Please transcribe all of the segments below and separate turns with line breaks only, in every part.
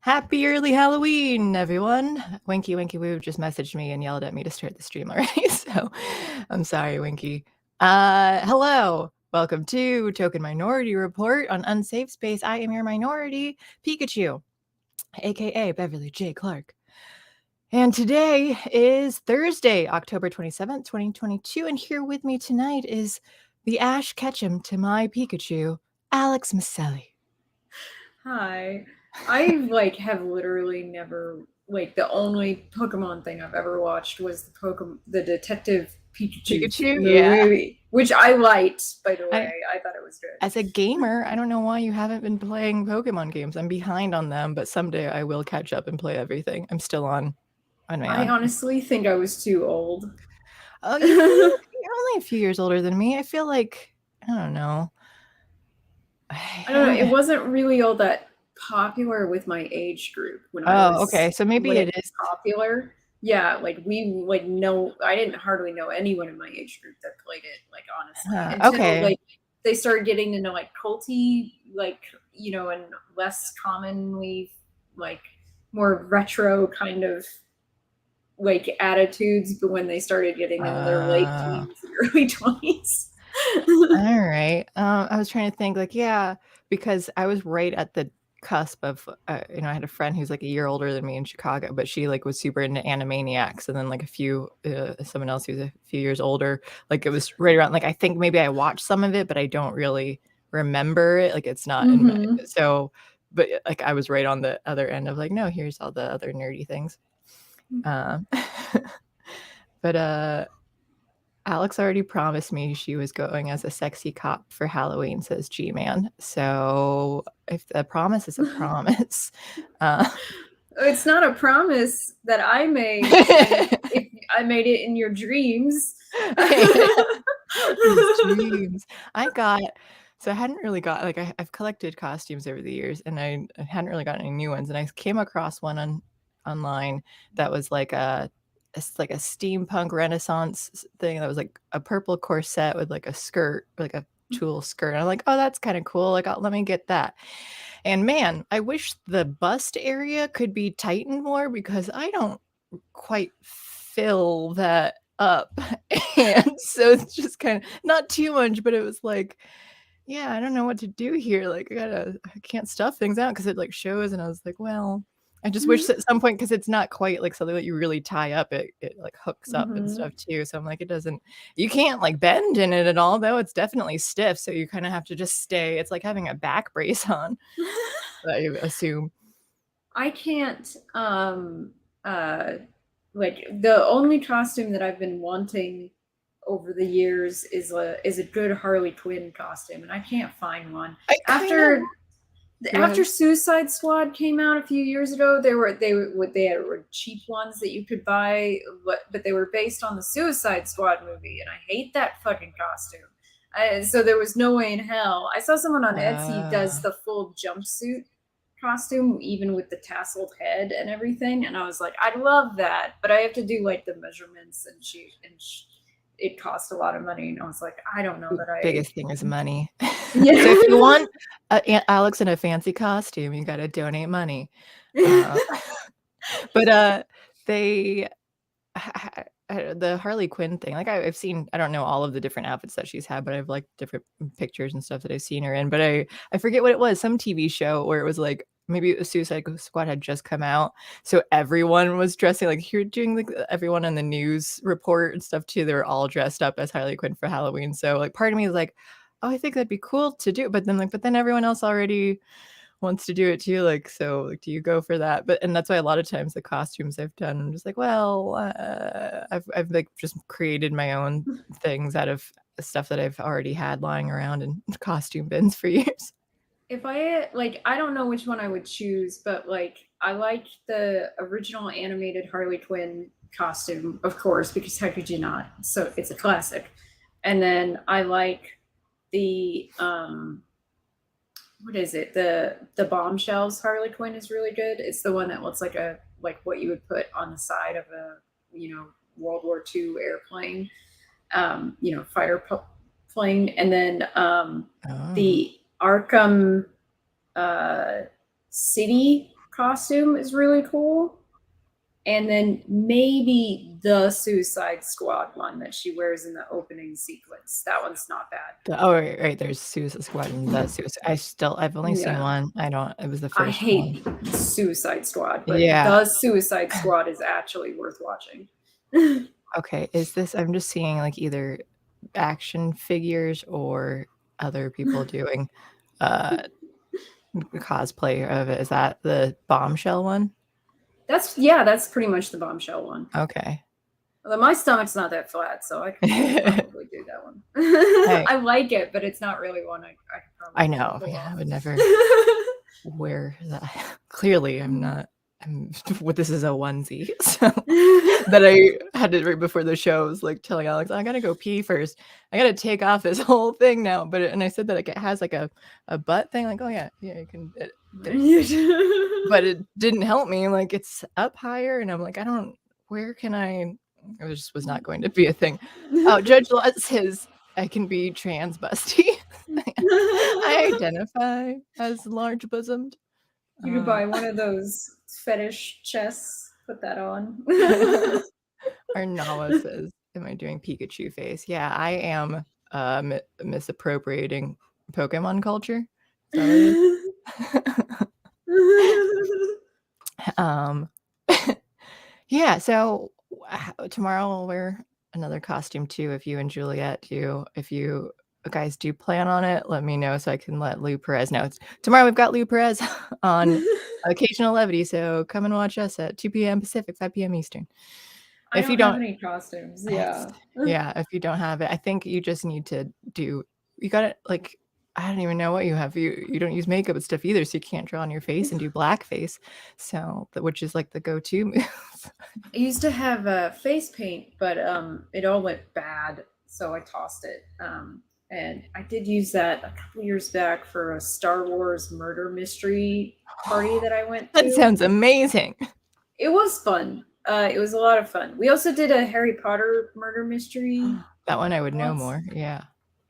Happy early Halloween, everyone. Winky Woo just messaged me and yelled at me to start the stream already. So I'm sorry, Winky. Hello. Welcome to Token Minority Report on Unsafe Space. I am your minority, Pikachu, aka Beverly J. Clark. And today is Thursday, October 27th, 2022. And here with me tonight is the Ash Ketchum to my Pikachu, Alex Maselli.
Hi. I have literally never the only Pokemon thing I've ever watched was the Detective Pikachu movie, which I liked, by the way. I thought it was good.
As a gamer, I don't know why you haven't been playing Pokemon games. I'm behind on them, but someday I will catch up and play everything. I'm still on
I honestly think I was too old.
Oh, you're only a few years older than me. I feel like, I don't know.
I don't know. It wasn't really all that popular with my age group when I was.
Okay. So maybe it is
popular. Yeah, I didn't hardly know anyone in my age group that played it, honestly. Until they started getting into culty, and less commonly more retro kind of attitudes, but when they started getting into their late teens and early 20s.
All right. I was trying to think because I was right at the cusp of, I had a friend who's like a year older than me in Chicago, but she was super into Animaniacs. And then someone else who's a few years older, it was right around, I think maybe I watched some of it, but I don't really remember it. It's not in my, but I was right on the other end of no, here's all the other nerdy things. But Alex already promised me she was going as a sexy cop for Halloween, says G-Man. So if the promise is a promise.
It's not a promise that I made. If I made it in your dreams.
Dreams. So I hadn't really got, I've collected costumes over the years, and I hadn't really gotten any new ones. And I came across one online that was it's like a steampunk Renaissance thing that was a purple corset with a skirt, a tulle skirt. And I'm like, oh, that's kind of cool. Let me get that. And man, I wish the bust area could be tightened more because I don't quite fill that up. And so it's just kind of not too much, but it was yeah, I don't know what to do here. I can't stuff things out because it shows. And I was like, well, I just wish at some point, because it's not quite something that you really tie up, it hooks up and stuff too. So I'm you can't bend in it at all, though. It's definitely stiff. So you kind of have to just stay. It's like having a back brace on, I assume.
I can't, the only costume that I've been wanting over the years is a good Harley Quinn costume, and I can't find one. After Suicide Squad came out a few years ago, they were cheap ones that you could buy, but they were based on the Suicide Squad movie, and I hate that fucking costume. So there was no way in hell. I saw someone on Etsy does the full jumpsuit costume, even with the tasseled head and everything, and I was like, I'd love that, but I have to do the measurements, and it cost a lot of money, and I was like, I don't know that
biggest thing is money.
Yeah.
So if you want Alex in a fancy costume, you got to donate money. But the Harley Quinn thing, I've seen, I don't know all of the different outfits that she's had, but I've different pictures and stuff that I've seen her in. But I forget what it was, some TV show where it was maybe a Suicide Squad had just come out, so everyone was dressing you're doing everyone on the news report and stuff too. They were all dressed up as Harley Quinn for Halloween. So part of me is oh, I think that'd be cool to do, but then everyone else already wants to do it too. So do you go for that? And that's why a lot of times the costumes I've done, I'm just well, I've just created my own things out of stuff that I've already had lying around in costume bins for years.
If I I don't know which one I would choose, but I like the original animated Harley Quinn costume, of course, because how could you not? So it's a classic. And then I like the what is it? The Bombshells Harley Quinn is really good. It's the one that looks like what you would put on the side of a World War II airplane, fighter plane. And then the Arkham City costume is really cool. And then maybe the Suicide Squad one that she wears in the opening sequence. That one's not bad.
Oh, right. There's Suicide Squad and the Suicide. I've only seen one. It was the first one.
I hate Suicide Squad, but
Yeah.
the Suicide Squad is actually worth watching.
Okay, I'm just seeing like either action figures or other people doing cosplay of it. Is that the Bombshell one?
That's pretty much the Bombshell one.
Okay.
Although my stomach's not that flat, so I could probably do that one. I like it, but it's not really one I could probably.
I know. Yeah, I would never wear that. Clearly, I'm not. This is a onesie, so that I had to right before the show. I was like telling Alex, I gotta go pee first. I gotta take off this whole thing now. And I said that it has like a butt thing. Like, oh yeah, you can. But it didn't help me. Like, it's up higher, and I'm like, where can I? It just was not going to be a thing. Oh, Judge Law says I can be trans busty. I identify as large bosomed.
You could buy one of those fetish chests, put that on.
Our Nawa says, am I doing Pikachu face? Yeah, I am misappropriating Pokemon culture. Yeah, so tomorrow I'll wear another costume too. If you and Juliet do, if you guys do plan on it, let me know so I can let Lou Perez know. Tomorrow we've got Lou Perez on Occasional Levity, so come and watch us at 2 p.m. Pacific, 5 p.m. Eastern.
If you don't have any costumes, yeah.
If you don't have it, I think you just need to you got it, like, I don't even know what you have. You don't use makeup and stuff either, so you can't draw on your face and do blackface. So, which is like the go-to move.
I used to have face paint, but it all went bad, so I tossed it. And I did use that a couple years back for a Star Wars murder mystery party that I went to.
That sounds amazing.
It was fun. It was a lot of fun. We also did a Harry Potter murder mystery.
That one I would know more. Yeah.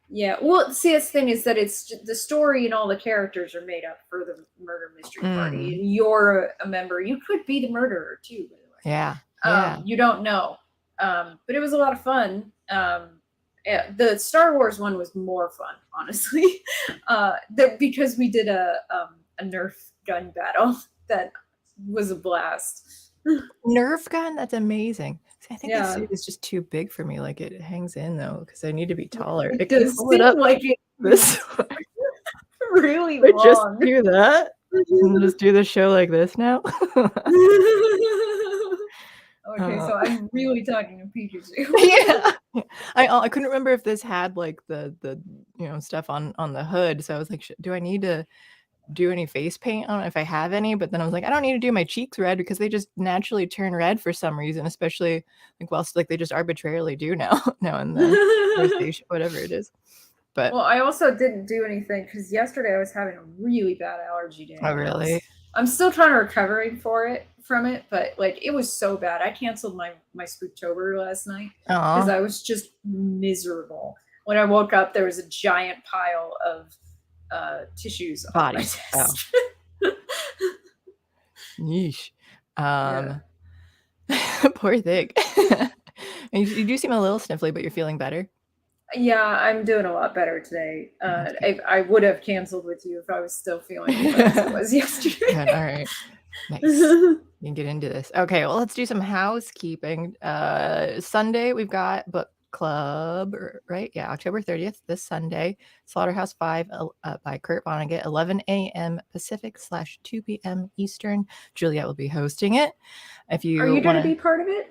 Yeah. Well, see, the thing is that it's the story and all the characters are made up for the murder mystery party, and you're a member. You could be the murderer too, by the way.
Yeah.
You don't know. But it was a lot of fun. The Star Wars one was more fun, honestly, because we did a Nerf gun battle that was a blast.
Nerf gun? That's amazing. See, I think this suit is just too big for me. Like, it hangs in though, because I need to be taller.
It does seem like it
this
really long.
Just do that. And just do the show like this now.
Okay, so I'm really talking to Pikachu.
Yeah. I couldn't remember if this had like the stuff on the hood, so I was like, do I need to do any face paint on it if I have any? But then I was like, I don't need to do my cheeks red because they just naturally turn red for some reason, especially like they just arbitrarily do now and then whatever it is. But
well, I also didn't do anything because yesterday I was having a really bad allergy day.
Oh, really?
I'm still trying to recover from it, but like it was so bad. I canceled my Spooktober last night because I was just miserable. When I woke up, there was a giant pile of tissues on my desk.
Yeesh. Poor thing. You do seem a little sniffly, but you're feeling better.
Yeah, I'm doing a lot better today. I would have canceled with you if I was still feeling as I was yesterday.
Good, all right. Nice. You can get into this. Okay, well, let's do some housekeeping. Sunday, we've got book club, right? Yeah, October 30th, this Sunday. Slaughterhouse 5 by Kurt Vonnegut, 11 a.m. Pacific / 2 p.m. Eastern. Juliet will be hosting it.
Are you going to be part of it?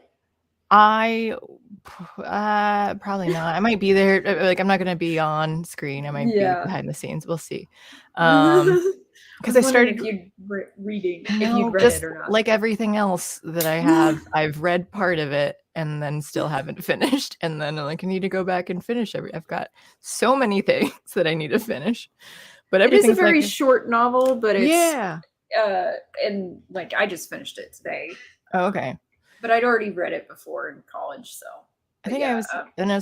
I probably not. I might be there. Like, I'm not going to be on screen. I might be behind the scenes. We'll see. Because I started
reading if you'd read it or not.
Like everything else that I have, I've read part of it and then still haven't finished. And then I'm like, I need to go back and finish I've got so many things that I need to finish. But
it is a very short novel, but it's and like I just finished it today.
Oh, okay.
But I'd already read it before in college, so
I think I was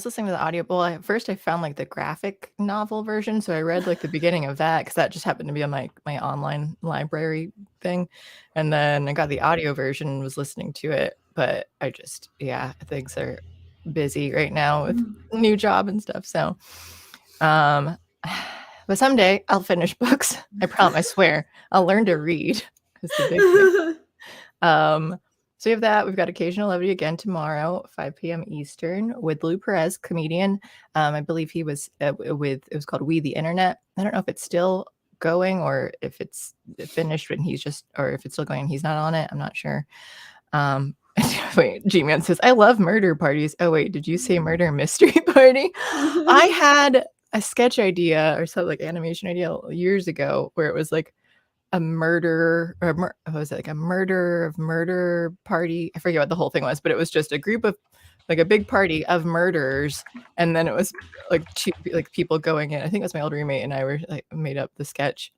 listening to the audio. Well, at first I found like the graphic novel version, so I read like the beginning of that because that just happened to be on my online library thing, and then I got the audio version and was listening to it. But I just things are busy right now with new job and stuff. So, but someday I'll finish books. I promise. I swear. I'll learn to read. It's the big thing. So we have that. We've got Occasional Levity again tomorrow, 5 p.m. Eastern, with Lou Perez, comedian. I believe he was it was called We the Internet. I don't know if it's still going or if it's finished and or if it's still going and he's not on it. I'm not sure. Wait, G-Man says, I love murder parties. Oh, wait, did you say murder mystery party? I had a sketch idea or something like animation idea years ago where it was like a murder or was it like a murder party? I forget what the whole thing was, but it was just a group of like a big party of murderers, and then it was like people going in. I think it was my old roommate and I were like made up the sketch.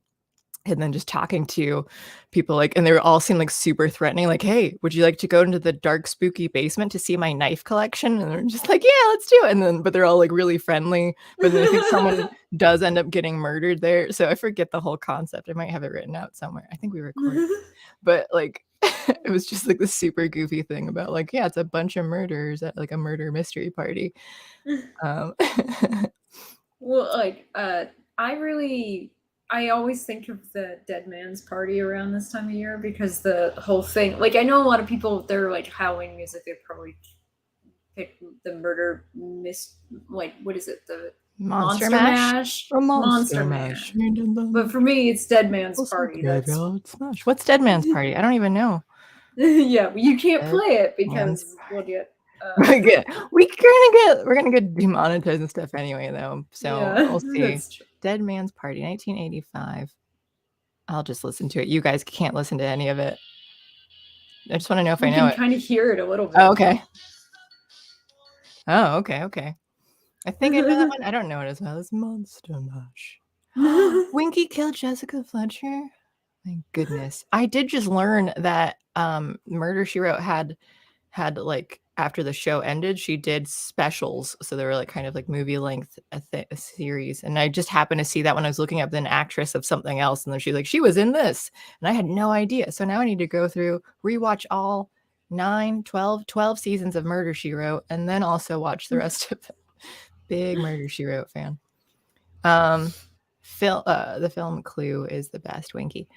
And then just talking to people like, and they were all seemed like super threatening, like, hey, would you like to go into the dark, spooky basement to see my knife collection? And they're just like, yeah, let's do it. And then, but they're all like really friendly. But then I think someone does end up getting murdered there. So I forget the whole concept. I might have it written out somewhere. I think we recorded. But like, it was just like this super goofy thing about like, yeah, it's a bunch of murders at like a murder mystery party.
Well, like, I always think of the Dead Man's Party around this time of year because the whole thing, like, I know a lot of people, they're like Halloween music, they probably pick the murder like, what is it? The Monster Mash? Monster Mash. But for me, it's Dead Man's Party.
Smash. What's Dead Man's Party? I don't even know.
Yeah, but you can't play it because we'll get
we're gonna get demonetized and stuff anyway though, so we'll see. Dead Man's Party, 1985. I'll just listen to it. You guys can't listen to any of it. I just want to know if I know it.
You can kind of hear it a little bit.
Oh, okay. Oh, okay. I think I know that one. I don't know it as well as Monster Mash. Winky killed Jessica Fletcher. My goodness. I did just learn that Murder, She Wrote had like after the show ended, she did specials. So they were like kind of like movie length a series. And I just happened to see that when I was looking up an actress of something else. And then she's like, she was in this. And I had no idea. So now I need to go through, rewatch all 12 seasons of Murder, She Wrote, and then also watch the rest of it. Big Murder, She Wrote fan. The film Clue is the best, Winky.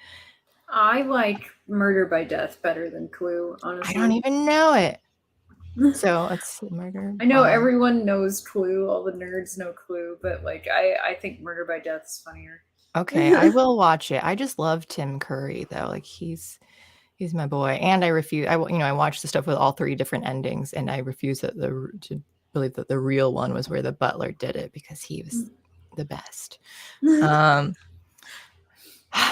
I like Murder by Death better than Clue, honestly.
I don't even know it. So it's Murder.
I know everyone knows Clue, all the nerds know Clue, but like I think Murder by Death is funnier.
Okay, I will watch it. I just love Tim Curry though. Like he's my boy. And I refuse. I watched the stuff with all 3 different endings, and I refuse to believe that the real one was where the butler did it because he was the best.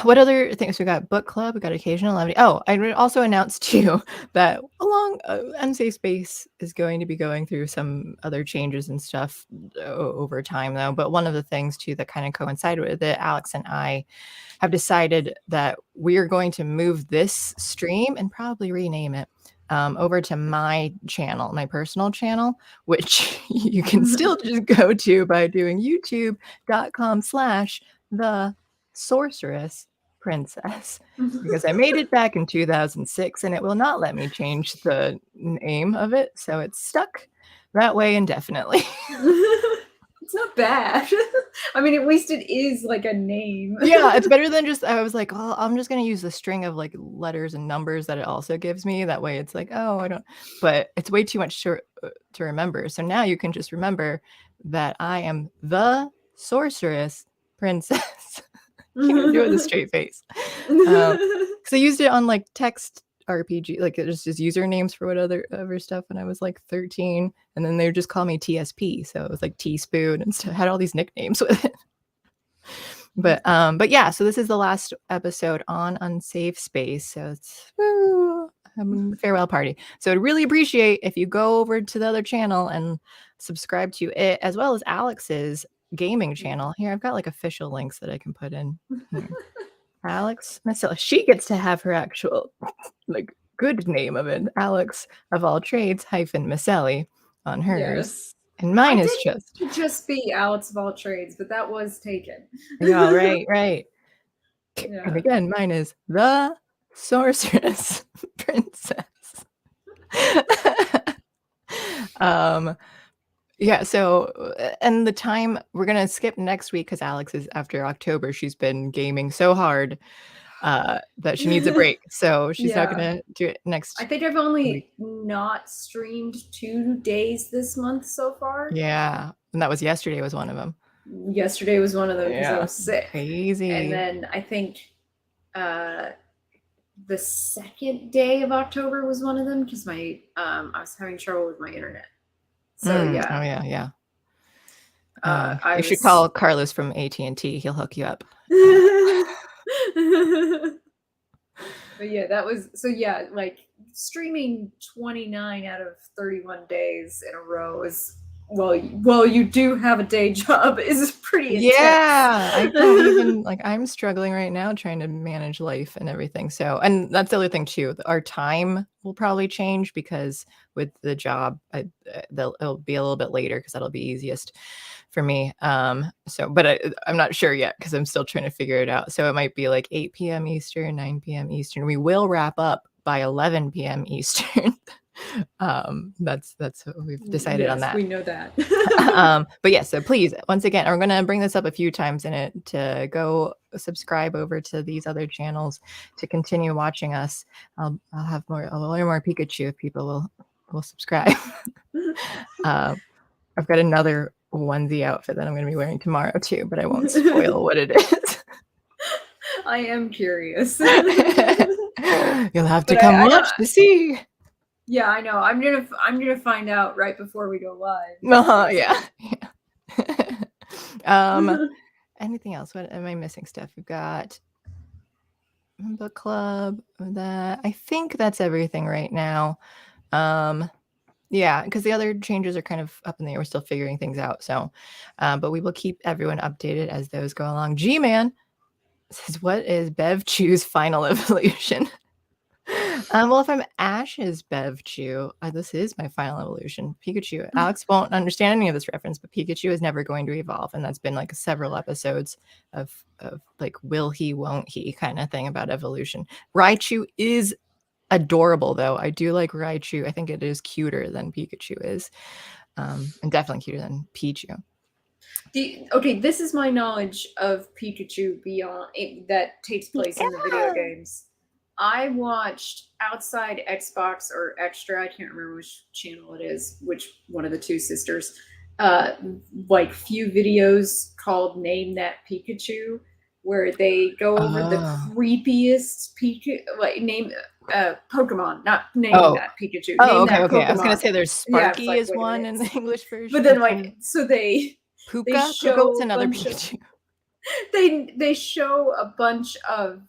What other things we got? Book club. We got Occasional Levity. Oh, I also announced too that along Unsafe Space is going to be going through some other changes and stuff over time though. But one of the things too that kind of coincide with it, Alex and I have decided that we are going to move this stream and probably rename it over to my channel, my personal channel, which you can still just go to by doing youtube.com/the Sorceress Princess, because I made it back in 2006 and it will not let me change the name of it, so it's stuck that way indefinitely.
It's not bad. I mean, at least it is like a name.
Yeah, it's better than just, I was like, oh, I'm just going to use the string of like letters and numbers that it also gives me. That way it's like, oh, I don't, but it's way too much to remember. So now you can just remember that I am the Sorceress Princess. Can't even do it with a straight face. Because I used it on like text RPG, like it was just usernames for what other stuff when I was like 13, and then they would just call me TSP, so it was like teaspoon and stuff. Had all these nicknames with it. But yeah, so this is the last episode on Unsafe Space, so it's farewell party. So I'd really appreciate if you go over to the other channel and subscribe to it, as well as Alex's gaming channel. Here, I've got like official links that I can put in here. Alex Maselli. She gets to have her actual like good name of it, Alex of all trades -Maselli. on hers.
Yes.
And mine
I
is
did just be Alex of all trades, but that was taken.
Yeah, right.
Yeah.
And again, mine is the Sorceress Princess. Yeah, so and the time we're gonna skip next week because Alex is after October. She's been gaming so hard that she needs a break. So she's not gonna do it next.
I think I've only not streamed 2 days this month so far.
Yeah, and that was yesterday was one of them.
Yesterday was one of them because I was sick.
Crazy.
And then I think the second day of October was one of them because my I was having trouble with my internet. So yeah.
Oh yeah. You should call Carlos from AT&T. He'll hook you up.
But yeah, that was so yeah, like streaming 29 out of 31 days in a row is well, you do have a day job is pretty intense.
Yeah, I don't even like I'm struggling right now trying to manage life and everything. So, and that's the other thing too. Our time will probably change because with the job, it'll be a little bit later because that'll be easiest for me. So, but I'm not sure yet because I'm still trying to figure it out. So it might be like 8 p.m. Eastern, 9 p.m. Eastern. We will wrap up by 11 p.m. Eastern. That's what we've decided on that.
We know that.
But yeah, so please, once again, I'm going to bring this up a few times in it to go subscribe over to these other channels to continue watching us. I'll learn more Pikachu if people will subscribe. I've got another onesie outfit that I'm going to be wearing tomorrow too, but I won't spoil what it is.
I am curious.
You'll have to come watch to see.
Yeah, I know. I'm gonna find out right before we go live.
Yeah. Anything else? What am I missing? Stuff we've got book club. That I think that's everything right now. Yeah, because the other changes are kind of up in the air. We're still figuring things out. So, but we will keep everyone updated as those go along. G-Man says, "What is Bev Chew's final evolution?" Well, if I'm Ash's Bev Chew, this is my final evolution. Pikachu. Alex won't understand any of this reference, but Pikachu is never going to evolve. And that's been like several episodes of like, will he, won't he kind of thing about evolution. Raichu is adorable, though. I do like Raichu. I think it is cuter than Pikachu is. And definitely cuter than Pichu.
Okay, this is my knowledge of Pikachu beyond that takes place in the video games. I watched Outside Xbox or Extra, I can't remember which channel it is, which one of the two sisters, like few videos called Name That Pikachu, where they go over the creepiest Pokemon, not Name That Pikachu.
Oh,
name
okay.
Pokemon.
I was gonna say there's Sparky is one in the English version.
But then like so they
Puka?
show
Puka's another Pikachu.
They show a bunch of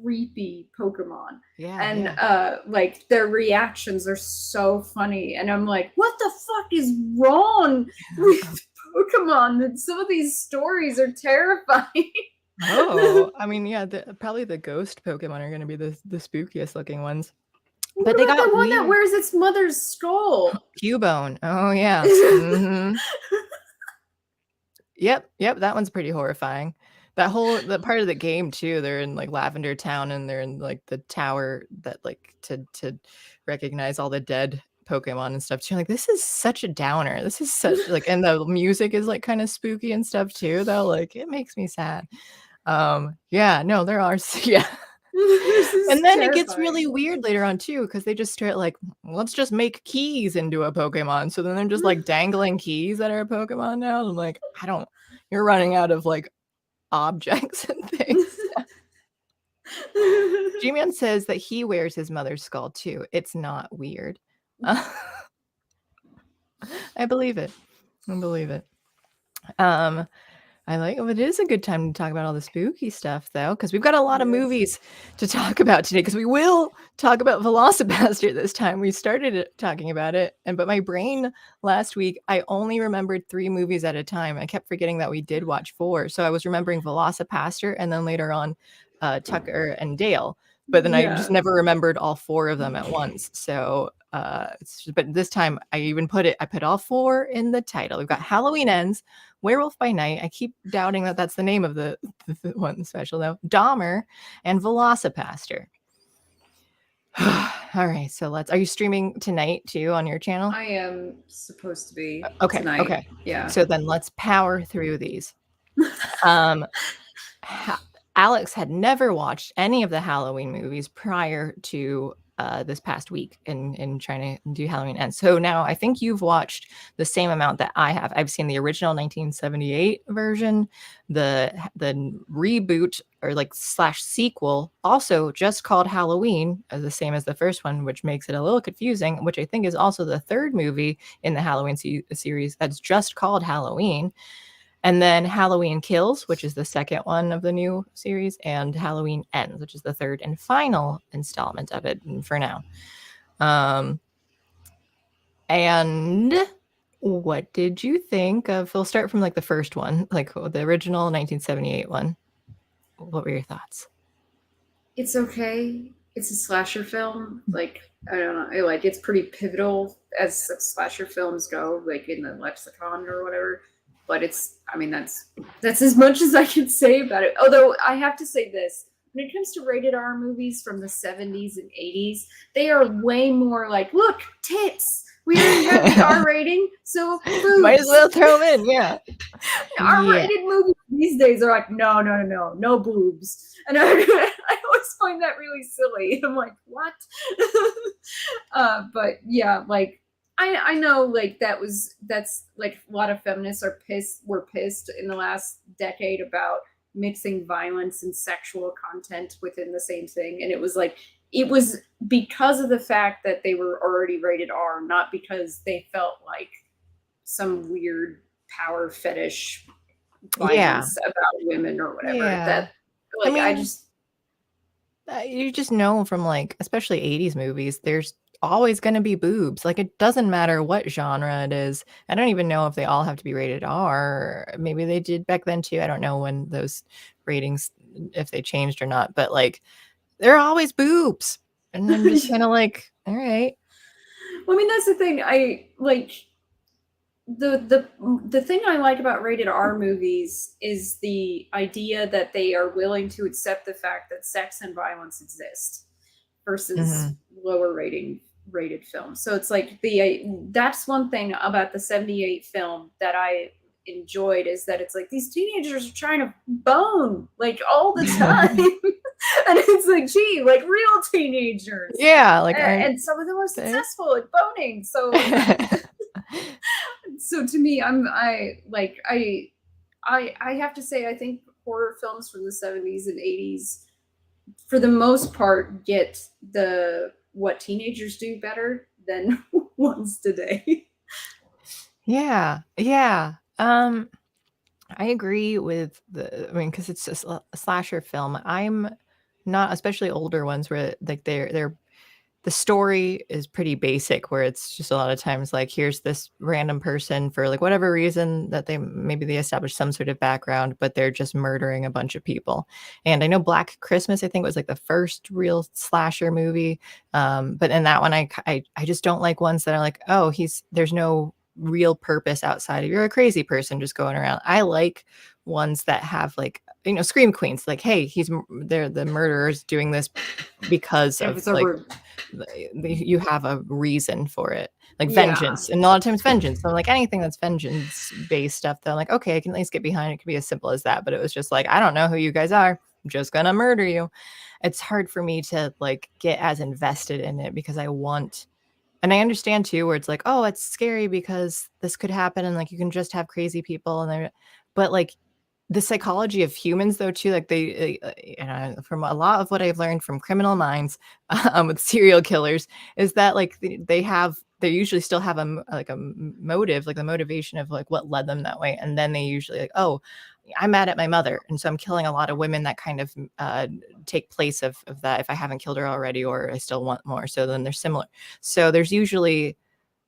creepy Pokemon. And like their reactions are so funny. And I'm like, what the fuck is wrong with Pokemon? That some of these stories are terrifying.
Oh, I mean, yeah, probably the ghost Pokemon are going to be the spookiest looking ones. But they got
the one that wears its mother's skull.
Cubone. Oh yeah. Mm-hmm. Yep, that one's pretty horrifying. The part of the game too, they're in like Lavender Town and they're in like the tower that like to recognize all the dead Pokemon and stuff too. Like, this is such a downer. This is such like, and the music is like kind of spooky and stuff too, though. Like, it makes me sad. Yeah, no, there are yeah. And then it gets really weird later on too, because they just start like, let's just make keys into a Pokemon. So then they're just like dangling keys that are a Pokemon now. I'm like, you're running out of like objects and things. G-Man says that he wears his mother's skull too. It's not weird. I believe it. It is a good time to talk about all the spooky stuff, though, because we've got a lot of movies to talk about today, because we will talk about VelociPastor this time. We started talking about it, but my brain last week, I only remembered 3 movies at a time. I kept forgetting that we did watch 4. So I was remembering VelociPastor and then later on Tucker and Dale. But then I just never remembered all 4 of them at once. So but this time I put all 4 in the title. We've got Halloween Ends, Werewolf by Night. I keep doubting that that's the name of the one special though. Dahmer and VelociPastor. All right, so are you streaming tonight too on your channel?
I am supposed to be
okay
tonight.
Okay,
yeah,
so then let's power through these. Alex had never watched any of the Halloween movies prior to this past week in trying to do Halloween Ends. So now I think you've watched the same amount that I have. I've seen the original 1978 version, the reboot or like / sequel, also just called Halloween, the same as the first one, which makes it a little confusing, which I think is also the third movie in the Halloween series that's just called Halloween. And then Halloween Kills, which is the second one of the new series, and Halloween Ends, which is the third and final installment of it for now. And what did you think of? We'll start from like the first one, like the original 1978 one. What were your thoughts?
It's okay. It's a slasher film. Like, I don't know. Like, it's pretty pivotal as slasher films go, like in the lexicon or whatever. But it's, I mean, that's as much as I can say about it. Although I have to say this, when it comes to rated R movies from the 70s and 80s, they are way more like, look, tits. We already have the R rating, so boobs.
Might as well throw them in, yeah.
R-rated movies these days are like, no boobs. And I always find that really silly. I'm like, what? But yeah, like, I know like that's like a lot of feminists were pissed in the last decade about mixing violence and sexual content within the same thing. And it was because of the fact that they were already rated R, not because they felt like some weird power fetish violence about women or whatever. That like, I mean,
you just know from like especially 80s movies, there's always going to be boobs. Like, it doesn't matter what genre it is. I don't even know if they all have to be rated R. Maybe they did back then too. I don't know when those ratings, if they changed or not, but like, there are always boobs. And I'm just kind of like, all right.
Well, I mean, that's the thing. I like the thing I like about rated R movies is the idea that they are willing to accept the fact that sex and violence exist versus lower rated films. So it's like that's one thing about the 78 film that I enjoyed, is that it's like these teenagers are trying to bone like all the time. And it's like, gee, like real teenagers.
Yeah, like,
and some of them are successful at boning. So so to me, I have to say, I think horror films from the 70s and 80s, for the most part, get what teenagers do better than ones today.
Yeah. I agree with because it's a slasher film. I'm not, especially older ones where like they're the story is pretty basic, where it's just a lot of times like, here's this random person for like whatever reason that they establish some sort of background, but they're just murdering a bunch of people. And I know Black Christmas, I think, was like the first real slasher movie. But in that one, I just don't like ones that are like, oh, there's no real purpose outside of, you're a crazy person just going around. I like ones that have like, scream queens, like, hey, they're the murderers doing this because of like, you have a reason for it, like vengeance. And a lot of times vengeance, so like anything that's vengeance based stuff, they're like, okay, I can at least get behind. It could be as simple as that. But it was just like, I don't know who you guys are, I'm just gonna murder you. It's hard for me to like get as invested in it, because and I understand too, where it's like, oh, it's scary because this could happen, and like you can just have crazy people, but like the psychology of humans though too, like from a lot of what I've learned from Criminal Minds with serial killers, is that like they usually still have a motive, like the motivation of like what led them that way, and then they usually like, oh, I'm mad at my mother, and so I'm killing a lot of women that kind of take place of that, if I haven't killed her already, or I still want more. So then they're similar. So there's usually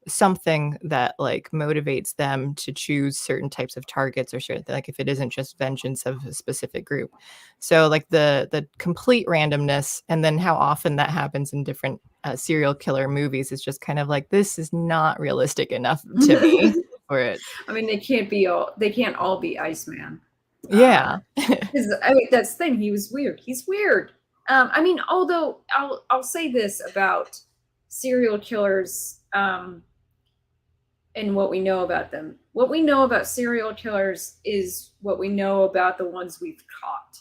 something that like motivates them to choose certain types of targets or certain, like if it isn't just vengeance of a specific group. So like the complete randomness, and then how often that happens in different serial killer movies is just kind of like, this is not realistic enough to me for it.
I mean, they can't all be Iceman.
Yeah.
Because I mean, that's the thing. He was weird. He's weird. I mean, although I'll say this about serial killers, and what we know about them. What we know about serial killers is what we know about the ones we've caught.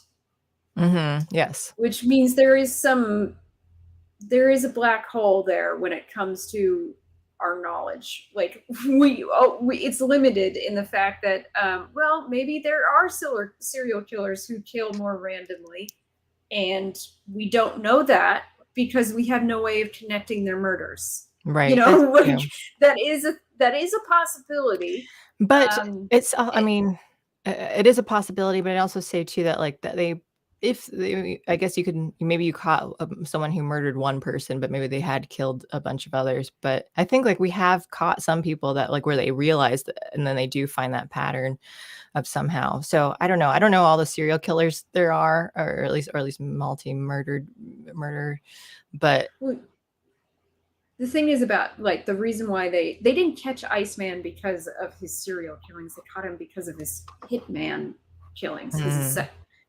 Yes.
Which means there is a black hole there when it comes to our knowledge. Like it's limited in the fact that, well, maybe there are serial killers who kill more randomly, and we don't know that because we have no way of connecting their murders.
Right.
You know, like that is a possibility.
But it's, I mean, it is a possibility, but I also say too that like that I guess maybe you caught someone who murdered one person, but maybe they had killed a bunch of others. But I think like we have caught some people that like where they realized and then they do find that pattern of somehow. So I don't know all the serial killers there are, or at least murder. But
the thing is about like the reason why they didn't catch Iceman because of his serial killings. They caught him because of his hitman killings,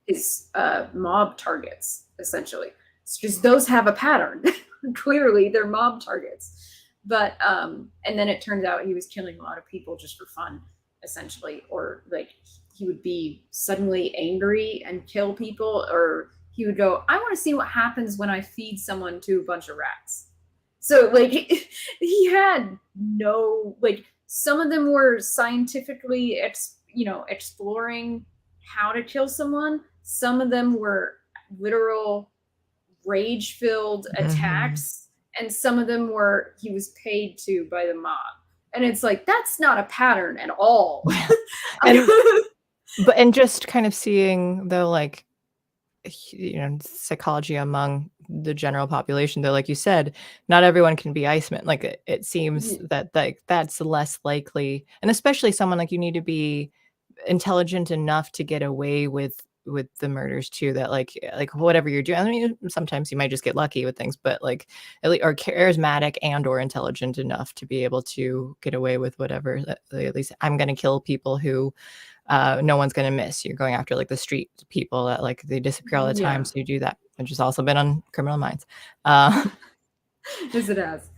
his mob targets, essentially. It's just those have a pattern. Clearly, they're mob targets. But and then it turns out he was killing a lot of people just for fun, essentially, or like he would be suddenly angry and kill people, or he would go, "I want to see what happens when I feed someone to a bunch of rats." So like he had no, like, some of them were scientifically exploring how to kill someone. Some of them were literal rage-filled attacks, and some of them were he was paid to by the mob. And it's like, that's not a pattern at all.
And just kind of seeing though, like, psychology among the general population, though, like you said, not everyone can be Iceman. Like it seems that like that's less likely, and especially someone like you need to be intelligent enough to get away with the murders too, that like whatever you're doing, I mean, sometimes you might just get lucky with things, but like at least, or charismatic and or intelligent enough to be able to get away with whatever. At least I'm going to kill people who no one's going to miss. You're going after like the street people that like they disappear all the time. So you do that, which has also been on Criminal Minds.
Yes, it has.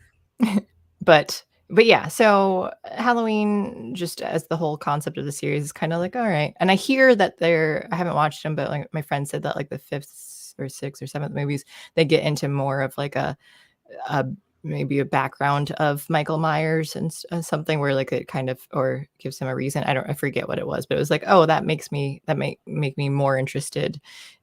But yeah, so Halloween, just as the whole concept of the series, is kind of like, all right. And I hear that I haven't watched them, but like my friend said that like the 5th or 6th or 7th movies, they get into more of like a maybe a background of Michael Myers and something where like it kind of, or gives him a reason. I forget what it was, but it was like, oh, that may make me more interested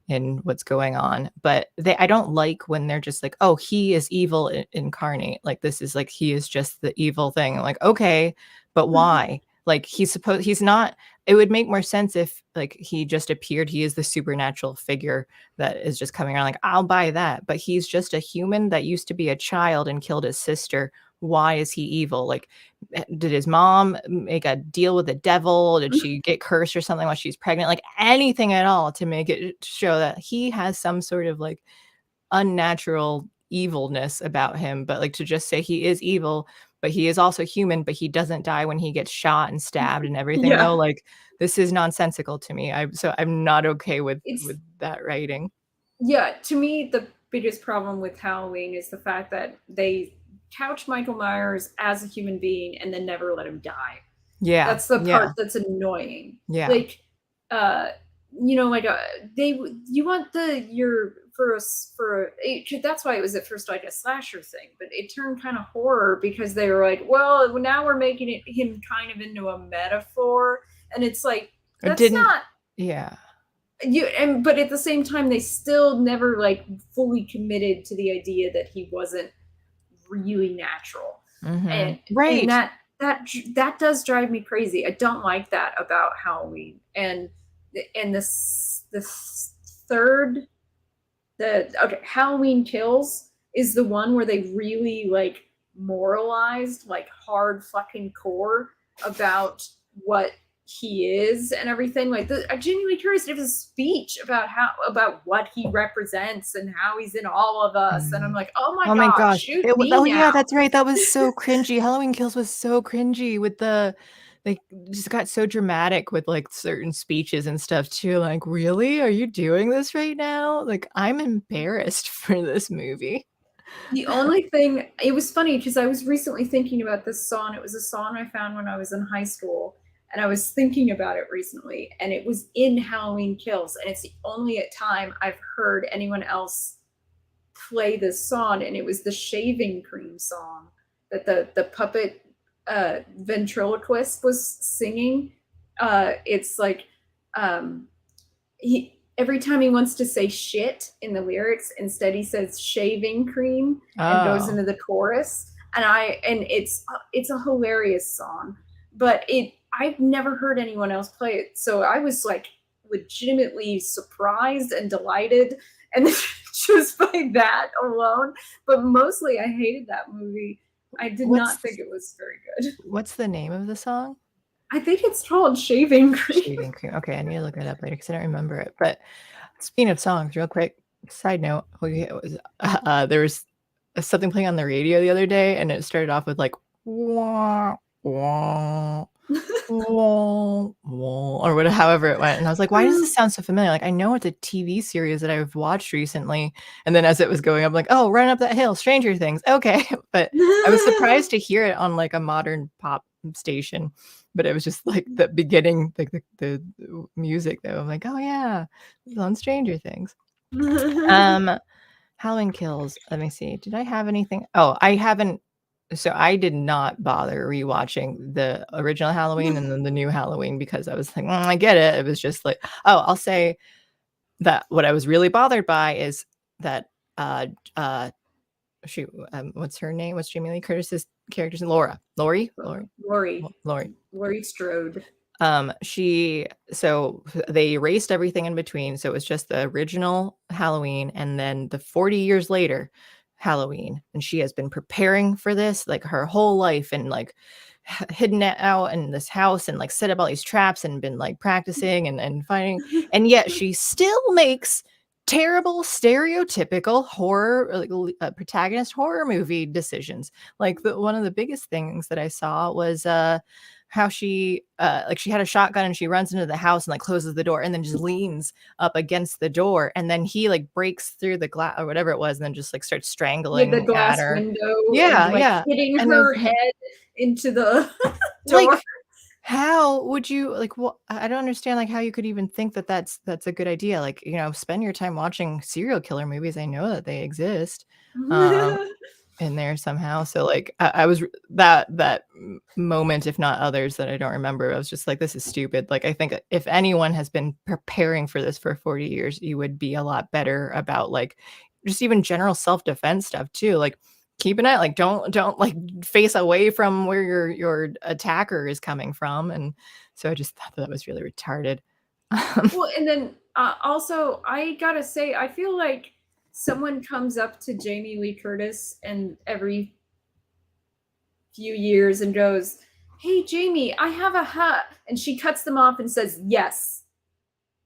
in what's going on. But I don't like when they're just like, oh, he is evil incarnate. Like this is like, he is just the evil thing. I'm like, okay, but why? Like he's not, it would make more sense if like he just appeared, he is the supernatural figure that is just coming around, like I'll buy that, but he's just a human that used to be a child and killed his sister. Why is he evil? Like, did his mom make a deal with the devil? Did she get cursed or something while she's pregnant? Like anything at all to make it show that he has some sort of like unnatural evilness about him. But like to just say he is evil, but he is also human, but he doesn't die when he gets shot and stabbed and everything. Though, like this is nonsensical to me. I'm not okay with that writing.
Yeah, to me, the biggest problem with Halloween is the fact that they couch Michael Myers as a human being and then never let him die.
Yeah,
that's the part that's annoying.
Yeah,
like like you want that's why it was at first like a slasher thing, but it turned kind of horror because they were like, well, now we're making him kind of into a metaphor, and it's like that's not.
Yeah.
But at the same time, they still never like fully committed to the idea that he wasn't really natural. And that does drive me crazy. I don't like that about Halloween. And the third, Halloween Kills is the one where they really like moralized, like hard fucking core about what he is and everything. Like I'm genuinely curious if his speech about what he represents and how he's in all of us. And I'm like, oh my god,
gosh.
shoot me
Oh
now.
yeah, that's right. That was so cringy. Halloween Kills was so cringy with they just got so dramatic with like certain speeches and stuff too. Like, really? Are you doing this right now? Like, I'm embarrassed for this movie.
The only thing, it was funny because I was recently thinking about this song. It was a song I found when I was in high school, and I was thinking about it recently, and it was in Halloween Kills, and it's the only time I've heard anyone else play this song, and it was the shaving cream song that the puppet ventriloquist was singing. It's like every time he wants to say shit in the lyrics, instead he says shaving cream and goes into the chorus. And it's a hilarious song, but I've never heard anyone else play it. So I was like legitimately surprised and delighted, and just by that alone. But mostly I hated that movie. I did not think it was very good.
What's the name of the song?
I think it's called Shaving Cream.
Shaving Cream. Okay, I need to look it up later because I don't remember it. But speaking of songs, real quick, side note, there was something playing on the radio the other day, and it started off with like wah, wah, wah, wah, or whatever, however it went. And I was like, why does this sound so familiar? Like, I know it's a TV series that I've watched recently. And then as it was going, I'm like, oh, Run Up That Hill, Stranger Things. Okay. But I was surprised to hear it on like a modern pop station. But it was just like the beginning, like the music though. I'm like, oh yeah, it's on Stranger Things. Halloween Kills. Let me see. Did I have anything? Oh, I haven't. So I did not bother rewatching the original Halloween and then the new Halloween because I was like, I get it. It was just like, oh, I'll say that what I was really bothered by is that what's her name? What's Jamie Lee Curtis's character's name? Laurie
Strode.
So they erased everything in between. So it was just the original Halloween and then the 40 years later Halloween. And she has been preparing for this like her whole life and like hidden it out in this house and like set up all these traps and been like practicing and fighting. And yet she still makes terrible stereotypical horror like, protagonist horror movie decisions. Like one of the biggest things that I saw was how she like she had a shotgun and she runs into the house and like closes the door and then just leans up against the door and then he like breaks through the glass or whatever it was and then just like starts strangling
the glass
at her.
window
and, like,
hitting her head into the door.
Like, how would you like I don't understand like how you could even think that that's a good idea. Like, you know, spend your time watching serial killer movies. I know that they exist in there somehow. So like I was that moment, if not others that I don't remember, I was just like, this is stupid. Like, I think if anyone has been preparing for this for 40 years, you would be a lot better about like just even general self-defense stuff too. Like, keep an eye, like don't like face away from where your attacker is coming from. And so I just thought that was really retarded.
Well, and then also I gotta say, I feel like someone comes up to Jamie Lee Curtis and every few years and goes, hey Jamie, I have a hat, and she cuts them off and says yes.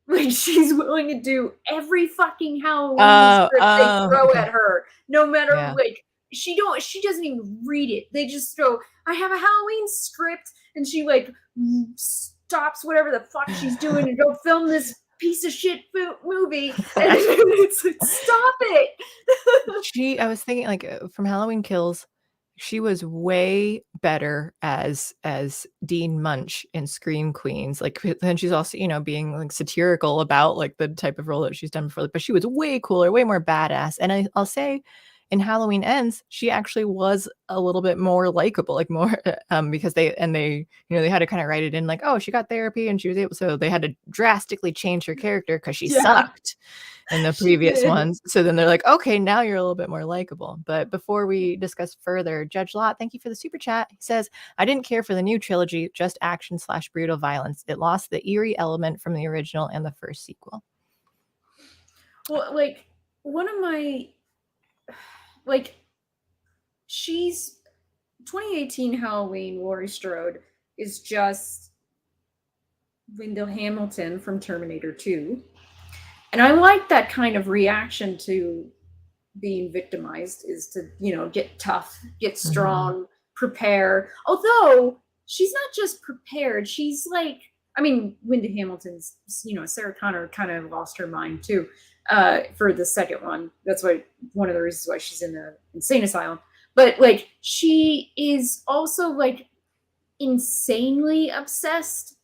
Like, she's willing to do every fucking Halloween script they throw at her, no matter like she doesn't even read it. They just go, I have a Halloween script, and she like stops whatever the fuck she's doing and go film this piece of shit movie. And it's like, stop it.
I was thinking like from Halloween Kills, she was way better as Dean Munch in Scream Queens. Like, then she's also, you know, being like satirical about like the type of role that she's done before, but she was way cooler, way more badass. And I'll say in Halloween Ends, she actually was a little bit more likable, like more because they you know, they had to kind of write it in like, oh, she got therapy and she was able, so they had to drastically change her character because she sucked in the previous ones. So then they're like, okay, now you're a little bit more likable. But before we discuss further, Judge Lot, thank you for the super chat. He says, I didn't care for the new trilogy, just action / brutal violence. It lost the eerie element from the original and the first sequel.
Well, like one of my, like, she's 2018 Halloween, Laurie Strode is just Linda Hamilton from Terminator 2. And I like that kind of reaction to being victimized, is to, get tough, get strong, prepare. Although she's not just prepared, she's like, Linda Hamilton's, Sarah Connor kind of lost her mind too for the second one. That's one of the reasons why she's in the insane asylum. But like, she is also like insanely obsessed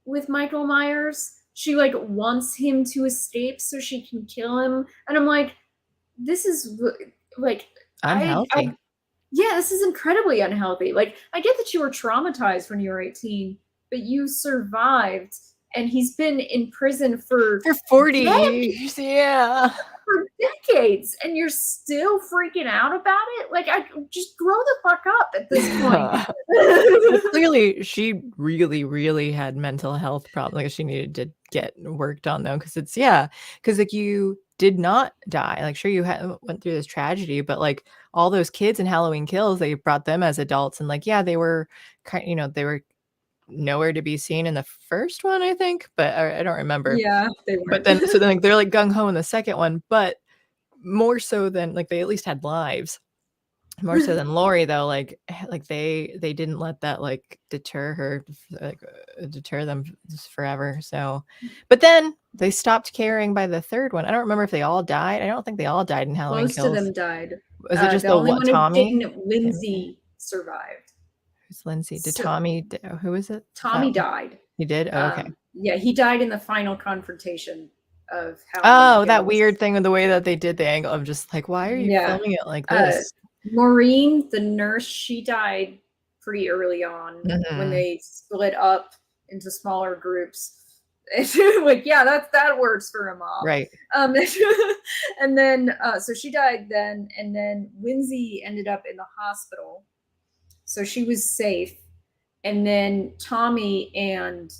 with Michael Myers. She like wants him to escape so she can kill him. And I'm like, this is like
unhealthy.
Yeah, this is incredibly unhealthy. Like, I get that you were traumatized when you were 18, but you survived, and he's been in prison for
40 years. Yeah.
For decades, and you're still freaking out about it? Like, I just grow the fuck up at this point.
Clearly, she really, really had mental health problems. Like, she needed to get worked on, though, because like, you did not die. Like, sure, you went through this tragedy, but like, all those kids in Halloween Kills, they brought them as adults, and like, yeah, they were they were nowhere to be seen in the first one, I think, but I don't remember.
Yeah, they were.
But then like, they're like gung ho in the second one, but more so than like, they at least had lives. More so than Laurie, though, like they didn't let that like deter her, like deter them forever. So, but then they stopped caring by the third one. I don't remember if they all died. I don't think they all died in Halloween
Most
Kills.
of them died.
Was it just
the only one
Tommy?
who didn't, Lindsay survived.
Who's Lindsay? Did Tommy? Who was it?
Tommy died.
He did? Oh, okay.
Yeah, he died in the final confrontation of
Halloween Kills. That weird thing with the way that they did the angle of just like, why are you filming it like this?
Maureen, the nurse, she died pretty early on when they split up into smaller groups. Like, yeah, that works for a mob,
right?
And then so she died then, and then Lindsay ended up in the hospital, so she was safe. And then Tommy and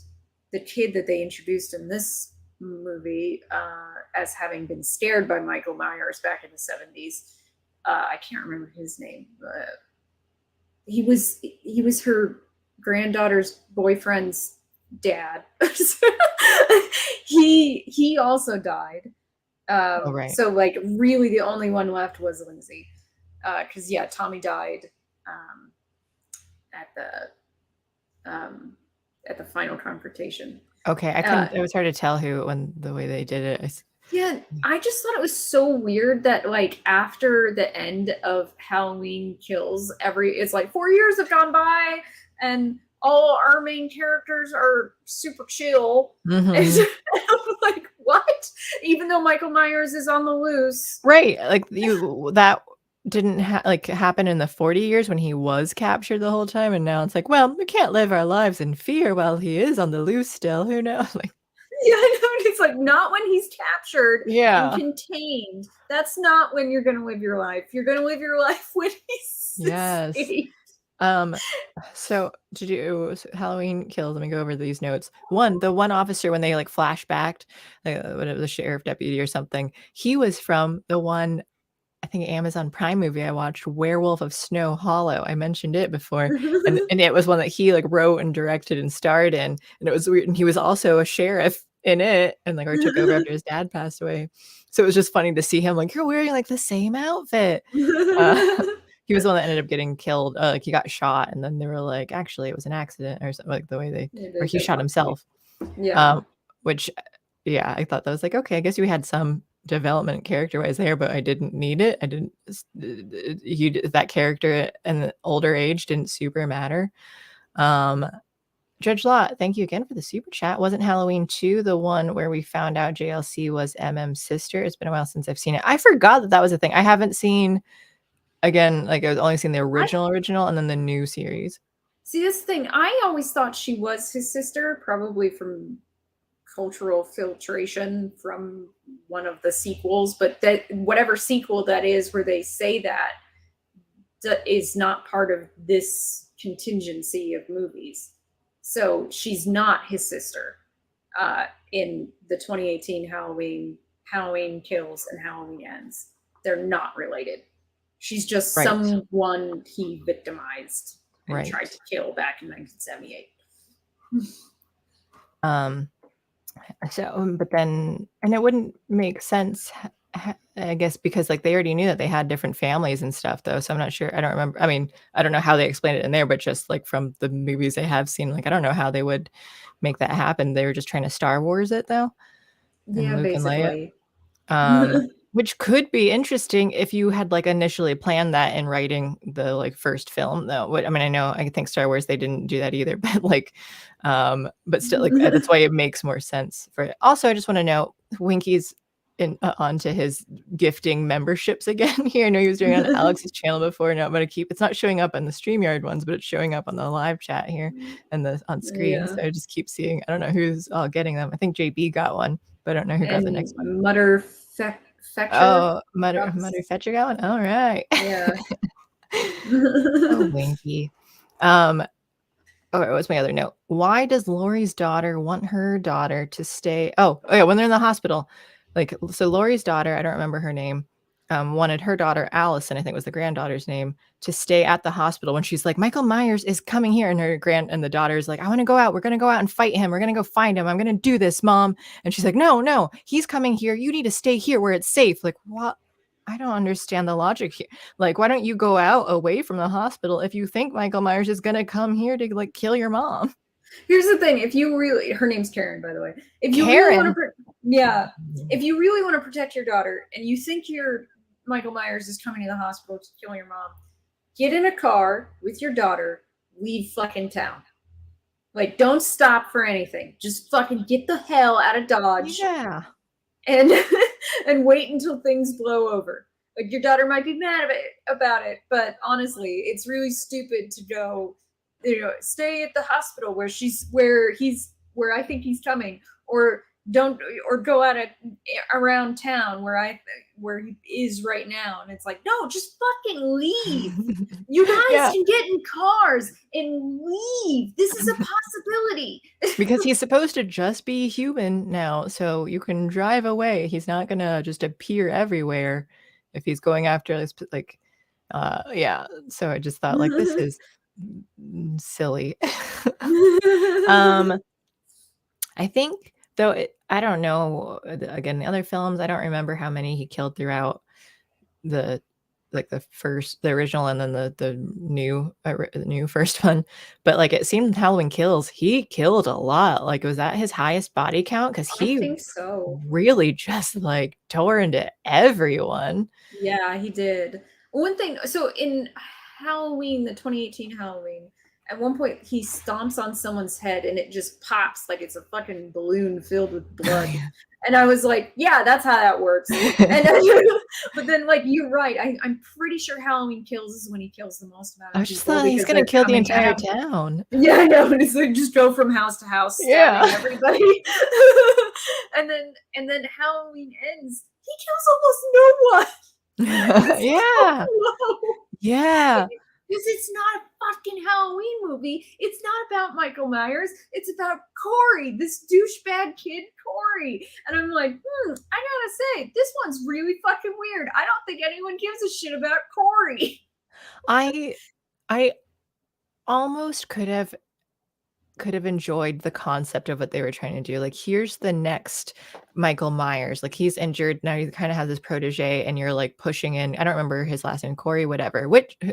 the kid that they introduced in this movie as having been scared by Michael Myers back in the 70s. I can't remember his name. He was her granddaughter's boyfriend's dad. He also died.
Right.
So like, really the only one left was Lindsay, because yeah, Tommy died at the final confrontation.
Okay, I couldn't. It was hard to tell when the way they did it.
Yeah, I just thought it was so weird that like, after the end of Halloween Kills, it's like 4 years have gone by and all our main characters are super chill. And I'm like, what? Even though Michael Myers is on the loose,
right? Like, that didn't happen in the 40 years when he was captured the whole time, and now it's like, well, we can't live our lives in fear while he is on the loose still. Who knows? Like,
yeah, I know. It's like, not when he's captured
and
contained. That's not when you're going to live your life. You're going to live your life when he's escaped.
So to do Halloween Kills, let me go over these notes. The one officer, when they like flashbacked, the sheriff deputy or something, he was from the one, I think, Amazon Prime movie I watched, Werewolf of Snow Hollow. I mentioned it before, and it was one that he like wrote and directed and starred in, and it was weird. And he was also a sheriff in it, and like, or took over after his dad passed away. So it was just funny to see him like, you're wearing like the same outfit. He was the one that ended up getting killed. Like, he got shot, and then they were like, actually, it was an accident, or something, like the way or he shot himself.
Yeah.
Which, yeah, I thought that was like, okay, I guess we had some development character-wise there, but I didn't need it. That character at an older age didn't super matter. Judge Law, thank you again for the super chat. Wasn't Halloween 2 the one where we found out JLC was MM's sister? It's been a while since I've seen it. I forgot that was a thing. I haven't seen, again, like, I've only seen the original, and then the new series.
See, this thing, I always thought she was his sister, probably from cultural filtration from one of the sequels, but that whatever sequel that is where they say that is not part of this contingency of movies. So she's not his sister in the 2018 Halloween Kills and Halloween Ends. They're not related. She's just
Right.
someone he victimized and
Right.
tried to kill back in 1978.
So, but then, and it wouldn't make sense, I guess, because like they already knew that they had different families and stuff, though. So I'm not sure. I don't remember. I mean, I don't know how they explained it in there, but just like from the movies I have seen, like I don't know how they would make that happen. They were just trying to Star Wars it, though, and
Yeah,
Luke and Leia.
basically.
Which could be interesting if you had like initially planned that in writing the like first film, though. I mean, I know I think Star Wars they didn't do that either, but like, but still, like that's why it makes more sense for it. Also, I just want to know Winky's onto his gifting memberships again here. I know he was doing it on Alex's channel before. Now I'm gonna keep. It's not showing up on the StreamYard ones, but it's showing up on the live chat here and the on screen.
Yeah.
So I just keep seeing. I don't know who's all getting them. I think JB got one, but I don't know who got the next one.
Fetcher.
Oh, Mother Fetcher got one? All right.
Yeah.
Oh, Winky. Oh, what's my other note? Why does Lori's daughter want her daughter to stay? Oh, yeah, when they're in the hospital. Like, so Lori's daughter, I don't remember her name, wanted her daughter, Allison, I think was the granddaughter's name, to stay at the hospital when she's like, Michael Myers is coming here. And and the daughter's like, I want to go out. We're going to go out and fight him. We're going to go find him. I'm going to do this, Mom. And she's like, no, he's coming here. You need to stay here where it's safe. Like, what? I don't understand the logic here. Like, why don't you go out away from the hospital if you think Michael Myers is going to come here to like kill your mom?
Here's the thing. If you really, her name's Karen, by the way. If you really want to, if you really want to protect your daughter and you think Michael Myers is coming to the hospital to kill your mom, get in a car with your daughter, leave fucking town. Like, don't stop for anything. Just fucking get the hell out of Dodge.
Yeah.
And wait until things blow over. Like, your daughter might be mad about it, but honestly, it's really stupid to go, stay at the hospital where I think he's coming, or go out around town where he is right now. And it's like, no, just fucking leave. You guys can get in cars and leave. This is a possibility.
Because he's supposed to just be human now, so you can drive away. He's not gonna just appear everywhere if he's going after this, like, yeah. So I just thought, like, this is silly. I think, though, I don't know, again, the other films, I don't remember how many he killed throughout the original and then the new first one, but like it seemed Halloween Kills, he killed a lot. Like, was that his highest body count? Because he
think so.
Really just like tore into everyone.
Yeah, he did. One thing, so in Halloween, the 2018 Halloween, at one point he stomps on someone's head and it just pops like it's a fucking balloon filled with blood. And I was like, yeah, that's how that works. But then, like, you're right. I'm pretty sure Halloween Kills is when he kills the most amount of people.
I just thought he's going to kill the entire town.
Yeah, I know. And it's like, just go from house to house, stabbing everybody. and then Halloween ends. He kills almost no one.
Yeah. Yeah.
Because it's not a fucking Halloween movie. It's not about Michael Myers. It's about Corey, this douchebag kid, Corey. And I'm like, I gotta say, this one's really fucking weird. I don't think anyone gives a shit about Corey.
I almost could have enjoyed the concept of what they were trying to do. Like, here's the next Michael Myers. Like, he's injured. Now he kind of has his protege and you're like pushing in. I don't remember his last name, Corey, whatever,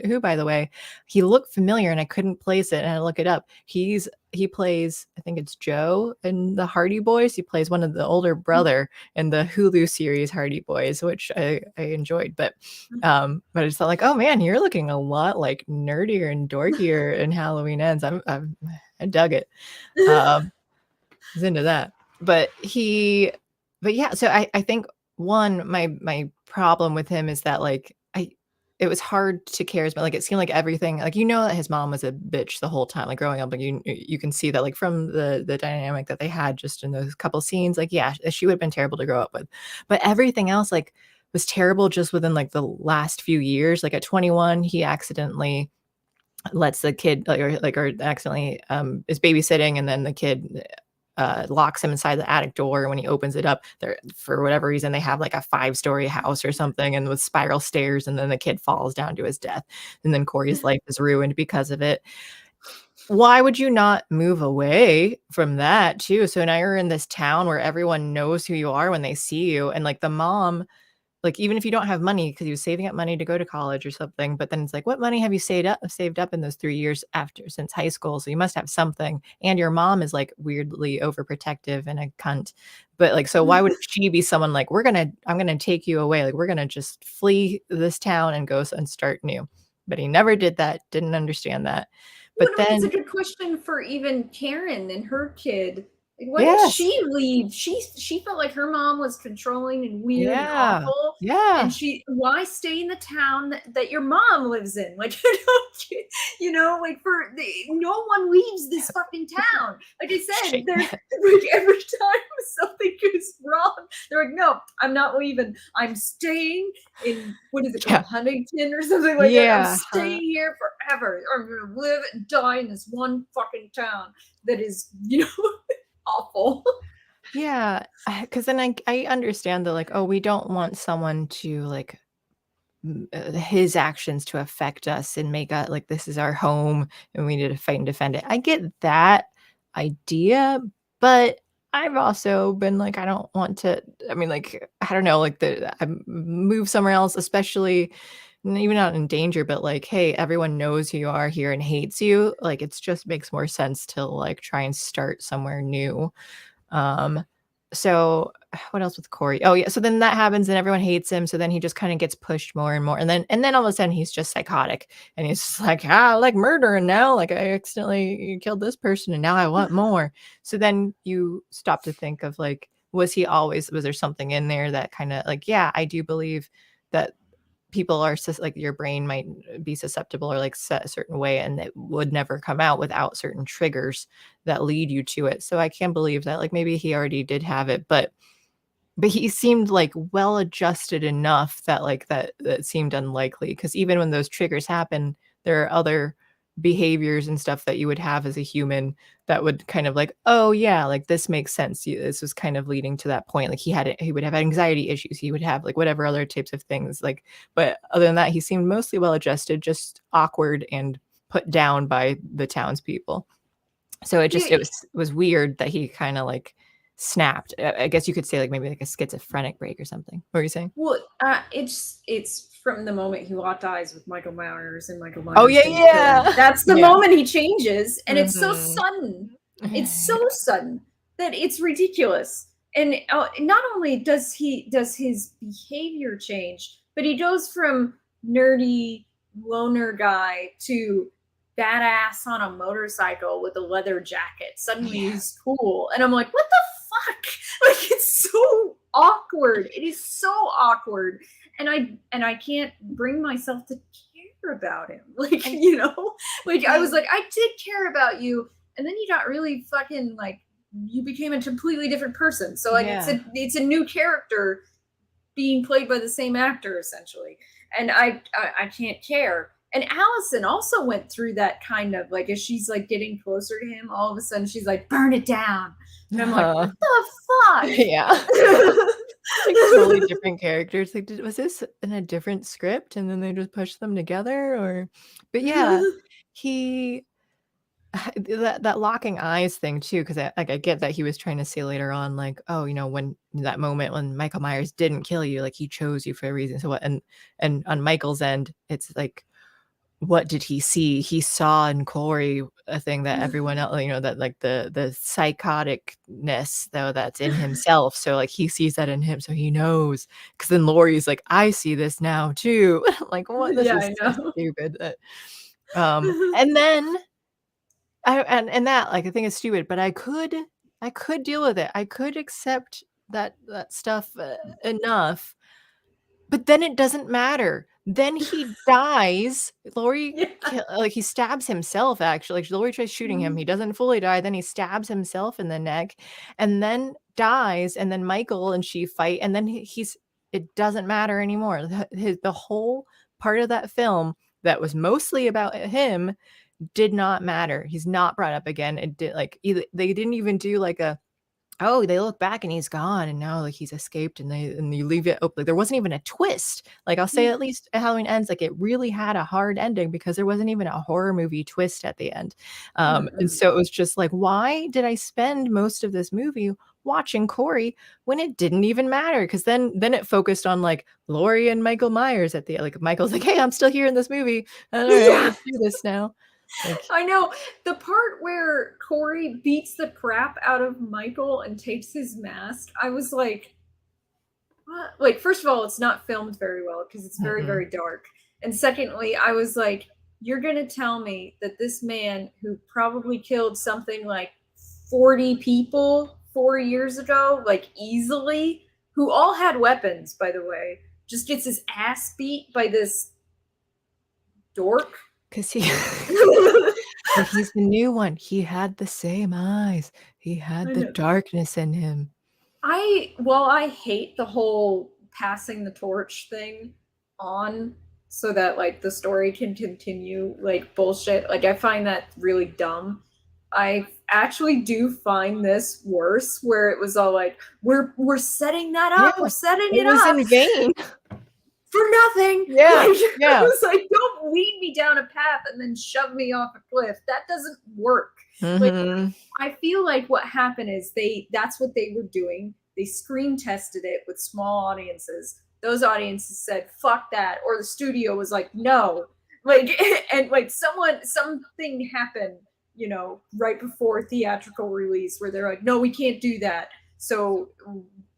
who, by the way, he looked familiar and I couldn't place it. And I look it up. He plays, I think it's Joe in the Hardy Boys. He plays one of the older brother in the Hulu series Hardy Boys, which I enjoyed. But I just thought, like, oh man, you're looking a lot like nerdier and dorkier in Halloween Ends. I dug it. I was into that. But yeah, so I think my problem with him is that like it was hard to charisma. Like, it seemed like everything, like, that his mom was a bitch the whole time, like growing up. Like, you can see that, like, from the dynamic that they had just in those couple scenes. Like, yeah, she would have been terrible to grow up with, but everything else, like, was terrible just within like the last few years. Like, at 21, he accidentally lets the kid or accidentally is babysitting, and then the kid locks him inside the attic door. And when he opens it up, there, for whatever reason, they have like a 5-story house or something, and with spiral stairs, and then the kid falls down to his death, and then Corey's life is ruined because of it. Why would you not move away from that too? So now you're in this town where everyone knows who you are when they see you, and like the mom, like, even if you don't have money because he was saving up money to go to college or something, but then it's like, what money have you saved up in those 3 years after since high school? So you must have something. And your mom is like weirdly overprotective and a cunt. But like, so why wouldn't she be someone like, I'm gonna take you away. Like, we're gonna just flee this town and go and start new. But he never did that, didn't understand that. But
well,
then
it's a good question for even Karen and her kid. Like, why did she leave? She felt like her mom was controlling and weird and awful.
Yeah.
And why stay in the town that your mom lives in? Like, you know, like no one leaves this fucking town. Like I said, there's like every time something goes wrong, they're like, no, I'm not leaving. I'm staying in, what is it called, Huntington or something like that. I'm staying here forever. I'm gonna live and die in this one fucking town that is, you know, awful.
Yeah, because then I understand that, like, oh, we don't want someone to like his actions to affect us and make us like this is our home and we need to fight and defend it. I get that idea, but I've also been like, I don't want to. I mean, like, I don't know, like I move somewhere else, especially even not in danger, but like, hey, everyone knows who you are here and hates you. Like, it just makes more sense to like try and start somewhere new. So what else with Corey? Oh yeah. So then that happens and everyone hates him. So then he just kind of gets pushed more and more. And then all of a sudden he's just psychotic and he's just like, I like murdering now. Like, I accidentally killed this person and now I want more. So then you stop to think of like, was there something in there that kind of like, yeah, I do believe that people are like your brain might be susceptible or like set a certain way and it would never come out without certain triggers that lead you to it. So I can believe that like maybe he already did have it, but he seemed like well adjusted enough that like that seemed unlikely, because even when those triggers happen, there are other behaviors and stuff that you would have as a human that would kind of like, oh yeah, like this makes sense. This was kind of leading to that point. Like he would have anxiety issues. He would have like whatever other types of things. Like, but other than that, he seemed mostly well adjusted, just awkward and put down by the townspeople. So it was weird that he kind of like snapped. I guess you could say like maybe like a schizophrenic break or something. What were you saying?
Well, it's from the moment he locked eyes with Michael Myers and Michael Myers.
Oh yeah.
That's the moment he changes, and it's so sudden. It's so sudden that it's ridiculous. And not only does his behavior change, but he goes from nerdy loner guy to badass on a motorcycle with a leather jacket. Suddenly he's cool, and I'm like, what the fuck? Like, it's so awkward. It is so awkward, and I can't bring myself to care about him. Like, you know, like I was like, I did care about you, and then you got really fucking like, you became a completely different person. So like, it's a new character being played by the same actor essentially, and I can't care. And Allison also went through that kind of like, as she's like getting closer to him, all of a sudden she's like, burn it down. And I'm like, what the fuck?
Yeah. Like totally different characters. Like, was this in a different script and then they just pushed them together? Or, but yeah, that locking eyes thing too, because I get that he was trying to say later on, like, oh, you know, when that moment when Michael Myers didn't kill you, like he chose you for a reason. So what? And on Michael's end, it's like, what did he see? He saw in Corey a thing that everyone else, you know, that like the psychoticness though that's in himself. So like he sees that in him, so he knows. Because then Laurie's like, I see this now too. Like, what? This is so stupid. And then and that like I think is stupid, but I could deal with it. I could accept that stuff enough. But then it doesn't matter. Then he dies. Laurie, like he stabs himself, actually. Like, Laurie tries shooting him. He doesn't fully die. Then he stabs himself in the neck and then dies. And then Michael and she fight. And then it doesn't matter anymore. The whole part of that film that was mostly about him did not matter. He's not brought up again. It did like they didn't even do like a oh, they look back and he's gone, and now like he's escaped, and you leave it open. Like there wasn't even a twist. Like I'll say at least Halloween Ends, like it really had a hard ending because there wasn't even a horror movie twist at the end. And so it was just like, why did I spend most of this movie watching Corey when it didn't even matter? Because then it focused on like Laurie and Michael Myers at the like Michael's like, hey, I'm still here in this movie. All right, let's do this now. Like,
I know the part where Corey beats the crap out of Michael and takes his mask. I was like, what? Like, first of all, it's not filmed very well because it's very, very dark. And secondly, I was like, you're going to tell me that this man who probably killed something like 40 people 4 years ago, like easily, who all had weapons, by the way, just gets his ass beat by this dork?
Because he's the new one. He had the same eyes. He had the darkness in him.
I hate the whole passing the torch thing on so that like the story can continue, like bullshit. Like I find that really dumb. I actually do find this worse, where it was all like, we're setting that up, we're setting it up.
It was in vain.
For nothing.
Yeah.
I was like, don't lead me down a path and then shove me off a cliff. That doesn't work. Like, I feel like what happened is that's what they were doing. They screen tested it with small audiences. Those audiences said, fuck that. Or the studio was like, no. Like, and like something happened, you know, right before theatrical release where they're like, no, we can't do that. So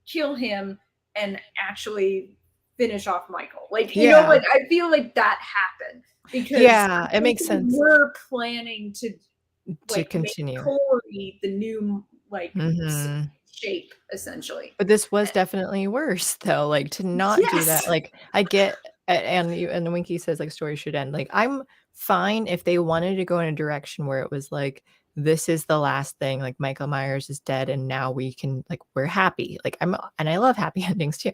kill him and actually finish off Michael. Like, you know, like I feel like that happened because
it makes sense.
We're planning to
continue
make Corey the new like shape essentially.
But this was definitely worse though, like to not do that. Like I get, and Winky says like story should end. Like I'm fine if they wanted to go in a direction where it was like, this is the last thing, like Michael Myers is dead and now we can, like, we're happy. Like and I love happy endings too.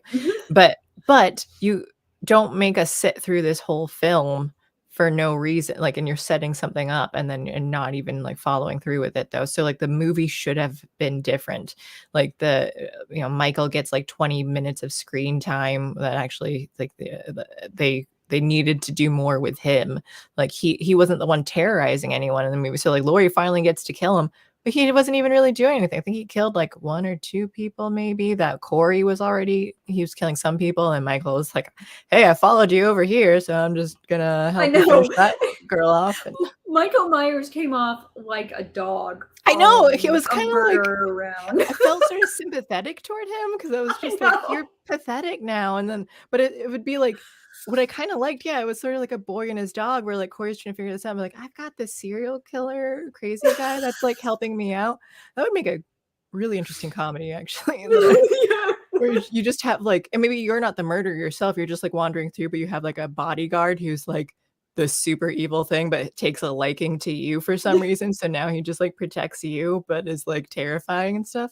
But you don't make us sit through this whole film for no reason, like, and you're setting something up and not even like following through with it though. So like the movie should have been different. Like Michael gets like 20 minutes of screen time that actually like they needed to do more with him. Like he wasn't the one terrorizing anyone in the movie. So like Laurie finally gets to kill him, but he wasn't even really doing anything. I think he killed like 1 or 2 people, maybe. That Corey he was killing some people, and Michael was like, hey, I followed you over here, so I'm just gonna help you finish that girl off. And
Michael Myers came off like a dog.
I know, he was kind of like
around.
I felt sort of sympathetic toward him because I was just like, you're pathetic now. And then, but it would be like, what I kind of liked, it was sort of like a boy and his dog where like Corey's trying to figure this out. I'm like, I've got this serial killer crazy guy that's like helping me out. That would make a really interesting comedy, actually. Where you just have like, and maybe you're not the murderer yourself, you're just like wandering through, but you have like a bodyguard who's like the super evil thing, but it takes a liking to you for some reason. So now he just like protects you, but is like terrifying and stuff.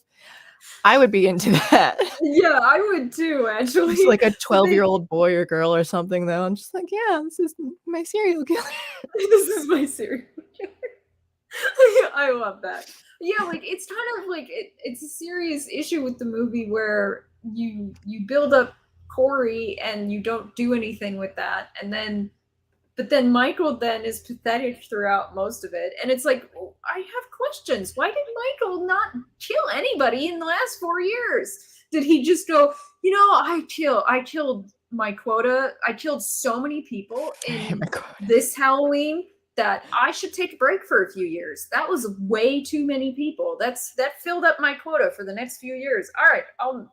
I would be into that.
Yeah, I would too, actually.
It's like a 12-year-old boy or girl or something, though. I'm just like, yeah, this is my serial killer.
This is my serial killer. I love that. Yeah, like it's kind of like it's a serious issue with the movie where you build up Corey and you don't do anything with that, but then Michael then is pathetic throughout most of it. And it's like, I have questions. Why did Michael not kill anybody in the last 4 years? Did he just go, I killed my quota. I killed so many people in this Halloween that I should take a break for a few years. That was way too many people. That filled up my quota for the next few years. All right, I'm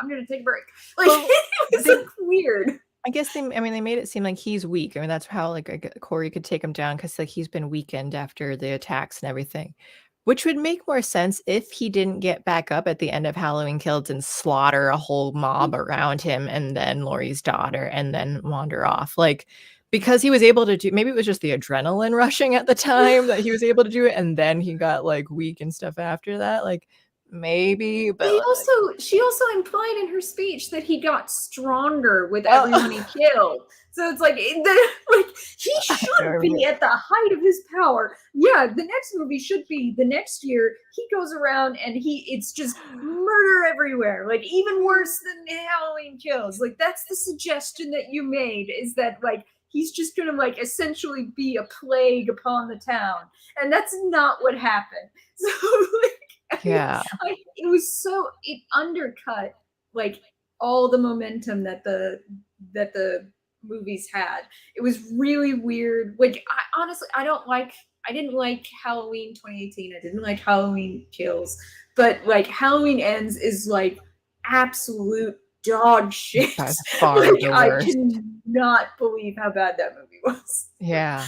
going to take a break. Like, it was like weird.
I guess they made it seem like he's weak. I mean, that's how like Corey could take him down because like he's been weakened after the attacks and everything, which would make more sense if he didn't get back up at the end of Halloween Kills and slaughter a whole mob around him and then Laurie's daughter and then wander off. Like, because he was able to do, maybe it was just the adrenaline rushing at the time that he was able to do it, and then he got like weak and stuff after that. Like, maybe, but
she also implied in her speech that he got stronger with everyone he killed. So it's like, he should be at the height of his power. Yeah, the next movie should be the next year. He goes around and it's just murder everywhere, like even worse than Halloween Kills. Like that's the suggestion that you made, is that like he's just gonna like essentially be a plague upon the town, and that's not what happened. So like,
yeah,
it undercut like all the momentum that the movies had. It was really weird. Like honestly, I didn't like Halloween 2018. I didn't like Halloween Kills, but like Halloween Ends is like absolute dog shit.
by far
like,
the
I
worst.
cannot believe how bad that movie was.
Yeah.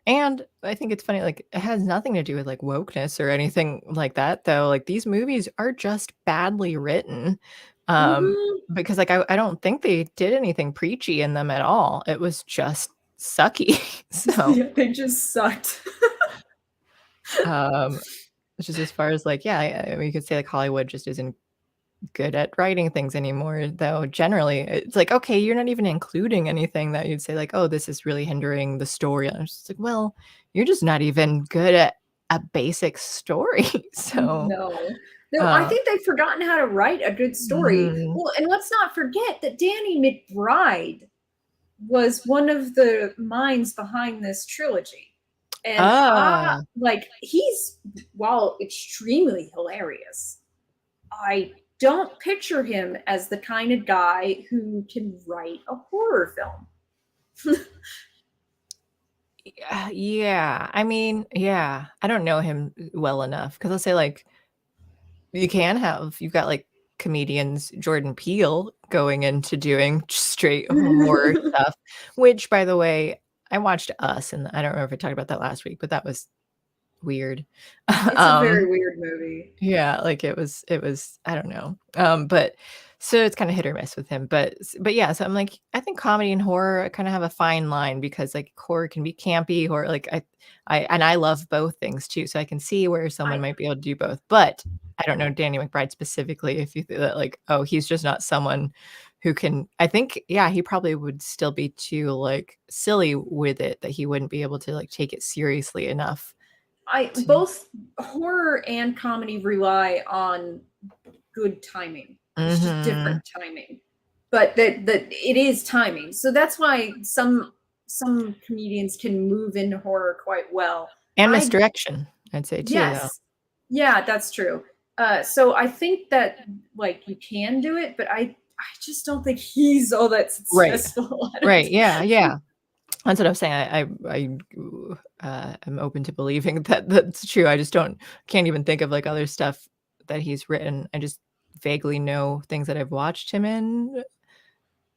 And I think it's funny, like, it has nothing to do with, like, wokeness or anything like that, though. Like, these movies are just badly written, because, like, I don't think they did anything preachy in them at all. It was just sucky. So,
yeah, they just sucked.
just as far as, like, yeah, you could say, like, Hollywood just isn't good at writing things anymore, though generally it's like, okay, you're not even including anything that you'd say like, oh, this is really hindering the story. And it's just like, well, you're just not even good at a basic story. So
No, I think they've forgotten how to write a good story. Well, and let's not forget that Danny McBride was one of the minds behind this trilogy. And he's, while extremely hilarious, I don't picture him as the kind of guy who can write a horror film.
yeah, I mean, yeah, I don't know him well enough because I'll say like you've got like comedians Jordan Peele going into doing straight horror stuff, which by the way, I watched Us, and I don't remember if I talked about that last week, but that was weird.
It's a very weird movie.
Yeah, like it was I don't know. But so it's kind of hit or miss with him. But yeah, so I'm like, I think comedy and horror kind of have a fine line because like horror can be campy, or like I love both things too. So I can see where someone might be able to do both. But I don't know Danny McBride specifically if you think that like, oh, he's just not someone who can. I think, yeah, he probably would still be too like silly with it, that he wouldn't be able to like take it seriously enough.
Both horror and comedy rely on good timing. It's just different timing, but that it is timing. So that's why some comedians can move into horror quite well.
And misdirection, I'd say too.
Yes,
though.
Yeah, that's true. So I think that like you can do it, but I just don't think he's all that successful.
Right. Yeah. That's what I'm saying. I am open to believing that that's true. I just can't even think of like other stuff that he's written. I just vaguely know things that I've watched him in,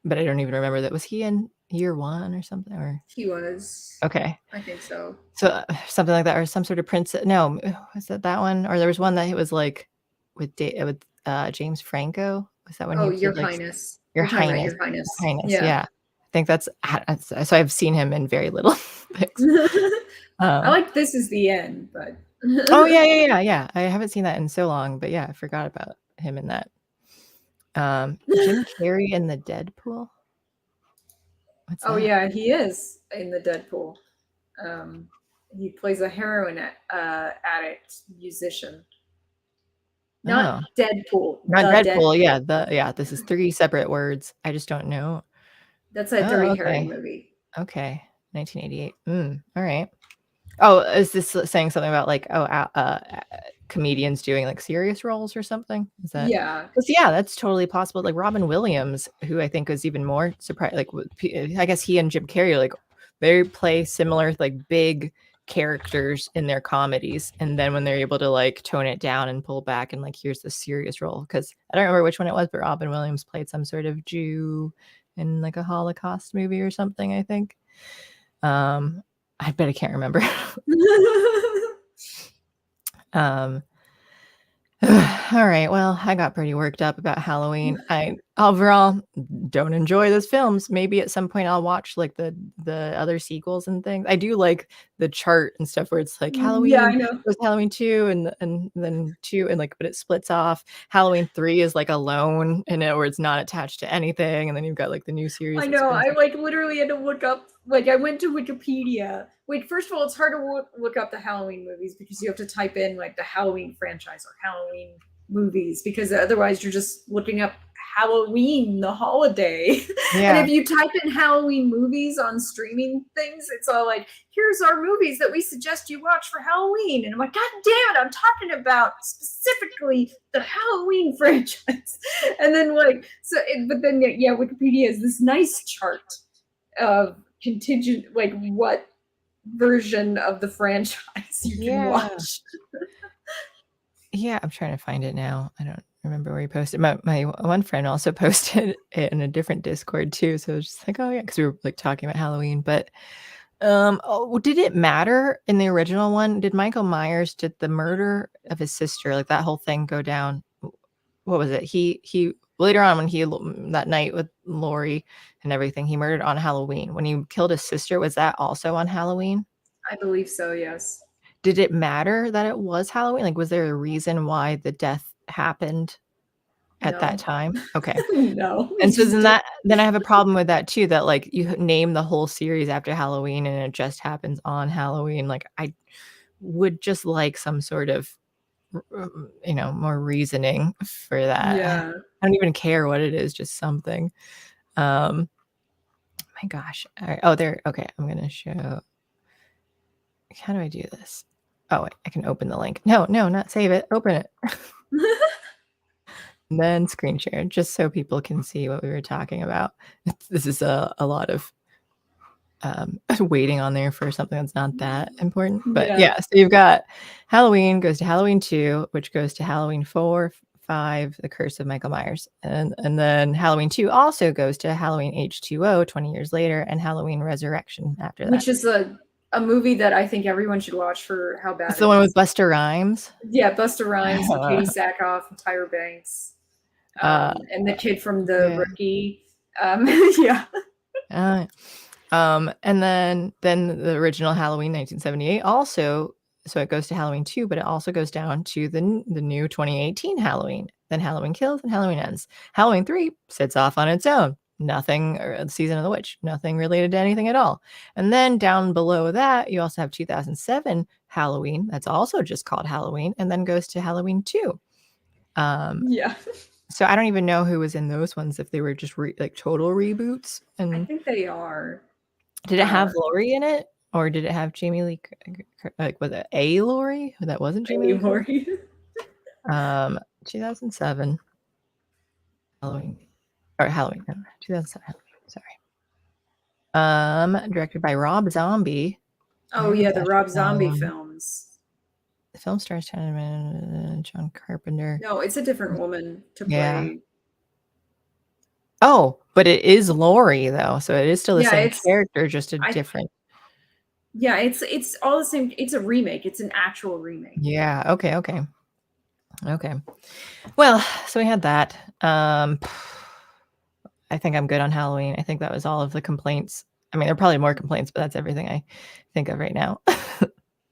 but I don't even remember that. Was he in Year One or something? Or
he was.
Okay.
I think so.
So something like that, or some sort of princess. No, was that one? Or there was one that it was like with James Franco. Was that when?
Oh,
he
Your
did, like,
Highness.
Your Highness.
Your Highness.
Yeah. I think that's so I've seen him in very little things.
I like This Is the End, but
oh yeah. I haven't seen that in so long, but yeah, I forgot about him in that. Jim Carrey in the Deadpool. What's that?
Yeah, he is in the Deadpool. He plays a heroin addict musician. Not Deadpool.
Not Deadpool. Yeah. This is 3 separate words. I just don't know.
That's a Dirty Harry movie.
Okay. 1988. All right. Oh, is this saying something about like comedians doing like serious roles or something? Is that?
Yeah.
Yeah, that's totally possible. Like Robin Williams, who I think was even more surprised. Like I guess he and Jim Carrey like they play similar like big characters in their comedies, and then when they're able to like tone it down and pull back and like here's the serious role, because I don't remember which one it was, but Robin Williams played some sort of Jew in like a Holocaust movie or something, I think. I bet I can't remember. All right. Well, I got pretty worked up about Halloween. I overall, don't enjoy those films. Maybe at some point I'll watch like the other sequels and things. I do like the chart and stuff where it's like
Yeah, I
Halloween
know.
was Halloween 2 and then 2 and like but it splits off. Halloween 3 is like alone in it where it's not attached to anything, and then you've got like the new series
I
that
know.
spins
I
off.
like literally had to look up. Like, I went to Wikipedia. Wait, first of all, it's hard to look up the Halloween movies because you have to type in like the Halloween franchise or Halloween movies because otherwise you're just looking up Halloween, the holiday. And
Yeah.
if you type in Halloween movies on streaming things, it's all like, here's our movies that we suggest you watch for Halloween. And I'm like, God damn it, I'm talking about specifically the Halloween franchise. And then like, so, but then yeah, Wikipedia is this nice chart of contingent, like what version of the franchise you can watch.
Yeah, I'm trying to find it now. I don't remember where he posted. My one friend also posted it in a different Discord too. So it was just like, oh yeah, because we were like talking about Halloween. But oh, did it matter in the original one? Did Michael Myers did the murder of his sister, like that whole thing go down? What was it? He later on when he that night with Lori and everything, he murdered on Halloween. When he killed his sister, was that also on Halloween?
I believe so, yes.
Did it matter that it was Halloween? Like, was there a reason why the death happened at that
No.
time? Okay.
No.
And so then I have a problem with that too, that like you name the whole series after Halloween and it just happens on Halloween. Like I would just like some sort of more reasoning for that.
Yeah.
I don't even care what it is, just something. My gosh. All right. Oh, there. Okay. I'm going to show. How do I do this? Oh, wait, I can open the link. No, not save it. Open it. And then screen share, just so people can see what we were talking about. This is a lot of waiting on there for something that's not that important. But yeah, so you've got Halloween goes to Halloween 2, which goes to Halloween 4, 5, The Curse of Michael Myers. And then Halloween 2 also goes to Halloween H2O 20 years later and Halloween Resurrection after that.
Which is a movie that I think everyone should watch for how bad
it's the one with Busta Rhymes.
Yeah, Busta Rhymes and Katie Sackhoff and Tyra Banks. And the kid from The Rookie. Yeah.
And then the original Halloween 1978 also, so it goes to Halloween 2, but it also goes down to the new 2018 Halloween. Then Halloween Kills and Halloween Ends. Halloween 3 sits off on its own. Nothing, or Season of the Witch, nothing related to anything at all. And then down below that, you also have 2007 Halloween. That's also just called Halloween, and then goes to Halloween 2.
Yeah.
So I don't even know who was in those ones, if they were just like total reboots. And
I think they are.
Did it have Lori in it, or did it have Jamie Lee? Like, was it a Lori? That wasn't Jamie Lee.
Lori.
2007 Halloween, or Halloween, 2007 Halloween. Sorry. Directed by Rob Zombie.
Oh yeah, the Rob Zombie films.
The film stars John Carpenter.
No, it's a different woman to play.
Oh, but it is Lori though, so it is still the same character, just a different.
Yeah, it's all the same. It's a remake. It's an actual remake.
Yeah. Okay. Well, so we had that. I think I'm good on Halloween. I think that was all of the complaints. I mean, there are probably more complaints, but that's everything I think of right now.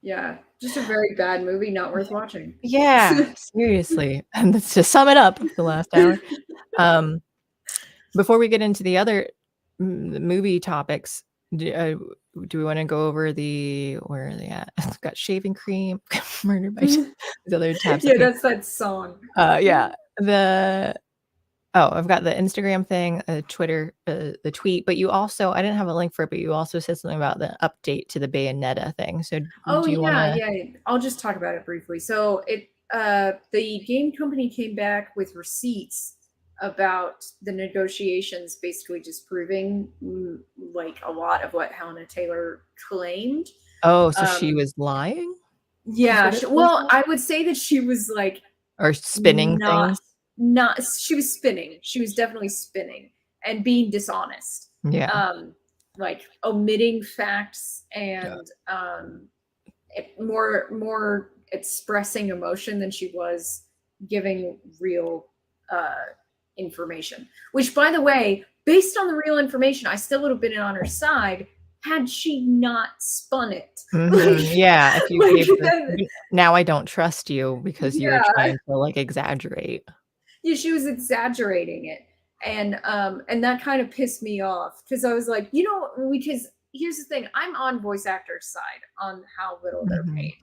Yeah, just a very bad movie, not worth watching.
Yeah, seriously. And that's to sum it up, the last hour. Before we get into the other movie topics, do we want to go over where are they at? It's got shaving cream, murdered by these other tabs.
Yeah, that's that song.
Yeah. I've got the Instagram thing, Twitter, the tweet, but you also, I didn't have a link for it, but you also said something about the update to the Bayonetta thing. So do you want to?
Yeah, I'll just talk about it briefly. So the game company came back with receipts about the negotiations, basically disproving like a lot of what Helena Taylor claimed.
Oh, so she was lying?
Yeah, well, I would say that she was like,
or spinning things.
She was spinning. She was definitely spinning and being dishonest.
Yeah.
Like omitting facts and more expressing emotion than she was giving real information, which, by the way, based on the real information, I still would have been on her side had she not spun it.
Yeah, if you gave now I don't trust you because you were trying to like exaggerate.
Yeah, she was exaggerating it. And that kind of pissed me off because I was like, because here's the thing, I'm on voice actors' side on how little they're paid.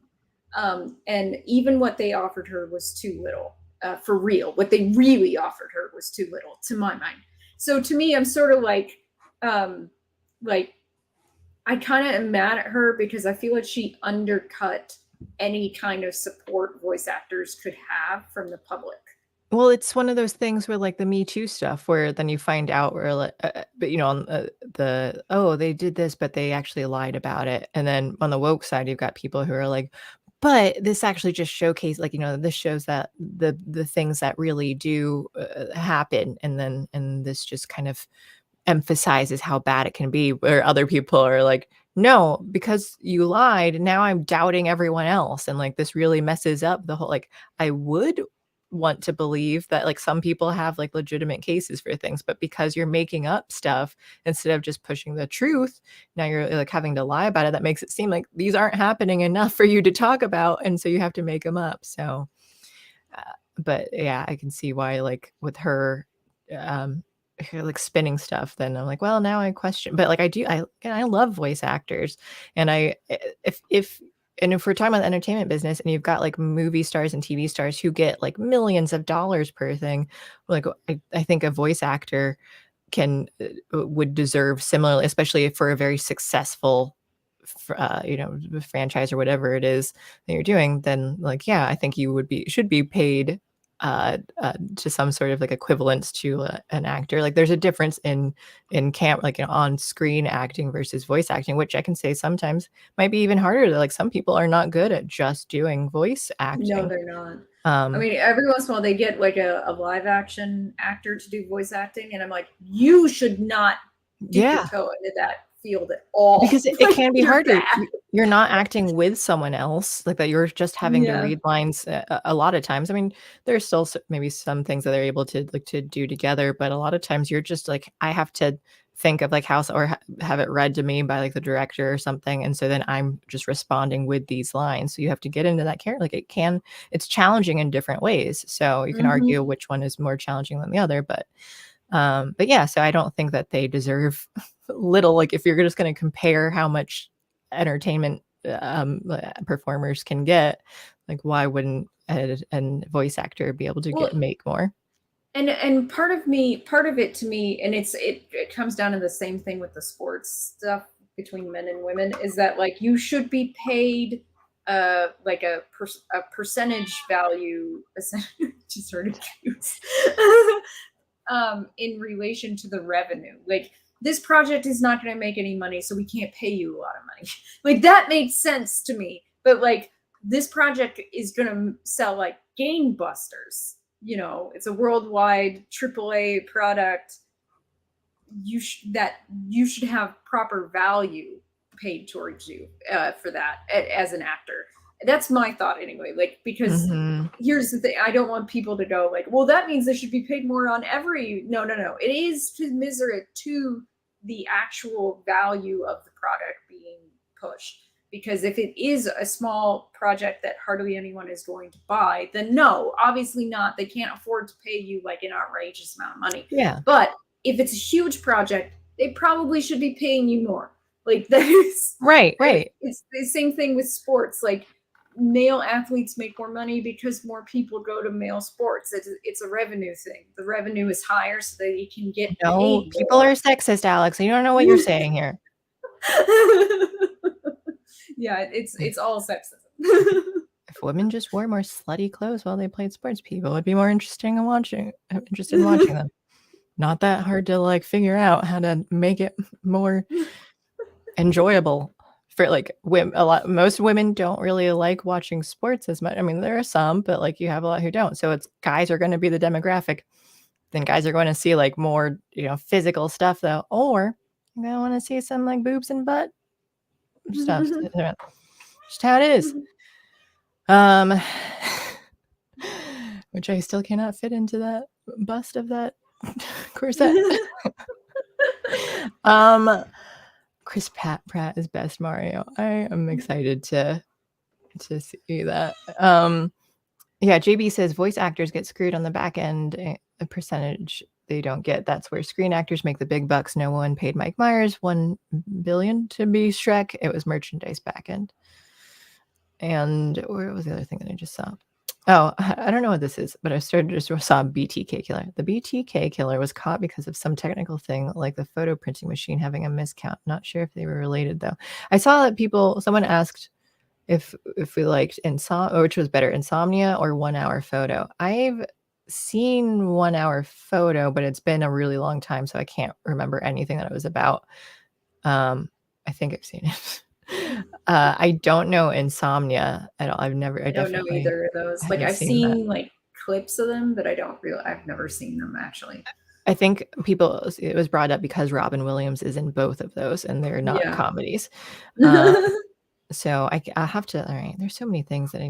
And even what they offered her was too little. For real, what they really offered her was too little, to my mind. So to me, I'm sort of like I kind of am mad at her because I feel like she undercut any kind of support voice actors could have from the public.
Well, it's one of those things where like the Me Too stuff where then you find out where like, but on oh, they did this, but they actually lied about it. And then on the woke side, you've got people who are like, but this actually just showcased like, this shows that the things that really do happen. And this just kind of emphasizes how bad it can be, where other people are like, no, because you lied, now I'm doubting everyone else. And like this really messes up the whole, like, I would want to believe that like some people have like legitimate cases for things, but because you're making up stuff instead of just pushing the truth, now you're like having to lie about it. That makes it seem like these aren't happening enough for you to talk about, and so you have to make them up. So but yeah, I can see why like with her like spinning stuff, then I'm like, well, now I question. But like I love voice actors, and if we're talking about the entertainment business and you've got like movie stars and TV stars who get like millions of dollars per thing, like I think a voice actor would deserve similarly, especially for a very successful franchise or whatever it is that you're doing. Then like, yeah, I think you should be paid to some sort of like equivalence to an actor. Like there's a difference in like on screen acting versus voice acting, which I can say sometimes might be even harder. Like some people are not good at just doing voice acting.
No, they're not. I mean, every once in a while they get like a live action actor to do voice acting, and I'm like, you should not dip your toe into that field at all,
because it can be harder. You're not acting with someone else like that. You're just having to read lines a lot of times. I mean, there's still maybe some things that they're able to like to do together, but a lot of times you're just like, I have to think of like how or have it read to me by like the director or something, and so then I'm just responding with these lines. So you have to get into that character. Like it's challenging in different ways. So you can argue which one is more challenging than the other, but yeah, so I don't think that they deserve little. Like if you're just going to compare how much entertainment performers can get, like why wouldn't a voice actor be able to make more?
And part of it to me, and it comes down to the same thing with the sports stuff between men and women, is that like you should be paid like a percentage value, just sort of in relation to the revenue. Like this project is not going to make any money, so we can't pay you a lot of money. Like that made sense to me. But like this project is going to sell like gangbusters. It's a worldwide AAA product. You should have proper value paid towards you for that as an actor. That's my thought anyway. Like, because here's the thing, I don't want people to go like, well, that means they should be paid more on every. No. It is commensurate to the actual value of the product being pushed. Because if it is a small project that hardly anyone is going to buy, then no, obviously not. They can't afford to pay you like an outrageous amount of money.
Yeah.
But if it's a huge project, they probably should be paying you more. Like that is
right.
It's the same thing with sports. Like male athletes make more money because more people go to male sports. It's a revenue thing. The revenue is higher so that you can get
no
paid
people
more.
are sexist, Alex. You don't know what you're saying here.
Yeah, it's all sexism.
If women just wore more slutty clothes while they played sports, people would be more interested in watching them. Not that hard to like figure out how to make it more enjoyable for like women. Most women don't really like watching sports as much. I mean, there are some, but like you have a lot who don't. So it's guys are going to be the demographic. Then guys are going to see like more, physical stuff though, or you're going to want to see some like boobs and butt stuff. Just how it is. Which I still cannot fit into that bust of that corset. Chris Pratt is best Mario. I am excited to see that. Yeah, JB says voice actors get screwed on the back end, a percentage they don't get. That's where screen actors make the big bucks. No one paid Mike Myers $1 billion to be Shrek. It was merchandise back end. And where was the other thing that I just saw? Oh, I don't know what this is, but I just saw BTK killer. The BTK killer was caught because of some technical thing, like the photo printing machine having a miscount. Not sure if they were related though. I saw that someone asked if we liked which was better, Insomnia or 1 Hour Photo. I've seen 1 Hour Photo, but it's been a really long time, so I can't remember anything that it was about. I think I've seen it. I don't know Insomnia at all. I
don't know either of those. Like I've seen like clips of them, but I've never seen them actually.
I think it was brought up because Robin Williams is in both of those and they're not comedies. So I'll have to, all right, there's so many things that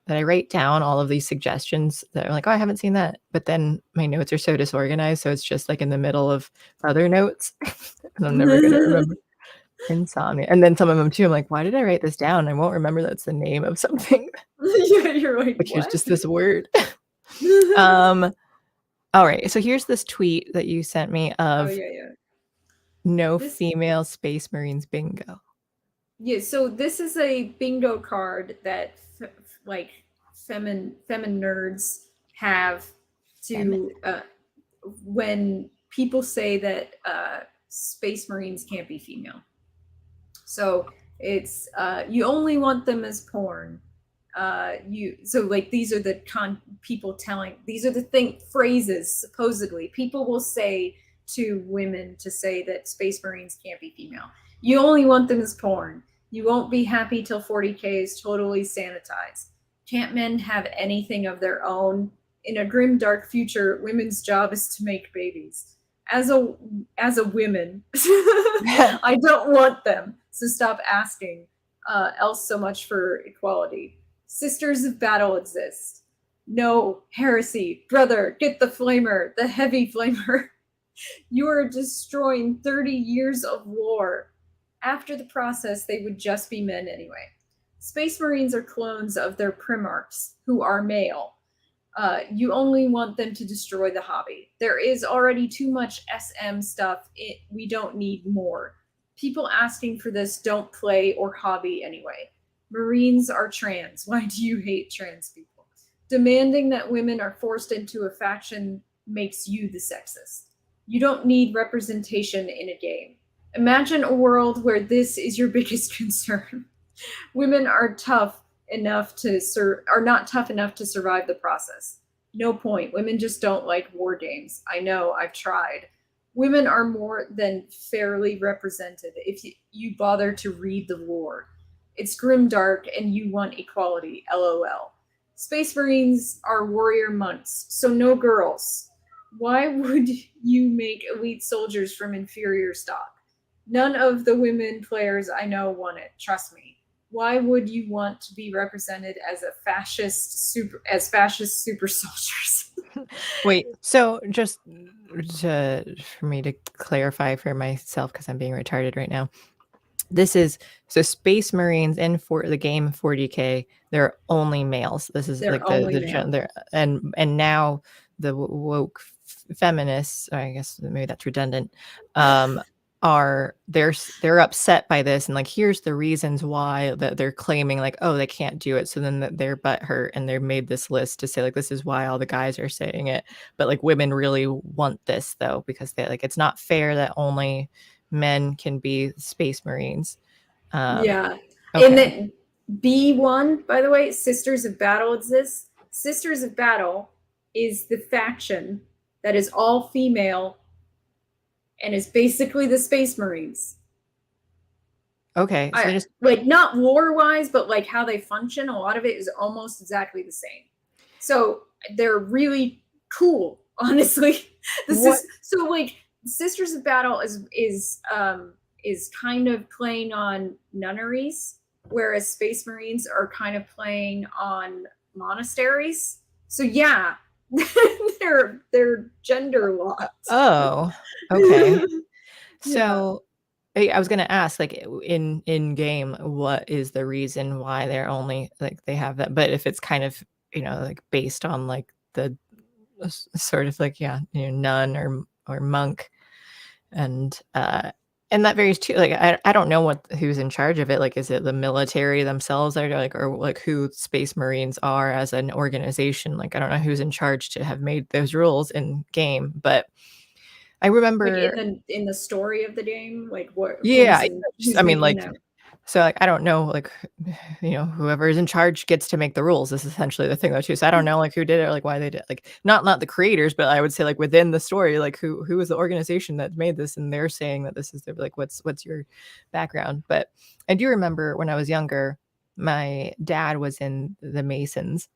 I write down all of these suggestions that are like, oh, I haven't seen that. But then my notes are so disorganized. So it's just like in the middle of other notes. And I'm never going to remember. Insomnia. And then some of them too, I'm like, why did I write this down? I won't remember that's the name of something.
Yeah, you're like,
which is just this word. All right. So here's this tweet that you sent me of no female Space Marines bingo.
Yeah, so this is a bingo card that like femin nerds have to when people say that Space Marines can't be female. So it's you only want them as porn. So like these are the people telling, these are the phrases supposedly people will say to women to say that Space Marines can't be female. You only want them as porn. You won't be happy till 40K is totally sanitized. Can't men have anything of their own? In a grim, dark future, women's job is to make babies. As a woman, I don't want them. So stop asking else so much for equality. Sisters of battle exist. No heresy. Brother, get the flamer, the heavy flamer. You are destroying 30 years of war. After the process, they would just be men anyway. Space Marines are clones of their primarchs, who are male. You only want them to destroy the hobby. There is already too much SM stuff. We don't need more. People asking for this don't play or hobby anyway. Marines are trans. Why do you hate trans people? Demanding that women are forced into a faction makes you the sexist. You don't need representation in a game. Imagine a world where this is your biggest concern. Women are not tough enough to survive the process. No point. Women just don't like war games. I know, I've tried. Women are more than fairly represented if you bother to read the lore. It's grim dark and you want equality, LOL. Space Marines are warrior monks, so no girls. Why would you make elite soldiers from inferior stock? None of the women players I know want it, trust me. Why would you want to be represented as fascist super soldiers?
Wait, so just for me to clarify for myself, because I'm being retarded right now. This is Space Marines in the game 40K. They're only males. This is like and now the woke feminists, or I guess maybe that's redundant, they're upset by this, and like here's the reasons why that they're claiming like, oh, they can't do it. So then they're butthurt and they made this list to say like this is why all the guys are saying it. But like women really want this though, because they like it's not fair that only men can be Space Marines.
Okay. And then B1, by the way, Sisters of Battle exists. Sisters of Battle is the faction that is all female and is basically the Space Marines.
Okay. So
like not lore-wise, but like how they function, a lot of it is almost exactly the same. So they're really cool, honestly. So like Sisters of Battle is kind of playing on nunneries, whereas Space Marines are kind of playing on monasteries. So yeah, they're gender locked.
Oh, okay.
Yeah.
So I was gonna ask, like, in game, what is the reason why they're only like they have that? But if it's kind of, like based on like the sort of like, yeah, nun or monk, and and that varies too. Like I don't know who's in charge of it. Like, is it the military themselves, or like who Space Marines are as an organization? Like, I don't know who's in charge to have made those rules in game, but I
Like
remember.
in the story of the game, like what
Yeah,
who's
I mean,
making
like,
them?
so, like, I don't know, like, whoever is in charge gets to make the rules is essentially the thing though too. So I don't know, like, who did it or, like, why they did, like, not the creators, but I would say, like, within the story, like, who is the organization that made this, and they're saying that this is their, like, what's your background? But I do remember when I was younger, my dad was in the Masons,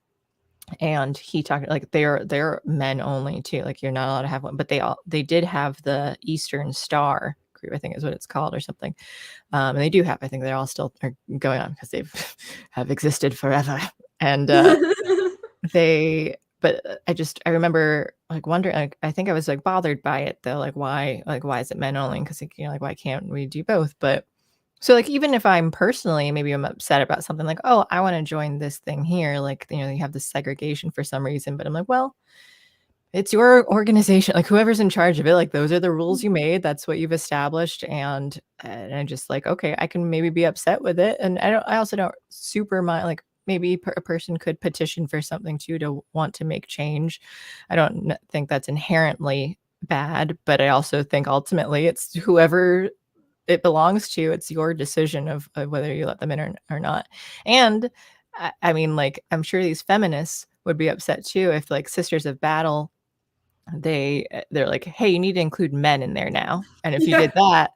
and he talked like they're men only too. Like, you're not allowed to have one, but they did have the Eastern Star group, I think is what it's called or something. And they do have, I think they're all still are going on because they've have existed forever. And I remember like wondering, like, I think I was like bothered by it though. Like why is it men only? Because like, like, why can't we do both? But so like, even if I'm personally, maybe I'm upset about something like, oh, I want to join this thing here. Like, you have this segregation for some reason, but I'm like, well, it's your organization, like whoever's in charge of it, like those are the rules you made. That's what you've established. And I'm just like, okay, I can maybe be upset with it. And I also don't super mind, like maybe a person could petition for something too, to want to make change. I don't think that's inherently bad, but I also think ultimately it's whoever it belongs to. It's your decision of whether you let them in or not. And I mean, like, I'm sure these feminists would be upset too if like Sisters of Battle, they're like, hey, you need to include men in there now. And if you
Yeah.
did that,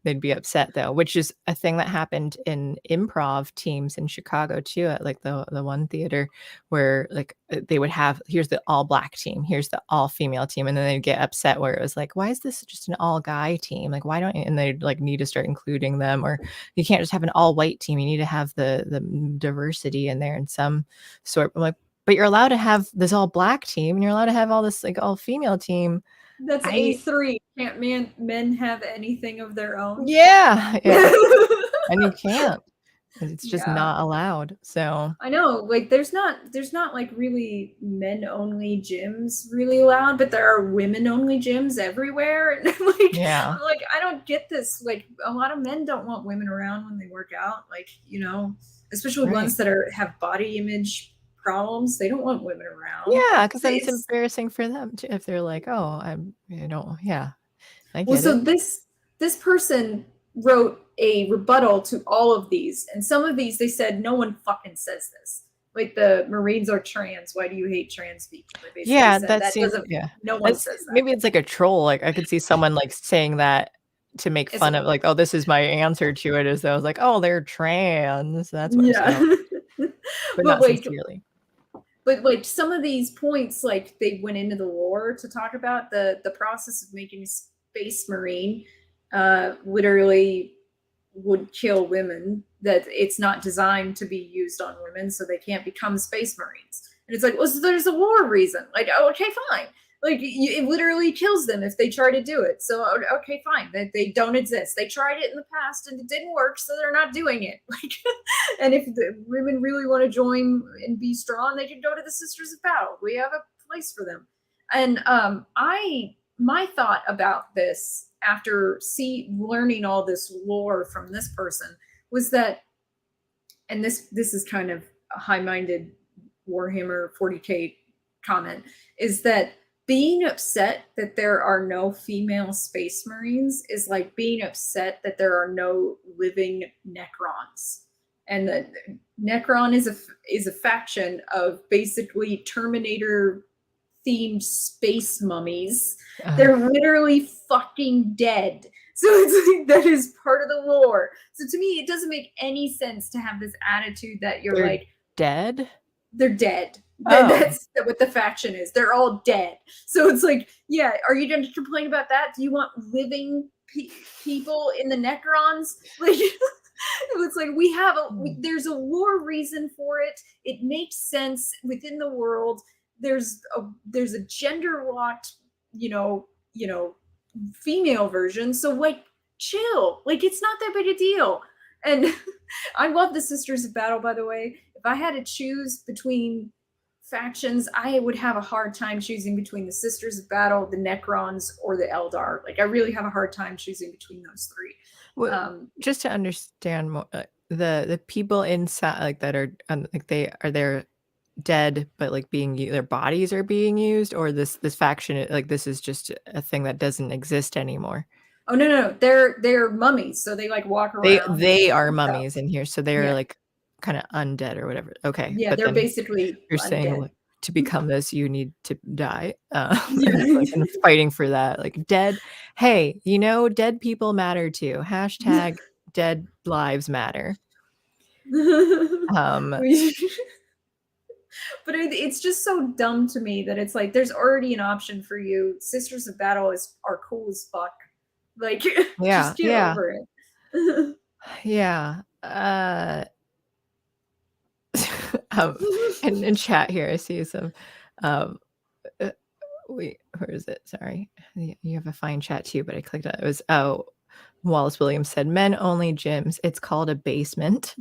they'd be upset though, which is a thing that happened in improv teams in Chicago too, at like the one theater, where like they would have, here's the all black team, here's the all female team, and then they'd get upset where it was like, why is this just an all guy team? Like, why don't you? And they'd like need to start including them, or you can't just have an all white team, you need to have the diversity in there in some sort. I'm like, but you're allowed to have this all black team, and you're allowed to have all this like all female team.
That's
I
A3. Can't men have anything of their own?
Yeah, and you can't. It's just
Yeah.
not allowed. So
I know, like there's not like really men only gyms really allowed, but there are women only gyms everywhere. And
yeah,
I'm like, I don't get this. Like a lot of men don't want women around when they work out. Like, especially
right.
ones that have body image problems. They don't want women around.
Yeah, because then it's
It's
embarrassing for them too if they're like, oh, I'm, yeah, I
Well,
get
so
it.
this person wrote a rebuttal to all of these, and some of these they said no one fucking says this. Like the Marines are trans. Why do you hate trans people? They basically
Yeah,
said
that
that
seems,
doesn't.
yeah.
No one
That's
says that.
maybe it's like a troll. Like I could see someone like saying that to make
It's
fun of like, oh, this is my answer to it, as though I was like, oh, they're trans. That's what I'm
yeah,
saying, but
but
not
like
sincerely.
some of these points, like they went into the lore to talk about the process of making a Space Marine. Literally would kill women, that it's not designed to be used on women, so they can't become Space Marines. And it's like, well, so there's a war reason. Like, oh, okay, fine. Like, it literally kills them if they try to do it. So, okay, fine. They don't exist. They tried it in the past and it didn't work, so they're not doing it. Like, and if the women really want to join and be strong, they can go to the Sisters of Battle. We have a place for them. And my thought about this after learning all this lore from this person was that, and this is kind of a high-minded Warhammer 40K comment, is that being upset that there are no female Space Marines is like being upset that there are no living Necrons. And the Necron is a faction of basically Terminator themed space mummies. They're literally fucking dead. So it's like, that is part of the lore. So to me, it doesn't make any sense to have this attitude that you're
They're
like,
dead.
they're dead.
Oh,
That's what the faction is. They're all dead. So it's like, yeah, are you going to complain about that? Do you want living people in the Necrons? Like, it's like there's a war reason for it. It makes sense within the world. there's a gender locked, female version. So like, chill. Like, it's not that big a deal. And I love the Sisters of Battle, by the way. If I had to choose between factions, I would have a hard time choosing between the Sisters of Battle, the Necrons, or the Eldar. Like, I really have a hard time choosing between those three.
Well, just to understand more, the people inside, like, that are like, they're dead, but like their bodies are being used, or this faction, like, this is just a thing that doesn't exist anymore.
Oh no, they're mummies, so they like walk around.
They are mummies in here, so they're like kind of undead or whatever. Okay,
yeah,
but
they're basically
you're
undead.
saying, like, to become this, you need to die. And fighting for that, like, dead. Hey, dead people matter too. Hashtag dead lives matter.
But it's just so dumb to me that it's like, there's already an option for you. Sisters of Battle are cool as fuck. Like, just get over it.
Yeah. In chat here, I see some. Wait, where is it? Sorry, you have a fine chat too, but I clicked on it. It was Wallace Williams said, "Men only gyms. It's called a basement."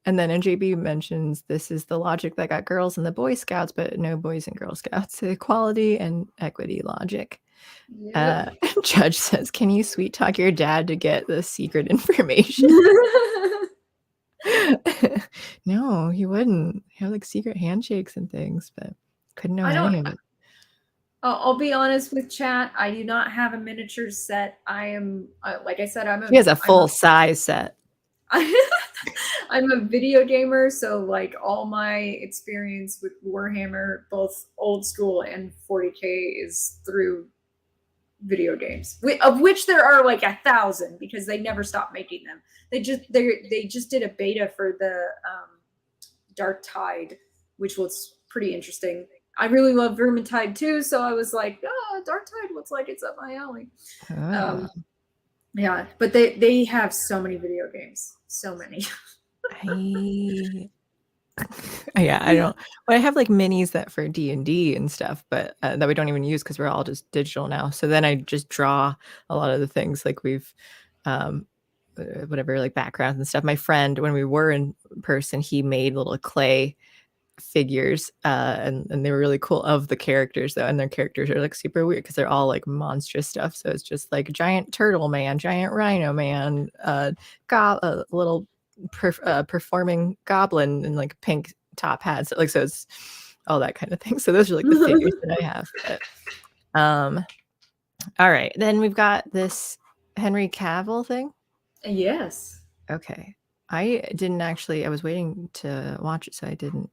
And then NJB mentions this is the logic that got girls in the Boy Scouts, but no boys and Girl Scouts. Equality and equity logic. Yep. Judge says, "Can you sweet talk your dad to get the secret information?" No, he wouldn't. He had like secret handshakes and things, but couldn't know any of it.
I'll be honest with chat. I do not have a miniature set. I am, like I said,
he has a full size set.
I'm a video gamer, so like all my experience with Warhammer, both old school and 40K, is through video games, of which there are like 1,000 because they never stop making them. They just did a beta for the Dark Tide, which was pretty interesting. I really love Vermintide too, so I was like, Dark Tide looks like it's up my alley. Yeah, but they have so many video games, so many.
Yeah, I don't. Well, I have like minis that for D&D and stuff, but that we don't even use because we're all just digital now. So then I just draw a lot of the things, like we've whatever, like backgrounds and stuff. My friend, when we were in person, he made little clay figures and they were really cool of the characters though, and their characters are like super weird because they're all like monstrous stuff. So it's just like giant turtle man, giant rhino man, a little performing goblin in like pink top hats, like, so it's all that kind of thing. So those are like the figures that I have. But, all right, then we've got this Henry Cavill thing.
Yes.
Okay, I was waiting to watch it, so I didn't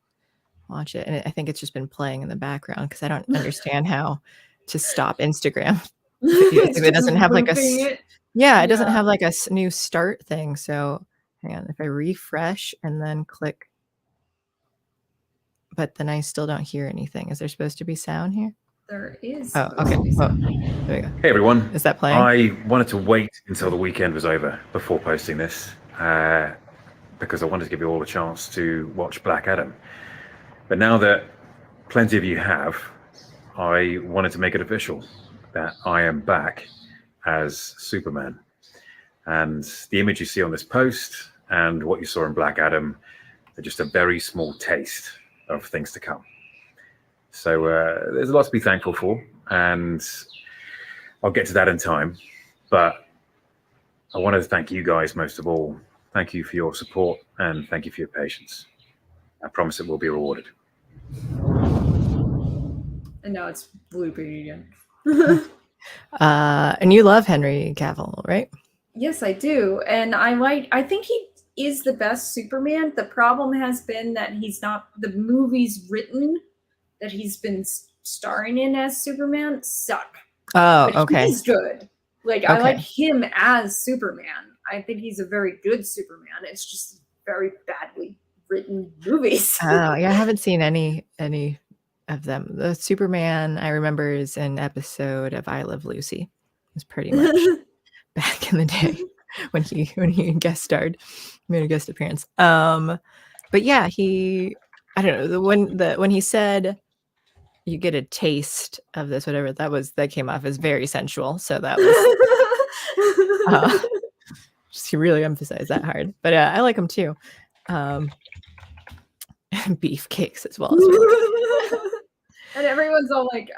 watch it, and I think it's just been playing in the background because I don't understand how to stop Instagram. It doesn't have like it doesn't have like a new start thing. So hang on, if I refresh and then click, but then I still don't hear anything. Is there supposed to be sound here?
There is.
Oh, okay. There we go.
Hey everyone.
Is that playing?
I wanted to wait until the weekend was over before posting this because I wanted to give you all a chance to watch Black Adam. But now that plenty of you have, I wanted to make it official that I am back as Superman. And the image you see on this post and what you saw in Black Adam are just a very small taste of things to come. So there's a lot to be thankful for, and I'll get to that in time. But I want to thank you guys most of all. Thank you for your support, and thank you for your patience. I promise it will be rewarded.
And now it's blooping again.
And you love Henry Cavill, right?
Yes, I do. And I think he is the best Superman. The problem has been that he's not, the movies written that he's been starring in as Superman suck.
Oh,
but
okay.
He's good. Like, okay. I like him as Superman. I think he's a very good Superman. It's just very badly written movies.
Oh, yeah, I haven't seen any of them. The Superman I remember is an episode of I Love Lucy. It was pretty much back in the day when he guest starred, made a guest appearance. But yeah, he I don't know, when he said you get a taste of this, whatever, that came off as very sensual. So that was just he really emphasized that hard. But I like him too. Beefcakes as well.
And everyone's all like,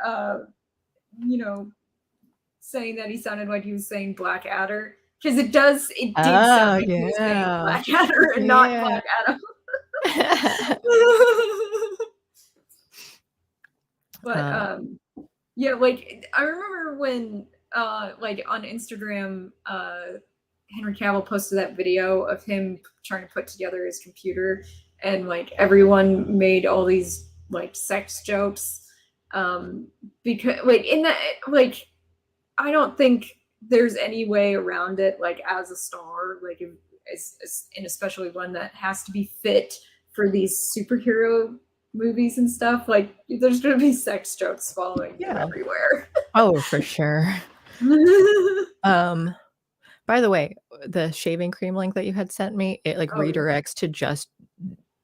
saying that he sounded like he was saying Blackadder, because it did sound like he was saying Blackadder and not Black Adam. But yeah, like I remember when like on Instagram, Henry Cavill posted that video of him trying to put together his computer, and like everyone made all these like sex jokes, because like in that, like I don't think there's any way around it, like as a star, like and especially one that has to be fit for these superhero movies and stuff, like there's gonna be sex jokes following you everywhere.
Oh, for sure. By the way, the shaving cream link that you had sent me, it like redirects to just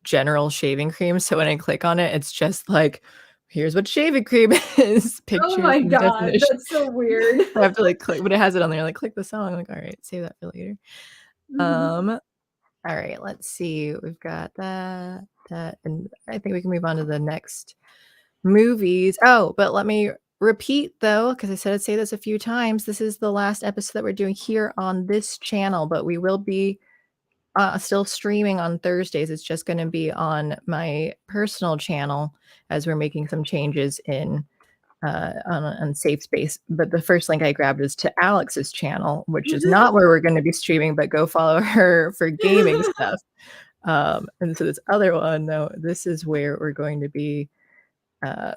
general shaving cream. So when I click on it, it's just like, here's what shaving cream is. Pictures.
Oh my god, that's so weird.
I have to like click, but it has it on there. Like click the song. I'm like, all right, save that for later. All right, let's see. We've got that, and I think we can move on to the next movies. Oh, but let me repeat though, because I said I'd say this a few times. This is the last episode that we're doing here on this channel, but we will be still streaming on Thursdays. It's just going to be on my personal channel as we're making some changes in on Unsafe Space. But the first link I grabbed is to Alex's channel, which is not where we're going to be streaming, but go follow her for gaming stuff. And so this other one, though, this is where we're going to be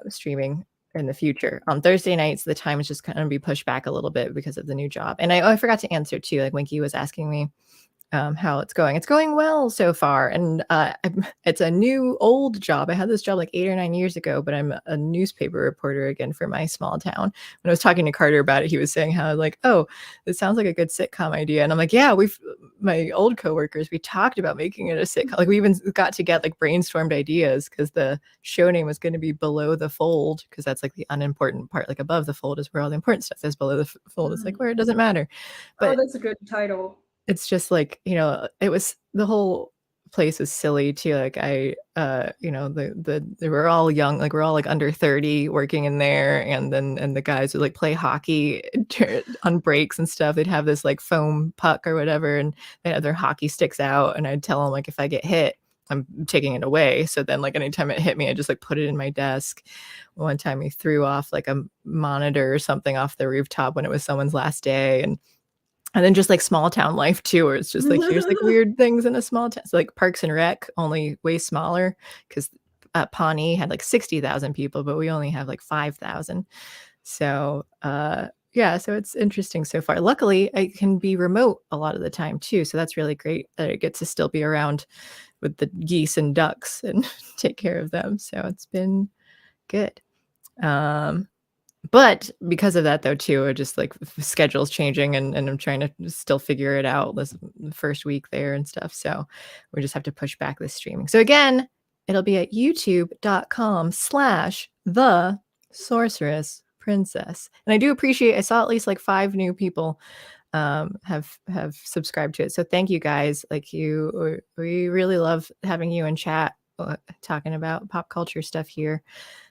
streaming in the future. On Thursday nights, the time is just going to be pushed back a little bit because of the new job. And I forgot to answer too, like Winky was asking me how it's going. It's going well so far. And it's a new old job. I had this job like 8 or 9 years ago, but I'm a newspaper reporter again for my small town. When I was talking to Carter about it, he was saying how like, oh, this sounds like a good sitcom idea. And I'm like, yeah, my old coworkers, we talked about making it a sitcom. Like we even got to get like brainstormed ideas because the show name was going to be Below the Fold, because that's like the unimportant part. Like above the fold is where all the important stuff is. Below the fold is like where it doesn't matter. But
that's a good title.
It's just like, it was, the whole place was silly too. Like they were all young, like we're all like under 30 working in there. And the guys would like play hockey on breaks and stuff. They'd have this like foam puck or whatever, and they had their hockey sticks out. And I'd tell them like, if I get hit, I'm taking it away. So then like anytime it hit me, I just like put it in my desk. One time we threw off like a monitor or something off the rooftop when it was someone's last day. And then just like small town life too, where it's just like, here's like weird things in a small town. So like Parks and Rec, only way smaller, because Pawnee had like 60,000 people, but we only have like 5,000. So yeah, so it's interesting so far. Luckily, I can be remote a lot of the time too. So that's really great that I get to still be around with the geese and ducks and take care of them. So it's been good. But because of that, though, too, just like schedule's changing and I'm trying to still figure it out this first week there and stuff. So we just have to push back this streaming. So again, it'll be at youtube.com/thesorceressprincess. And I do appreciate, I saw at least like 5 new people have subscribed to it. So thank you guys. Like we really love having you in chat talking about pop culture stuff here.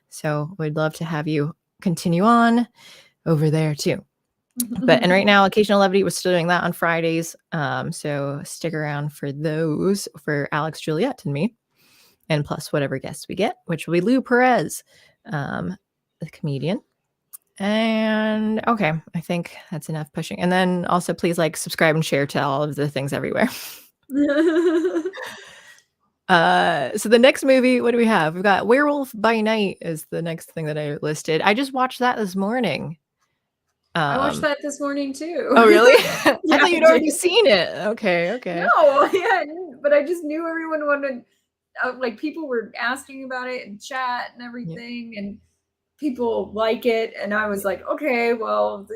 So we'd love to have you continue on over there too. And right now, Occasional Levity, was still doing that on Fridays. So stick around for those for Alex, Juliet, and me, and plus whatever guests we get, which will be Lou Perez, the comedian. And okay, I think that's enough pushing. And then also please like, subscribe, and share to all of the things everywhere. So the next movie, what do we have? We've got Werewolf by Night is the next thing that I listed. I just watched that this morning.
I watched that this morning too.
Oh, really? I thought you'd already seen it. Okay.
No, yeah, but I just knew everyone wanted, like people were asking about it in chat and everything. And people like it, and I was like, okay, well.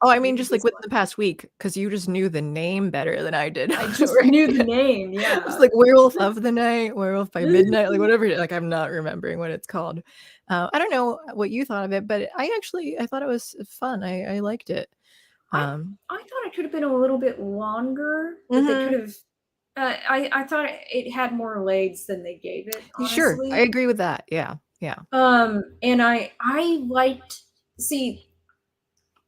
Oh, I mean, just like within the past week, because you just knew the name better than I did.
I just knew the name, yeah.
It's like Werewolf of the Night, Werewolf by Midnight, like whatever. Like I'm not remembering what it's called. I don't know what you thought of it, but I thought it was fun. I liked it.
I thought it could have been a little bit longer, but they could have. I thought it had more legs than they gave it. Honestly.
Sure, I agree with that. Yeah.
And I liked, see,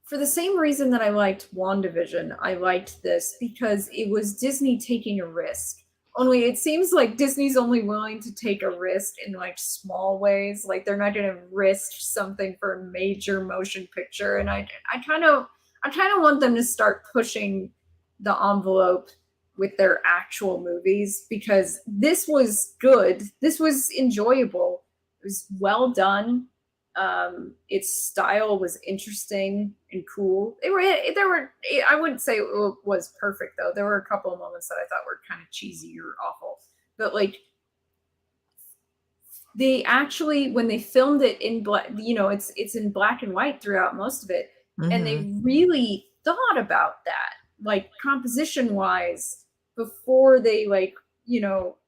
for the same reason that I liked WandaVision, I liked this because it was Disney taking a risk. Only it seems like Disney's only willing to take a risk in like small ways. Like they're not going to risk something for a major motion picture. And I kind of want them to start pushing the envelope with their actual movies, because this was good. This was enjoyable. It was well done. Its style was interesting and cool. There were I wouldn't say it was perfect though. There were a couple of moments that I thought were kind of cheesy or awful, but like they actually, when they filmed it in black, it's in black and white throughout most of it, and they really thought about that, like composition wise, before they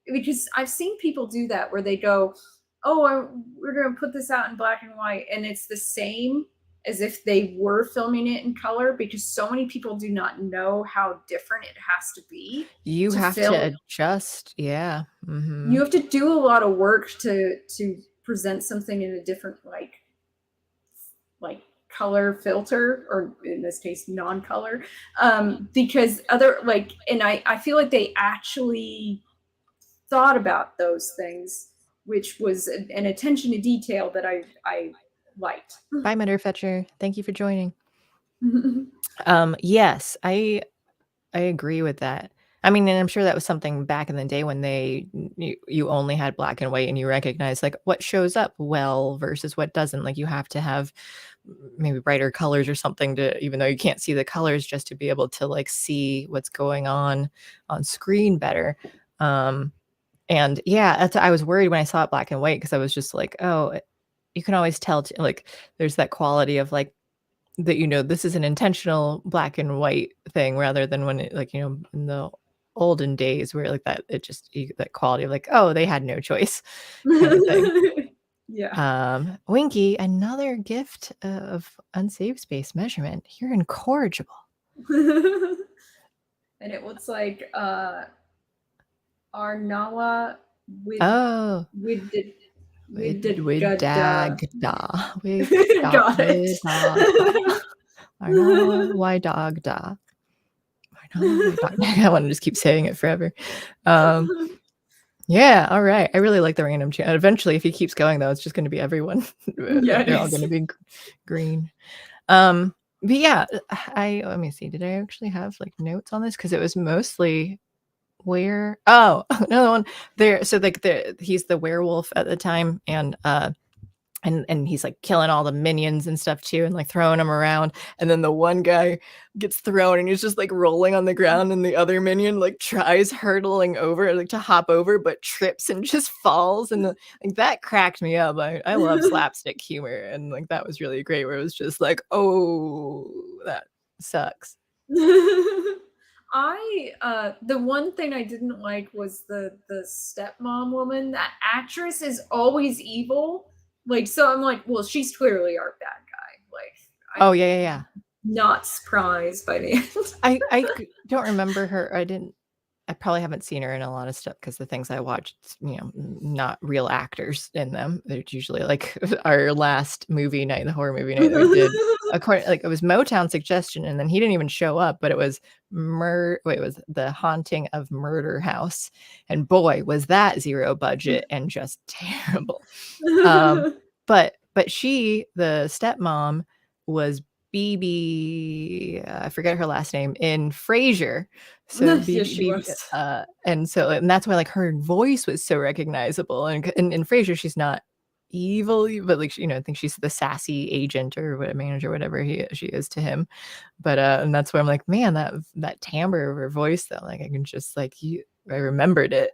because I've seen people do that where they go, oh, we're going to put this out in black and white, and it's the same as if they were filming it in color, because so many people do not know how different it has to be.
You have to adjust. Yeah.
You have to do a lot of work to present something in a different like color filter, or in this case non-color, because and I feel like they actually thought about those things, which was an attention to detail that I liked.
Bye, Mutterfetcher. Thank you for joining. Yes, I agree with that. I mean, and I'm sure that was something back in the day when you only had black and white, and you recognize like what shows up well versus what doesn't. Like you have to have maybe brighter colors or something to, even though you can't see the colors, just to be able to like see what's going on screen better. And yeah, I was worried when I saw it black and white, because I was just like, oh, you can always tell like there's that quality of like that, this is an intentional black and white thing, rather than when it, like, in the olden days where like that, it just that quality of like, oh, they had no choice kind of thing.
Yeah.
Winky, another gift of Unsafe Space measurement. You're incorrigible.
And it looks like Arnawa with
dagda.
Got it.
Arnawa, why dagda? I want to just keep saying it forever. Yeah, all right. I really like the random channel. Eventually, if he keeps going, though, it's just going to be everyone.
Yeah,
they're all going to be green. But yeah, let me see. Did I actually have like notes on this? Because it was mostly where. Oh, another one there. So like he's the werewolf at the time, and he's like killing all the minions and stuff too, and like throwing them around. And then the one guy gets thrown, and he's just like rolling on the ground, and the other minion like tries hurtling over, like to hop over, but trips and just falls. And like that cracked me up. I love slapstick humor, and like that was really great. Where it was just like, oh, that sucks.
The one thing I didn't like was the stepmom woman. That actress is always evil. Like, so I'm like, well, she's clearly our bad guy. Like,
oh yeah.
Not surprised by the end.
I don't remember her. I probably haven't seen her in a lot of stuff, because the things I watched, not real actors in them. They're usually like our last movie night, the horror movie night that we did. Like it was Motown Suggestion, and then he didn't even show up, but it was it was The Haunting of Murder House, and boy, was that zero budget and just terrible. But she, the stepmom, was BB, I forget her last name, in Frasier. So
yes, she was.
And that's why like her voice was so recognizable. And in Frasier, she's not evil, but like, I think she's the sassy agent or what, manager, whatever she is to him. But and that's why I'm like, man, that timbre of her voice, though, like I can just like I remembered it.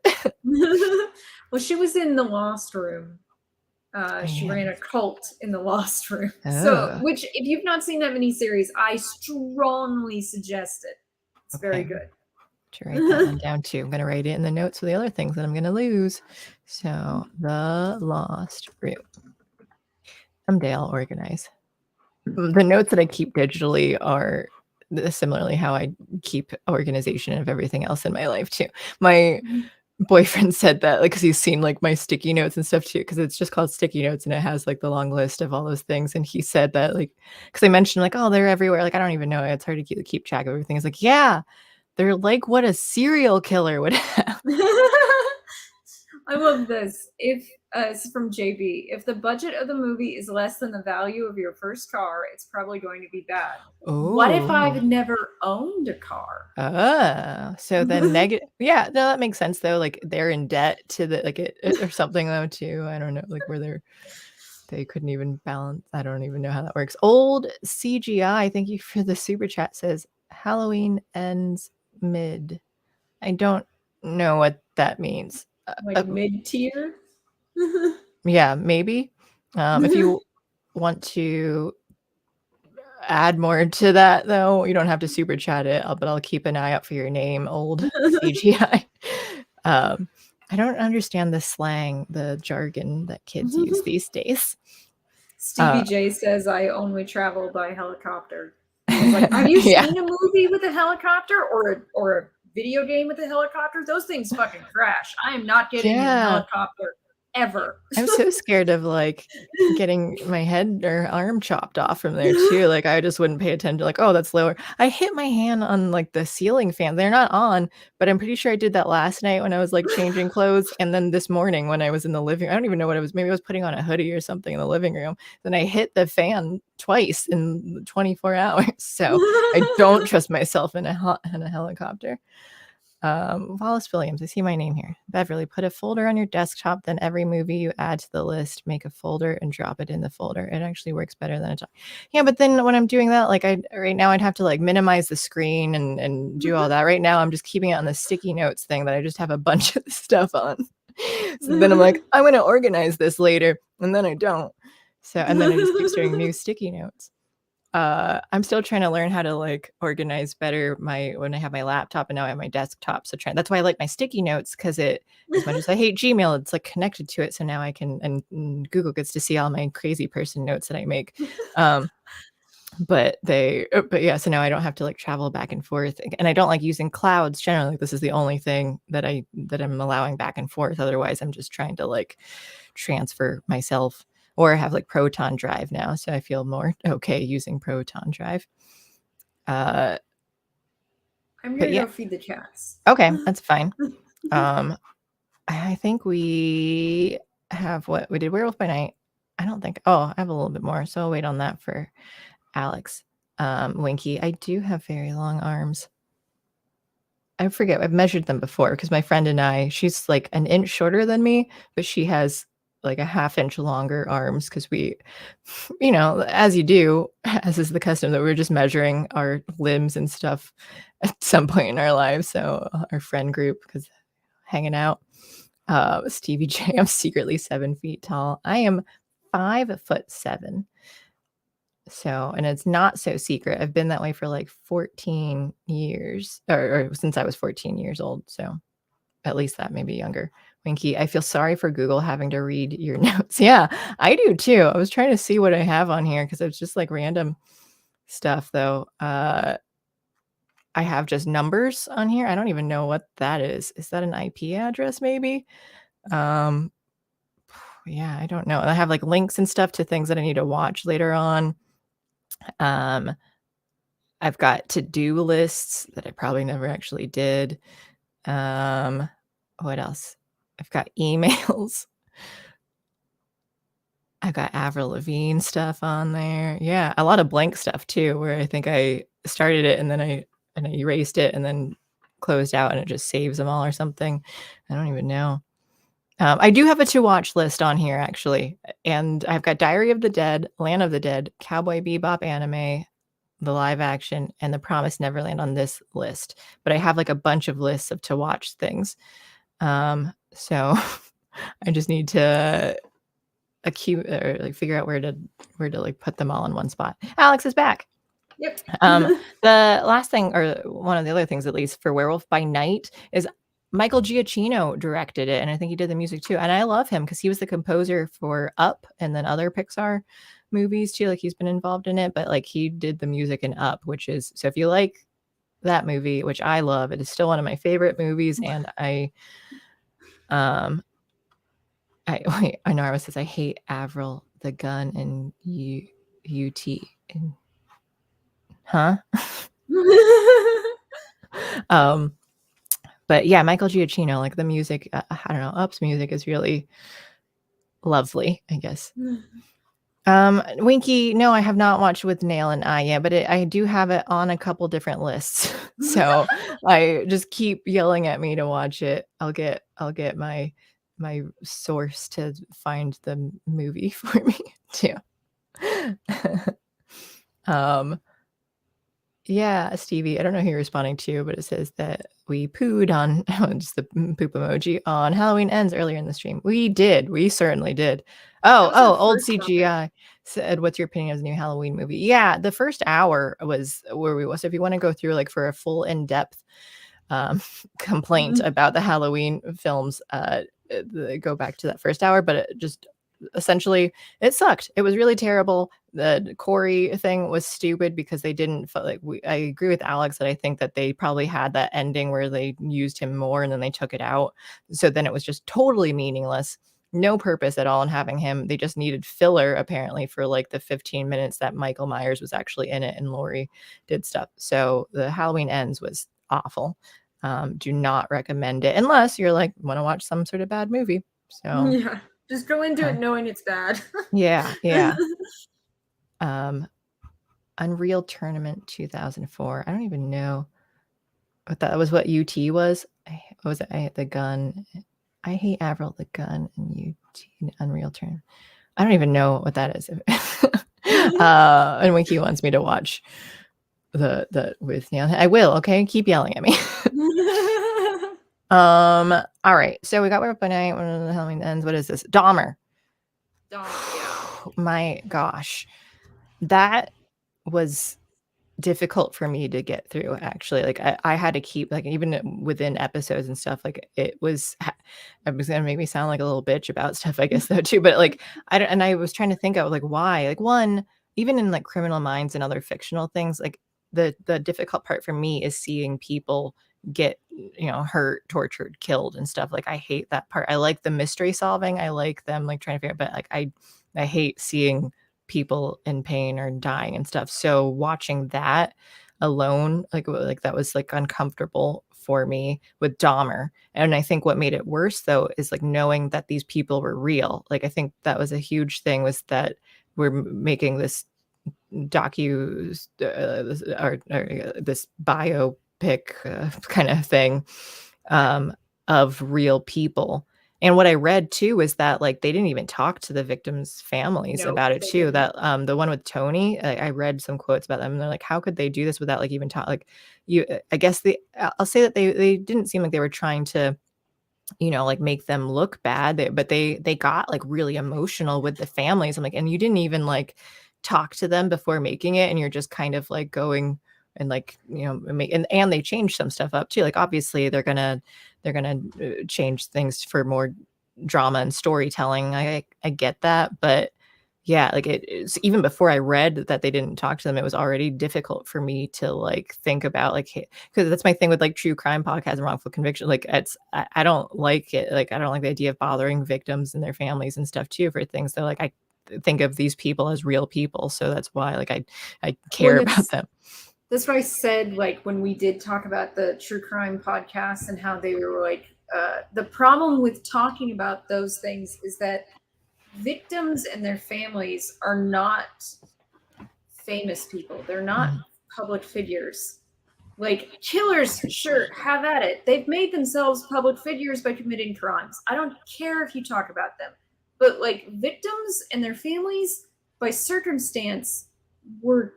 Well, she was in The Lost Room. She ran a cult in the Lost Room.
Oh.
So, which, if you've not seen that miniseries, I strongly suggest it. It's very good.
To write that one down too. I'm going to write it in the notes for the other things that I'm going to lose. So, the Lost Room. Someday I'll organize. The notes that I keep digitally are similarly how I keep organization of everything else in my life too. My boyfriend said that, like, because he's seen like my sticky notes and stuff too, because it's just called sticky notes and it has like the long list of all those things. And he said that, like, because I mentioned like, oh, they're everywhere. Like, I don't even know. It's hard to keep track of everything. It's like, yeah, they're like what a serial killer would have.
I love this. If it's from JB, if the budget of the movie is less than the value of your first car, it's probably going to be bad.
Ooh.
What if I've never owned a car?
So then negative. Yeah, no, that makes sense though. Like they're in debt to the like it or something though too. I don't know, like where they couldn't even balance. I don't even know how that works. Old CGI. Thank you for the super chat. Says Halloween ends mid. I don't know what that means.
Like mid-tier?
Yeah, maybe. If you want to add more to that, though, you don't have to super chat it, but I'll keep an eye out for your name, old CGI. I don't understand the slang, the jargon that kids use these days.
Stevie J says, I only travel by helicopter. Like, have you seen a movie with a helicopter or a video game with a helicopter? Those things fucking crash. I am not getting in a helicopter ever.
I'm so scared of like getting my head or arm chopped off from there too. Like I just wouldn't pay attention. Like, oh, that's lower. I hit my hand on like the ceiling fan. They're not on, but I'm pretty sure I did that last night when I was like changing clothes. And then this morning when I was in the living, I don't even know what it was. Maybe I was putting on a hoodie or something in the living room. Then I hit the fan twice in 24 hours. So I don't trust myself in a helicopter. Wallace Williams, I see my name here. Beverly, put a folder on your desktop, then every movie you add to the list, make a folder and drop it in the folder. It actually works better than a time. Yeah, but then when I'm doing that, like right now I'd have to like minimize the screen and do all that. Right now I'm just keeping it on the sticky notes thing that I just have a bunch of stuff on. So then I'm like, I'm going to organize this later, and then I don't. So, and then I just keep starting new sticky notes. I'm still trying to learn how to like organize better when I have my laptop and now I have my desktop. So that's why I like my sticky notes, because as much as I hate Gmail, it's like connected to it. So now I can, and Google gets to see all my crazy person notes that I make. But yeah, so now I don't have to like travel back and forth, and I don't like using clouds generally. This is the only thing that I'm allowing back and forth. Otherwise I'm just trying to like transfer myself. Or have like Proton Drive now, so I feel more okay using Proton Drive.
I'm gonna go feed the cats.
Okay, that's fine. I think we have what we did. Werewolf by Night. I don't think. Oh, I have a little bit more, so I'll wait on that for Alex. Winky. I do have very long arms. I forget. I've measured them before because my friend and I. She's like an inch shorter than me, but she has like a half inch longer arms because we, as you do, as is the custom, that we're just measuring our limbs and stuff at some point in our lives. So our friend group, because hanging out, Stevie J, I'm secretly 7 feet tall. I am 5'7". So, and it's not so secret. I've been that way for like 14 years or since I was 14 years old. So at least that, maybe younger. Winky, I feel sorry for Google having to read your notes. Yeah, I do too. I was trying to see what I have on here because it's just like random stuff though. I have just numbers on here. I don't even know what that is. Is that an IP address maybe? Yeah, I don't know. I have like links and stuff to things that I need to watch later on. I've got to-do lists that I probably never actually did. What else? I've got emails. I've got Avril Lavigne stuff on there. Yeah, a lot of blank stuff too, where I think I started it and then I erased it and then closed out and it just saves them all or something. I don't even know. I do have a to-watch list on here actually, and I've got Diary of the Dead, Land of the Dead, Cowboy Bebop anime, the live action, and The Promised Neverland on this list. But I have like a bunch of lists of to-watch things. So I just need to or like figure out where to like put them all in one spot. Alex is back.
Yep.
The last thing, or one of the other things, at least for Werewolf by Night, is Michael Giacchino directed it, and I think he did the music too. And I love him because he was the composer for Up and then other Pixar movies too. Like he's been involved in it, but like he did the music in Up, which is, so if you like that movie, which I love, it is still one of my favorite movies. And I know I says I hate Avril the Gun and UT. Huh? But yeah, Michael Giacchino, like the music, I don't know, Up's music is really lovely, I guess. Winky, no, I have not watched With Nail and I yet, but I do have it on a couple different lists. So I just keep yelling at me to watch it. I'll get my source to find the movie for me too. Yeah, Stevie, I don't know who you're responding to, but it says that we pooed on just the poop emoji on Halloween Ends earlier in the stream. We certainly did. Old CGI said, what's your opinion of the new Halloween movie? Yeah, the first hour was where we was. So if you want to go through like for a full in-depth complaint about the Halloween films, go back to that first hour, but it just essentially it sucked. It was really terrible. The Corey thing was stupid because they didn't I agree with Alex that I think that they probably had that ending where they used him more and then they took it out. So then it was just totally meaningless. No purpose at all in having him. They just needed filler apparently for like the 15 minutes that Michael Myers was actually in it and Laurie did stuff. So the Halloween Ends was awful. Do not recommend it unless you're like want to watch some sort of bad movie. So
yeah, just go into it knowing it's bad.
yeah. Unreal Tournament 2004. I don't even know what that was. What UT was? The gun? I hate Avril the Gun and UT Unreal Tournament. I don't even know what that is. And Winky wants me to watch the with Neil. I will. Okay, keep yelling at me. All right. So we got Werewolf by Night. One of the Halloween Ends. What is this? Dahmer. My gosh, that was difficult for me to get through. Actually, like I had to keep like even within episodes and stuff. Like it was gonna make me sound like a little bitch about stuff, I guess though too. But like I was trying to think of like why. Like one, even in like Criminal Minds and other fictional things, like the difficult part for me is seeing people get hurt, tortured, killed and stuff. Like I hate that part. I like the mystery solving. I like them like trying to figure out, but like I hate seeing people in pain or dying and stuff. So watching that alone, like that was like uncomfortable for me with Dahmer. And I think what made it worse though is like knowing that these people were real. Like I think that was a huge thing, was that we're making this this biopic kind of thing of real people. And what I read too was that like they didn't even talk to the victims' families about it too. Didn't. That the one with Tony, I read some quotes about them, and they're like, how could they do this without like even talk? Like I guess I'll say that they didn't seem like they were trying to, like make them look bad, but they got like really emotional with the families. I'm like, and you didn't even like talk to them before making it, and you're just kind of like going and like and they changed some stuff up too. Like obviously they're gonna change things for more drama and storytelling. I get that, but yeah, like it's even before I read that they didn't talk to them, it was already difficult for me to like think about like, because that's my thing with like true crime podcasts and wrongful conviction. Like I don't like it. Like I don't like the idea of bothering victims and their families and stuff too for things. They're like, I think of these people as real people, so that's why like I care about them.
That's why I said, like, when we did talk about the true crime podcast and how they were like, the problem with talking about those things is that victims and their families are not famous people. They're not public figures. Like killers, sure, have at it. They've made themselves public figures by committing crimes. I don't care if you talk about them. But like victims and their families, by circumstance, were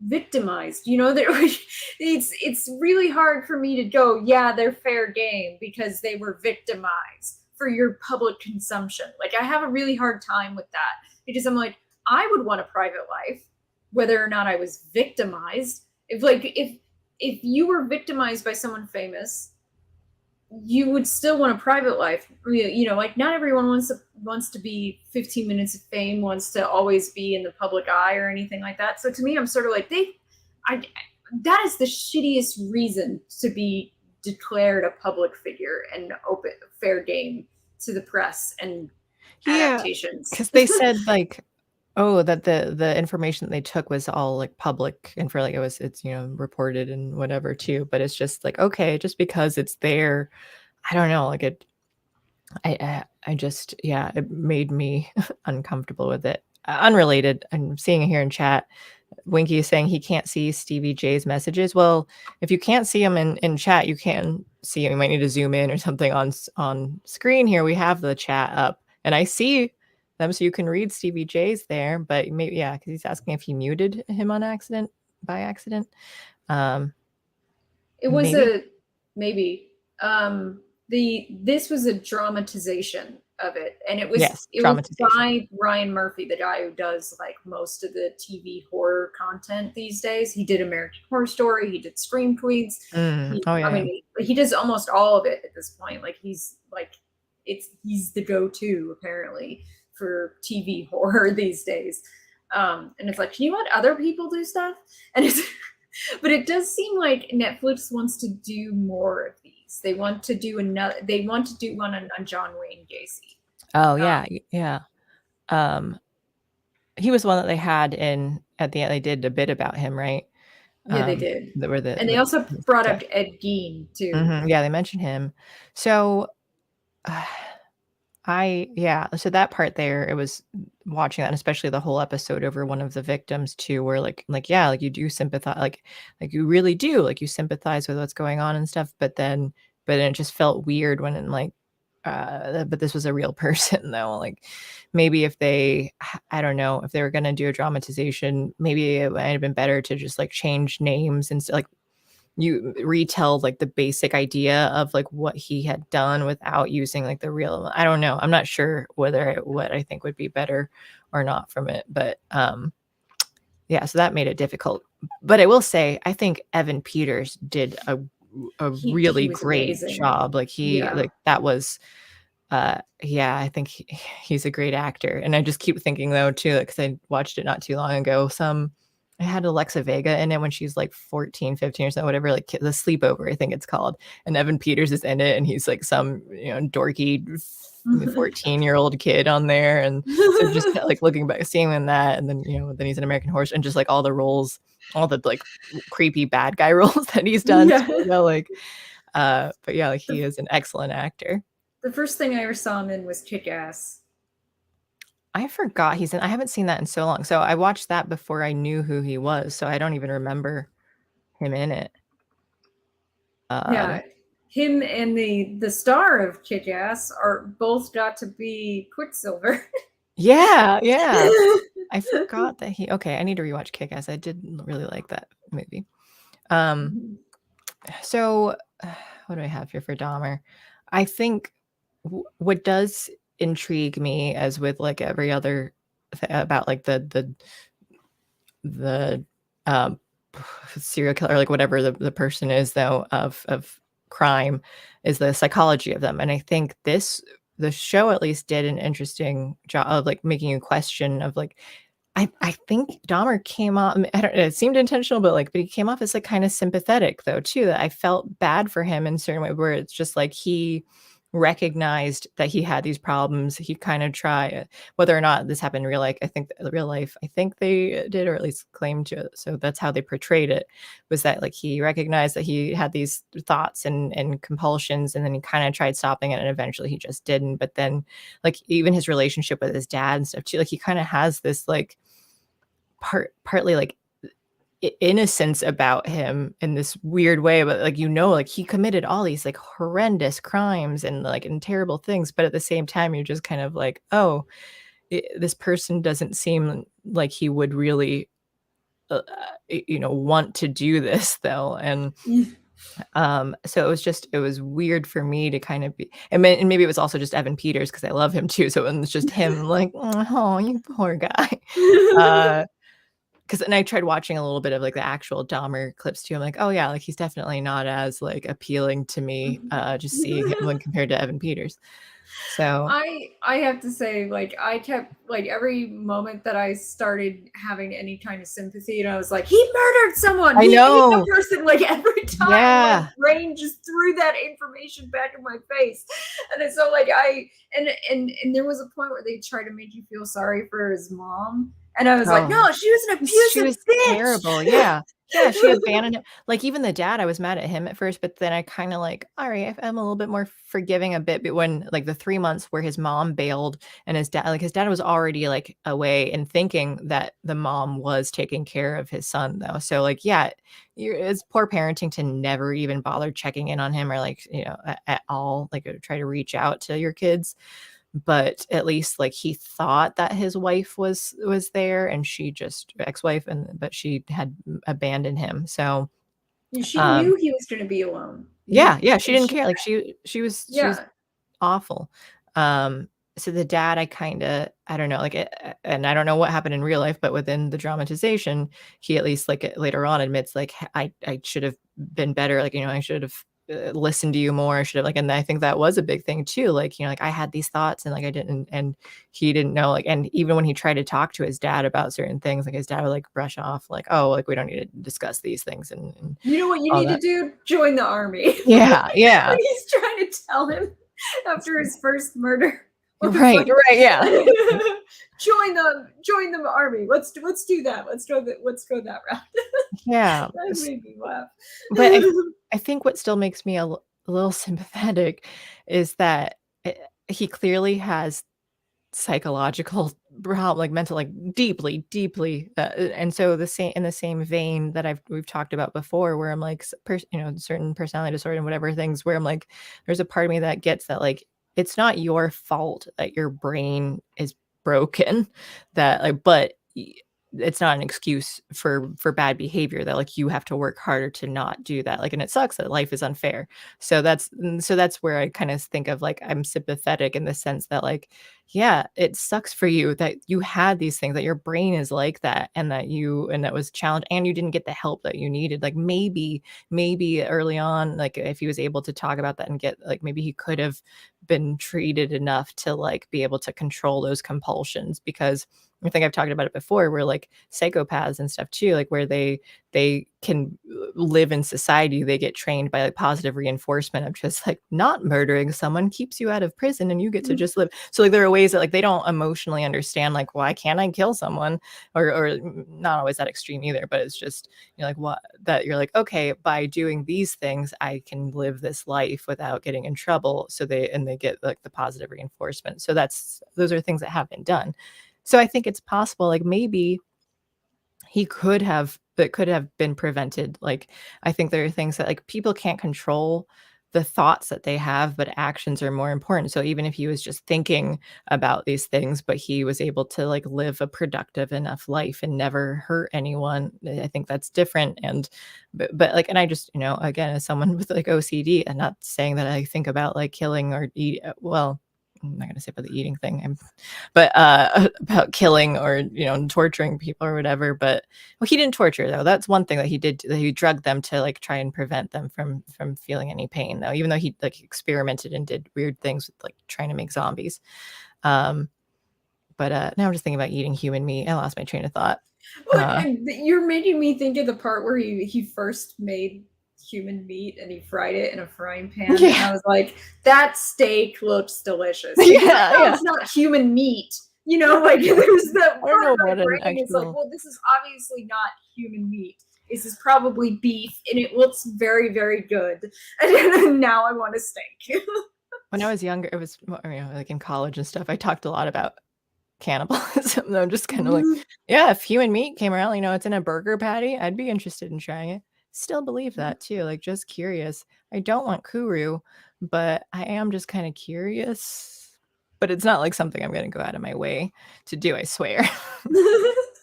victimized. It's really hard for me to go, yeah, they're fair game because they were victimized. for your public consumption. Like, I have a really hard time with that, because I'm like, I would want a private life, whether or not I was victimized. If you were victimized by someone famous, you would still want a private life. Like, not everyone wants to be 15 minutes of fame, wants to always be in the public eye or anything like that. So to me, I'm sort of like, that is the shittiest reason to be declared a public figure and open fair game to the press and adaptations.
Because they said like, oh, that the information that they took was all like public and for like it's reported and whatever too. But it's just like, okay, just because it's there, I don't know, like I just it made me uncomfortable with it. Unrelated, I'm seeing it here in chat. Winky is saying he can't see Stevie J's messages. Well, if you can't see them in chat, you can see him. You might need to zoom in or something on screen here. We have the chat up and I see them, so you can read Stevie J's there. But maybe because he's asking if he muted him by accident.
It was maybe. This was a dramatization of it, and it was by Ryan Murphy, the guy who does like most of the TV horror content these days. He did American Horror Story, he did Scream Queens. He does almost all of it at this point. Like he's the go-to apparently for TV horror these days. And it's like, can you let other people do stuff? And it's but it does seem like Netflix wants to do more of these. They want to do one on John Wayne Gacy.
Oh yeah. He was one that they had at the end. They did a bit about him, right?
Yeah, they did. And they also brought up Ed Gein too.
Mm-hmm. Yeah, they mentioned him. So so that part there, it was watching that, and especially the whole episode over one of the victims too, where like you do sympathize, like you really do, like you sympathize with what's going on and stuff, but then it just felt weird when but this was a real person though. Like maybe if I don't know, if they were going to do a dramatization, maybe it might have been better to just like change names and like you retell like the basic idea of like what he had done without using like the real. I don't know. I'm not sure what I think would be better or not from it. But so that made it difficult. But I will say, I think Evan Peters did a really great job. Like that was I think he's a great actor. And I just keep thinking though too, because I watched it not too long ago, I had Alexa Vega in it when she's like 14, 15 or something, whatever, like The Sleepover, I think it's called. And Evan Peters is in it and he's like some, dorky 14-year-old kid on there. And so just like looking back, seeing him in that, and then, then he's an American Horror, and just like all the roles, all the like creepy bad guy roles that he's done.
Yeah.
But yeah, like he is an excellent actor.
The first thing I ever saw him in was Kick-Ass.
I forgot he's in. I haven't seen that in so long. So I watched that before I knew who he was. So I don't even remember him in it.
Him and the star of Kick-Ass are both got to be Quicksilver.
Yeah. I forgot that I need to rewatch Kick-Ass. I did really like that movie. So what do I have here for Dahmer? I think what does intrigue me, as with like every other about like the serial killer, like whatever the person is though of crime, is the psychology of them. And I think the show at least did an interesting job of like making you question of like, I think Dahmer came off, it seemed intentional, but he came off as like kind of sympathetic though too, that I felt bad for him in a certain way, where it's just like he recognized that he had these problems. He kind of tried, whether or not this happened in real life, I think they did, or at least claimed to. So that's how they portrayed it, was that like he recognized that he had these thoughts and compulsions, and then he kind of tried stopping it, and eventually he just didn't. But then like even his relationship with his dad and stuff too, like he kind of has this like partly like innocence about him in this weird way, but like like he committed all these like horrendous crimes and terrible things, but at the same time you're just kind of like, this person doesn't seem like he would really want to do this though. And So it was weird for me to kind of be, and maybe it was also just Evan Peters because I love him too. So it was just him like, oh, you poor guy. And I tried watching a little bit of like the actual Dahmer clips too. I'm like, oh yeah, like he's definitely not as like appealing to me, just seeing him when compared to Evan Peters. So
I have to say, like, I kept like every moment that I started having any kind of sympathy, and I was like, he murdered someone.
I know.
He ate the person. Like every time, my brain just threw that information back in my face, and so like and there was a point where they tried to make you feel sorry for his mom, and I was like, no, she was an abusive bitch.
Terrible, yeah. Yeah, she abandoned him. Like even the dad, I was mad at him at first, but then I kind of like, all right, I'm a little bit more forgiving a bit. But when like the 3 months where his mom bailed and his dad was already like away and thinking that the mom was taking care of his son though. So like, yeah, it's poor parenting to never even bother checking in on him or like, at all, like try to reach out to your kids. But at least like he thought that his wife was there and she just ex-wife but she had abandoned him. So
she knew he was going to be alone.
Yeah, she didn't care. Like she was awful. So the dad, I don't know, like and I don't know what happened in real life, but within the dramatization, he at least like later on admits like I should have been better. Like, I should have listened to you more. I should have and I think that was a big thing too. Like, like I had these thoughts and like I didn't, and he didn't know, like, and even when he tried to talk to his dad about certain things, like his dad would like brush off like, oh, like we don't need to discuss these things. And
you know what you need to do? Join the army.
Yeah.
He's trying to tell him after his first murder.
Right, yeah.
join the army. Let's do that. Let's go that route.
Yeah.
That made me laugh.
But I think what still makes me a little sympathetic is that he clearly has psychological problem, like mental, like deeply, and so in the same vein that we've talked about before, where I'm like, certain personality disorder and whatever things, where I'm like, there's a part of me that gets that, like, it's not your fault that your brain is broken, that like, but it's not an excuse for bad behavior, that like you have to work harder to not do that, like, and it sucks that life is unfair. So that's where I kind of think of like, I'm sympathetic in the sense that like, yeah, it sucks for you that you had these things, that your brain is like that, and that was challenged and you didn't get the help that you needed. Like maybe early on, like if he was able to talk about that and get, like, maybe he could have been treated enough to like be able to control those compulsions, because I think I've talked about it before, where like psychopaths and stuff too, like where they can live in society, they get trained by like positive reinforcement of just like not murdering someone keeps you out of prison and you get to just live. So like there are ways that like they don't emotionally understand, like, why can't I kill someone, or not always that extreme either, but it's just, like, what, that you're like, okay, by doing these things I can live this life without getting in trouble. So they get like the positive reinforcement. So those are things that have been done. So I think it's possible, like maybe he could have been prevented. Like, I think there are things that like people can't control the thoughts that they have, but actions are more important. So even if he was just thinking about these things, but he was able to like live a productive enough life and never hurt anyone, I think that's different. And, but like, and I just, again, as someone with like OCD, and not saying that I think about like killing or eat, well, I'm not going to say about the eating thing, but about killing or, torturing people or whatever. But well, he didn't torture though. That's one thing that he did. That he drugged them to like try and prevent them from feeling any pain though, even though he like experimented and did weird things with like trying to make zombies. But now I'm just thinking about eating human meat. I lost my train of thought.
You're making me think of the part where he first made human meat and he fried it in a frying pan. And I was like, that steak looks delicious. It's not human meat. Like there's that part of my brain is like, well, this is obviously not human meat. This is probably beef and it looks very, very good. And now I want a steak.
When I was younger, it was, like in college and stuff, I talked a lot about cannibalism. I'm just kind of like, yeah, if human meat came around, it's in a burger patty, I'd be interested in trying it. Still believe that too, like just curious. I don't want kuru, but I am just kind of curious. But it's not like something I'm going to go out of my way to do, I swear.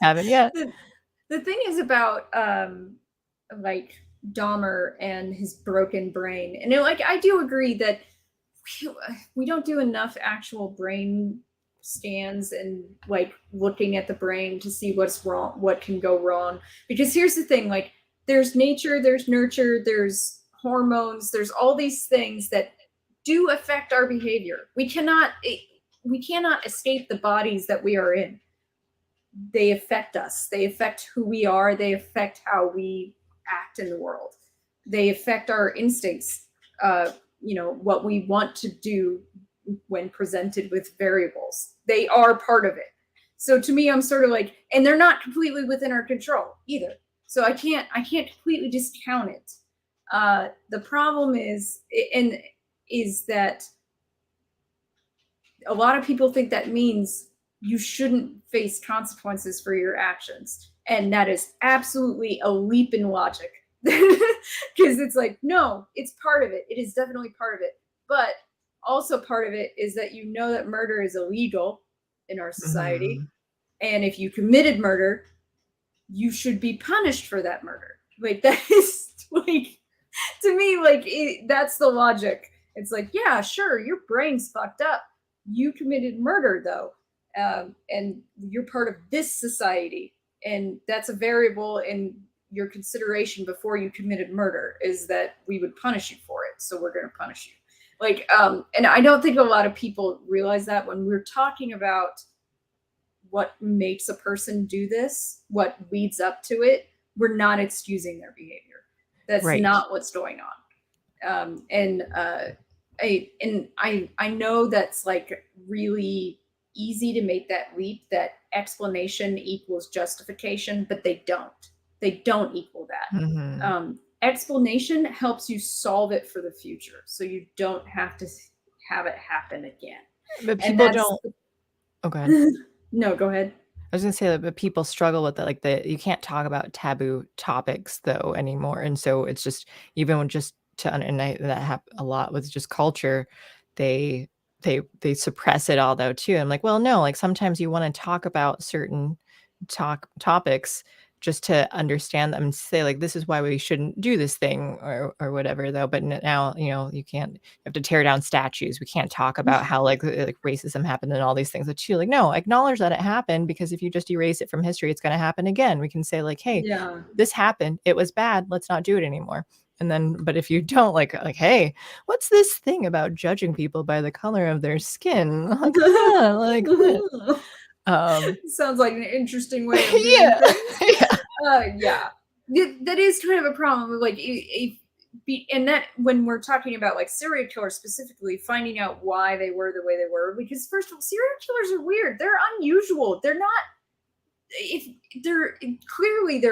Haven't yet.
The thing is about like Dahmer and his broken brain. And like, I do agree that we don't do enough actual brain scans and like looking at the brain to see what's wrong, what can go wrong. Because here's the thing, like there's nature, there's nurture, there's hormones, there's all these things that do affect our behavior. We cannot escape the bodies that we are in. They affect us. They affect who we are. They affect how we act in the world. They affect our instincts, what we want to do when presented with variables. They are part of it. So to me, I'm sort of like, and they're not completely within our control either. So I can't completely discount it. The problem is that a lot of people think that means you shouldn't face consequences for your actions. And that is absolutely a leap in logic. Because it's like, no, it's part of it. It is definitely part of it. But also part of it is that that murder is illegal in our society. And if you committed murder, you should be punished for that murder. Like that is like, to me, like that's the logic. It's like, yeah, sure, your brain's fucked up. You committed murder though. And you're part of this society. And that's a variable in your consideration before you committed murder, is that we would punish you for it. So we're going to punish you. Like, and I don't think a lot of people realize that when we're talking about what makes a person do this, what leads up to it, we're not excusing their behavior. That's not what's going on. I know that's like really easy to make that leap, that explanation equals justification, but they don't equal that. Explanation helps you solve it for the future, so you don't have to have it happen again.
But people don't. Oh, go ahead.
No, go ahead.
I was gonna say that people struggle with that, you can't talk about taboo topics though anymore, and so it's just even when that happens a lot with just culture, they suppress it all though too. I'm like, well, no, like sometimes you want to talk about certain topics just to understand them and say like, this is why we shouldn't do this thing or whatever though. But now, you can't, you have to tear down statues. We can't talk about how like racism happened and all these things. But like, no, acknowledge that it happened, because if you just erase it from history, it's going to happen again. We can say like, hey, this happened. It was bad. Let's not do it anymore. And then, but if you don't like, hey, what's this thing about judging people by the color of their skin? Like,
sounds like an interesting way of doing things. That is kind of a problem. Like, and that when we're talking about like serial killers specifically, finding out why they were the way they were, because first of all, serial killers are weird. They're unusual. They're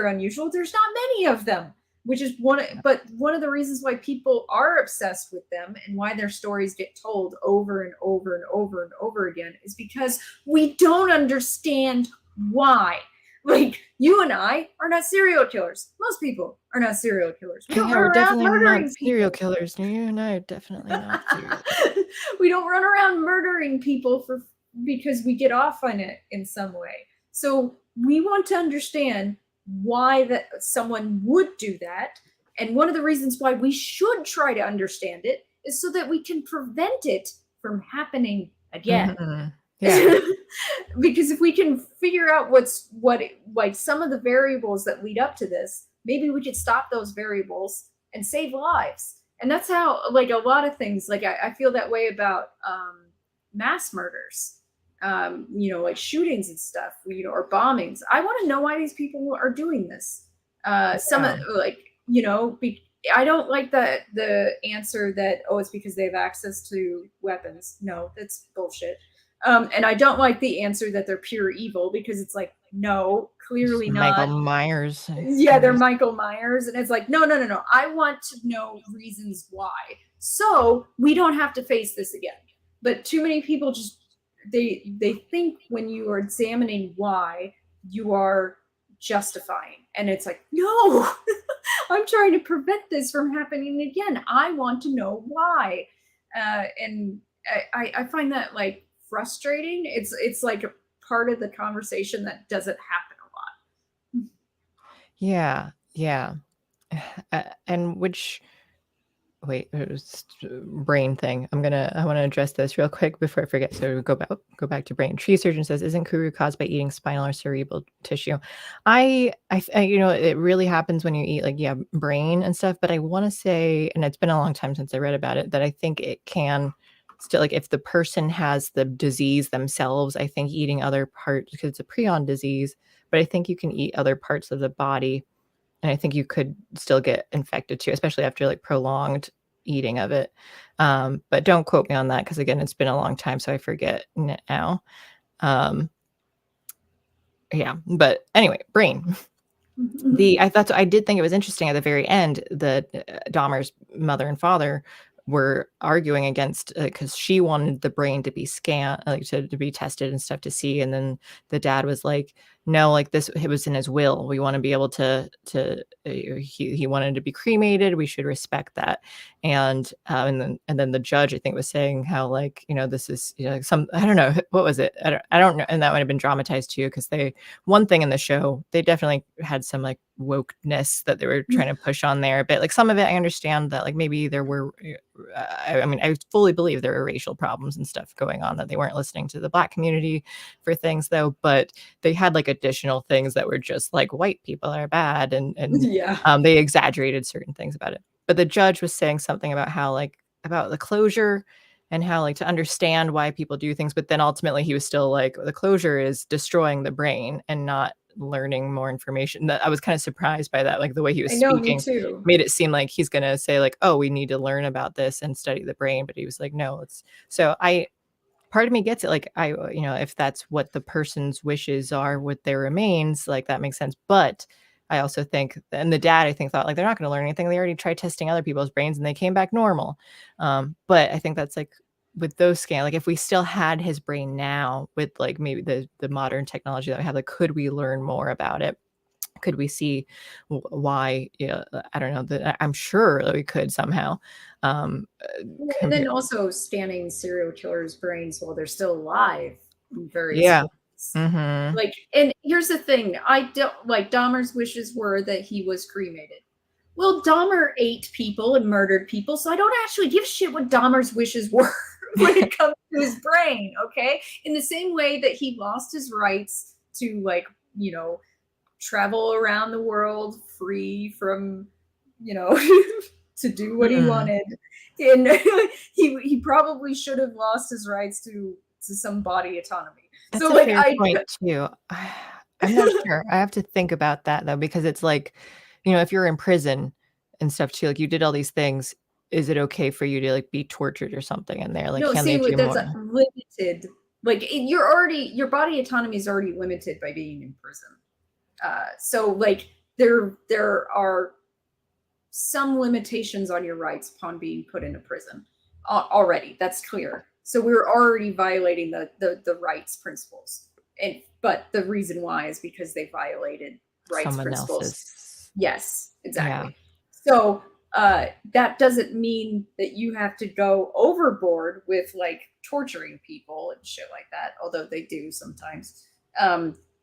unusual. There's not many of them, which is one of the reasons why people are obsessed with them and why their stories get told over and over and over and over again is because we don't understand why. Like, you and I are not serial killers. Most people are not serial killers. We don't run around murdering people.
Serial killers. You and I are definitely not serial killers.
We don't run around murdering people because we get off on it in some way. So we want to understand why that someone would do that. And one of the reasons why we should try to understand it is so that we can prevent it from happening again. Because if we can figure out like some of the variables that lead up to this, maybe we could stop those variables and save lives. And that's how, like, a lot of things, like I feel that way about mass murders. Like shootings and stuff, or bombings. I want to know why these people are doing this. I don't like the answer that, it's because they have access to weapons. No, that's bullshit. And I don't like the answer that they're pure evil, because it's like, no, clearly not.
Michael Myers.
Yeah, they're Michael Myers. And it's like, no. I want to know reasons why, so we don't have to face this again. But too many people just, they think when you are examining why, you are justifying. And it's like, no, I'm trying to prevent this from happening again. I want to know why. And I find that like frustrating. It's like a part of the conversation that doesn't happen a lot.
Yeah. and which wait, it was brain thing. I want to address this real quick before I forget. So go back to brain. Tree surgeon says, isn't Kuru caused by eating spinal or cerebral tissue? I it really happens when you eat like, brain and stuff, but I want to say, and it's been a long time since I read about it, that I think it can still, like, if the person has the disease themselves, I think eating other parts, because it's a prion disease, but I think you can eat other parts of the body. And I think you could still get infected too, especially after like prolonged eating of it. But don't quote me on that, because again, it's been a long time, so I forget now. But anyway, brain. I did think it was interesting at the very end that Dahmer's mother and father were arguing against, because she wanted the brain to be scanned, like to be tested and stuff to see, and then the dad was like, no, like this, it was in his will, we want to be able to he wanted to be cremated, we should respect that. And then the judge, I think, was saying how, like, this is, like some, I don't know, what was it, I don't know, and that might have been dramatized too, because one thing in the show, they definitely had some like wokeness that they were trying to push on there, but like some of it I understand that, like, maybe there were I fully believe there were racial problems and stuff going on, that they weren't listening to the Black community for things, though, but they had like additional things that were just like, white people are bad, and they exaggerated certain things about it. But the judge was saying something about how, like, about the closure, and how, like, to understand why people do things, but then ultimately he was still like, the closure is destroying the brain and not learning more information. That I was kind of surprised by that, like the way he was speaking
me too.
made it seem like he's gonna say like, oh, we need to learn about this and study the brain, but he was like, no, it's so part of me gets it, like, if that's what the person's wishes are with their remains, like, that makes sense. But I also think, and the dad, I think, thought like, they're not going to learn anything, they already tried testing other people's brains and they came back normal. But I think that's like, with those scans, like, if we still had his brain now with like maybe the modern technology that we have, like, could we learn more about it? Could we see why? I don't know, that I'm sure that we could somehow.
And then also scanning serial killers' brains while they're still alive in various ways.
Mm-hmm.
Like, and here's the thing, I don't like, Dahmer's wishes were that he was cremated. Well, Dahmer ate people and murdered people, so I don't actually give a shit what Dahmer's wishes were when it comes to his brain, okay? In the same way that he lost his rights to, like, travel around the world free from, to do what he wanted. And he probably should have lost his rights to some body autonomy.
That's so, a fair point too. I'm not sure. I have to think about that though, because it's like, if you're in prison and stuff too, like, you did all these things, is it okay for you to like be tortured or something in there? Like,
no,
can
see,
they do
that's
more?
limited. Like, your body autonomy is already limited by being in prison. So like, there are some limitations on your rights upon being put into prison already. That's clear. So we're already violating the rights principles. But the reason why is because they violated rights principles. Else's. Yes, exactly. Yeah. So that doesn't mean that you have to go overboard with like torturing people and shit like that, although they do sometimes.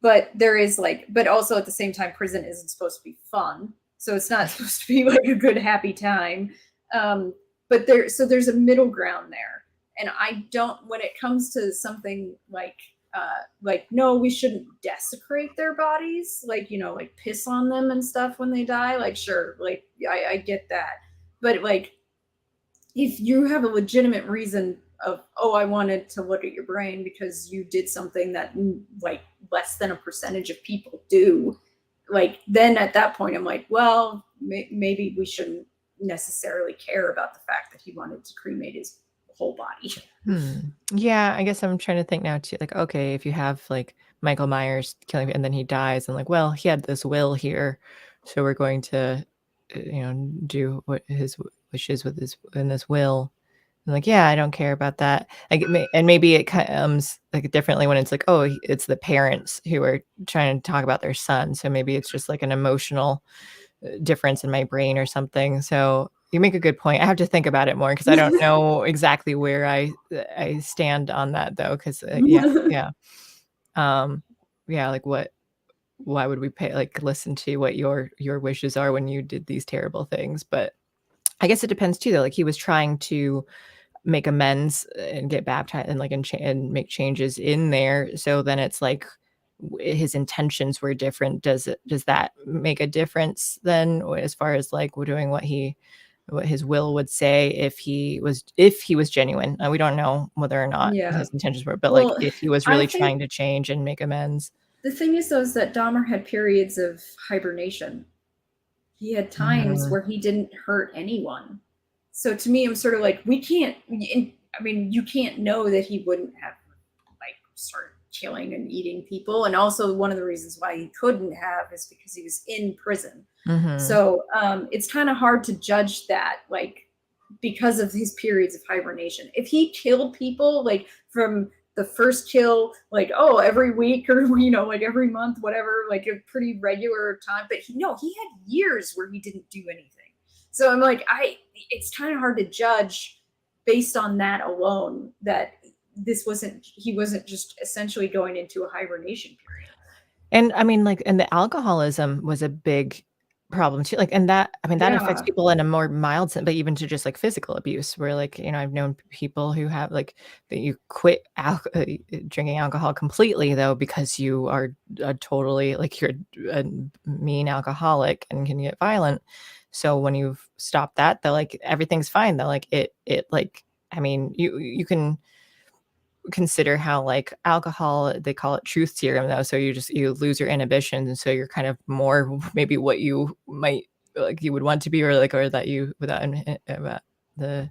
But there is but also at the same time, prison isn't supposed to be fun. So it's not supposed to be like a good, happy time. But there's a middle ground there. And I don't, when it comes to something like, no, we shouldn't desecrate their bodies, like piss on them and stuff when they die. Like, sure, like I get that. But like, if you have a legitimate reason of, oh, I wanted to look at your brain because you did something that like less than a percentage of people do, like, then at that point I'm like, well, maybe we shouldn't necessarily care about the fact that he wanted to cremate his whole body.
Yeah, I guess I'm trying to think now too, like, okay, if you have like Michael Myers killing and then he dies, and like, well, he had this will here, so we're going to do what his wishes with in this will. And like, yeah, I don't care about that. Like, and maybe it comes like differently when it's like, oh, it's the parents who are trying to talk about their son, so maybe it's just like an emotional difference in my brain or something. So you make a good point. I have to think about it more, because I don't know exactly where I stand on that though. Because like what why would we listen to what your wishes are when you did these terrible things? But I guess it depends too, though. Like, he was trying to make amends and get baptized and and make changes in there. So then it's like his intentions were different. Does that make a difference then, as far as like doing what his will would say if he was genuine? We don't know whether or not his intentions were, but like if he was really trying to change and make amends.
The thing is, though, is that Dahmer had periods of hibernation. He had times where he didn't hurt anyone. So to me, I'm sort of like, you can't know that he wouldn't have like started killing and eating people. And also one of the reasons why he couldn't have is because he was in prison. So it's kind of hard to judge that, like, because of these periods of hibernation. If he killed people like from the first kill, like, every week or, like every month, whatever, like a pretty regular time. But he had years where he didn't do anything. So I'm like, it's kind of hard to judge based on that alone that he wasn't just essentially going into a hibernation period.
And I mean, like, and the alcoholism was a big problem too. Like, and that affects people in a more mild sense, but even to just like physical abuse, where like, I've known people who have like that you quit drinking alcohol completely though, because you are totally like, you're a mean alcoholic and can get violent. So when you've stopped that, they're like, everything's fine. They're like, it like, I mean, you can consider how like alcohol, they call it truth serum though, so you lose your inhibitions, and so you're kind of more maybe what you might like you would want to be, or that you without the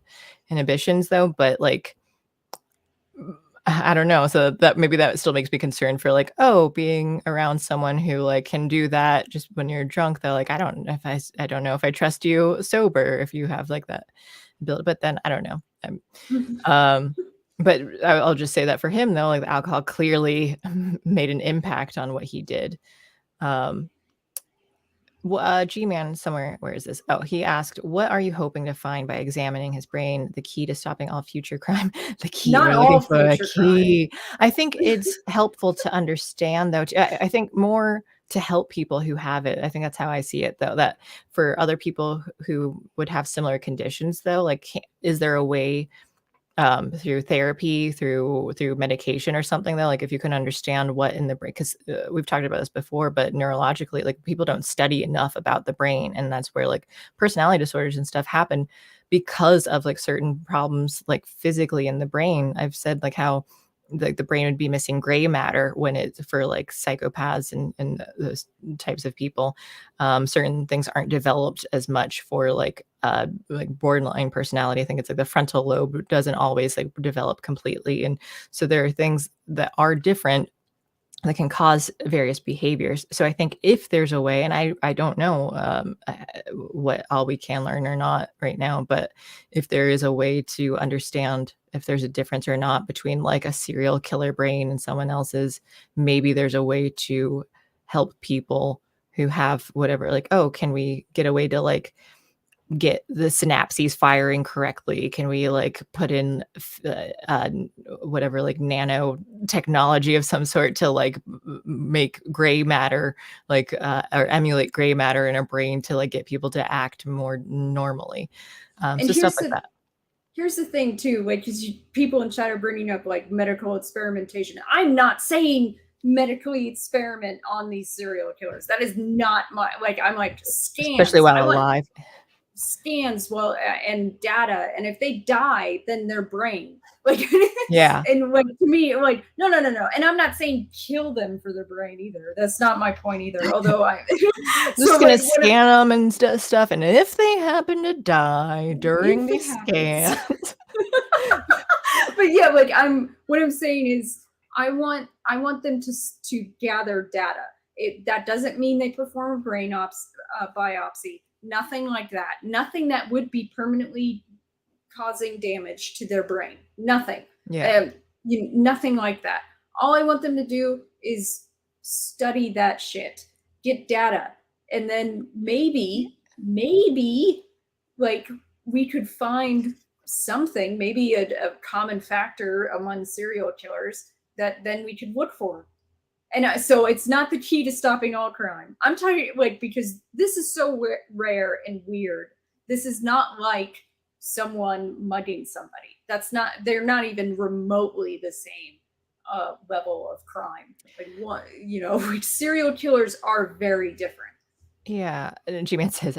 inhibitions though. But like, I don't know, so that maybe that still makes me concerned for like, being around someone who like can do that just when you're drunk though. Like, I don't know if I trust you sober if you have like that build. But then I don't know. But I'll just say that for him though, like the alcohol clearly made an impact on what he did. G-Man somewhere, where is this? Oh, he asked, what are you hoping to find by examining his brain? The key to stopping all future crime? The key,
not
we're
all
looking for a key.
crime.
I think it's helpful to understand though. I think more to help people who have it. I think that's how I see it though, that for other people who would have similar conditions though, like, is there a way through therapy, through medication or something though, like if you can understand what in the brain, because we've talked about this before, but neurologically, like, people don't study enough about the brain, and that's where like personality disorders and stuff happen because of like certain problems like physically in the brain. I've said like how the brain would be missing gray matter when it's for like psychopaths and those types of people. Certain things aren't developed as much for like borderline personality. I think it's like the frontal lobe doesn't always like develop completely. And so there are things that are different that can cause various behaviors. So I think if there's a way, and I don't know what all we can learn or not right now, but if there is a way to understand if there's a difference or not between like a serial killer brain and someone else's, maybe there's a way to help people who have whatever, like, can we get a way to like get the synapses firing correctly? Can we like put in whatever, like nanotechnology of some sort to like make gray matter, like or emulate gray matter in our brain to like get people to act more normally? So stuff like that.
Here's the thing too, like, because people in chat are bringing up like medical experimentation. I'm not saying medically experiment on these serial killers. That is not my, like, I'm like, scans,
especially while alive.
Scans and data, and if they die, then their brain, like,
yeah.
And like, to me, like, no, and I'm not saying kill them for their brain either. That's not my point either. Although I'm
just gonna scan them and stuff, and if they happen to die during these scans.
But yeah, like, what I'm saying is I want them to gather data. That doesn't mean they perform a brain biopsy. Nothing like that. Nothing that would be permanently causing damage to their brain. Nothing.
Yeah.
Nothing like that. All I want them to do is study that shit, get data, and then maybe, like, we could find something, maybe a common factor among serial killers that then we could look for. And so it's not the key to stopping all crime. I'm talking like, because this is so rare and weird. This is not like someone mugging somebody. That's not, they're not even remotely the same level of crime. Like one, you know, like serial killers are very different.
Yeah, and G-Man says,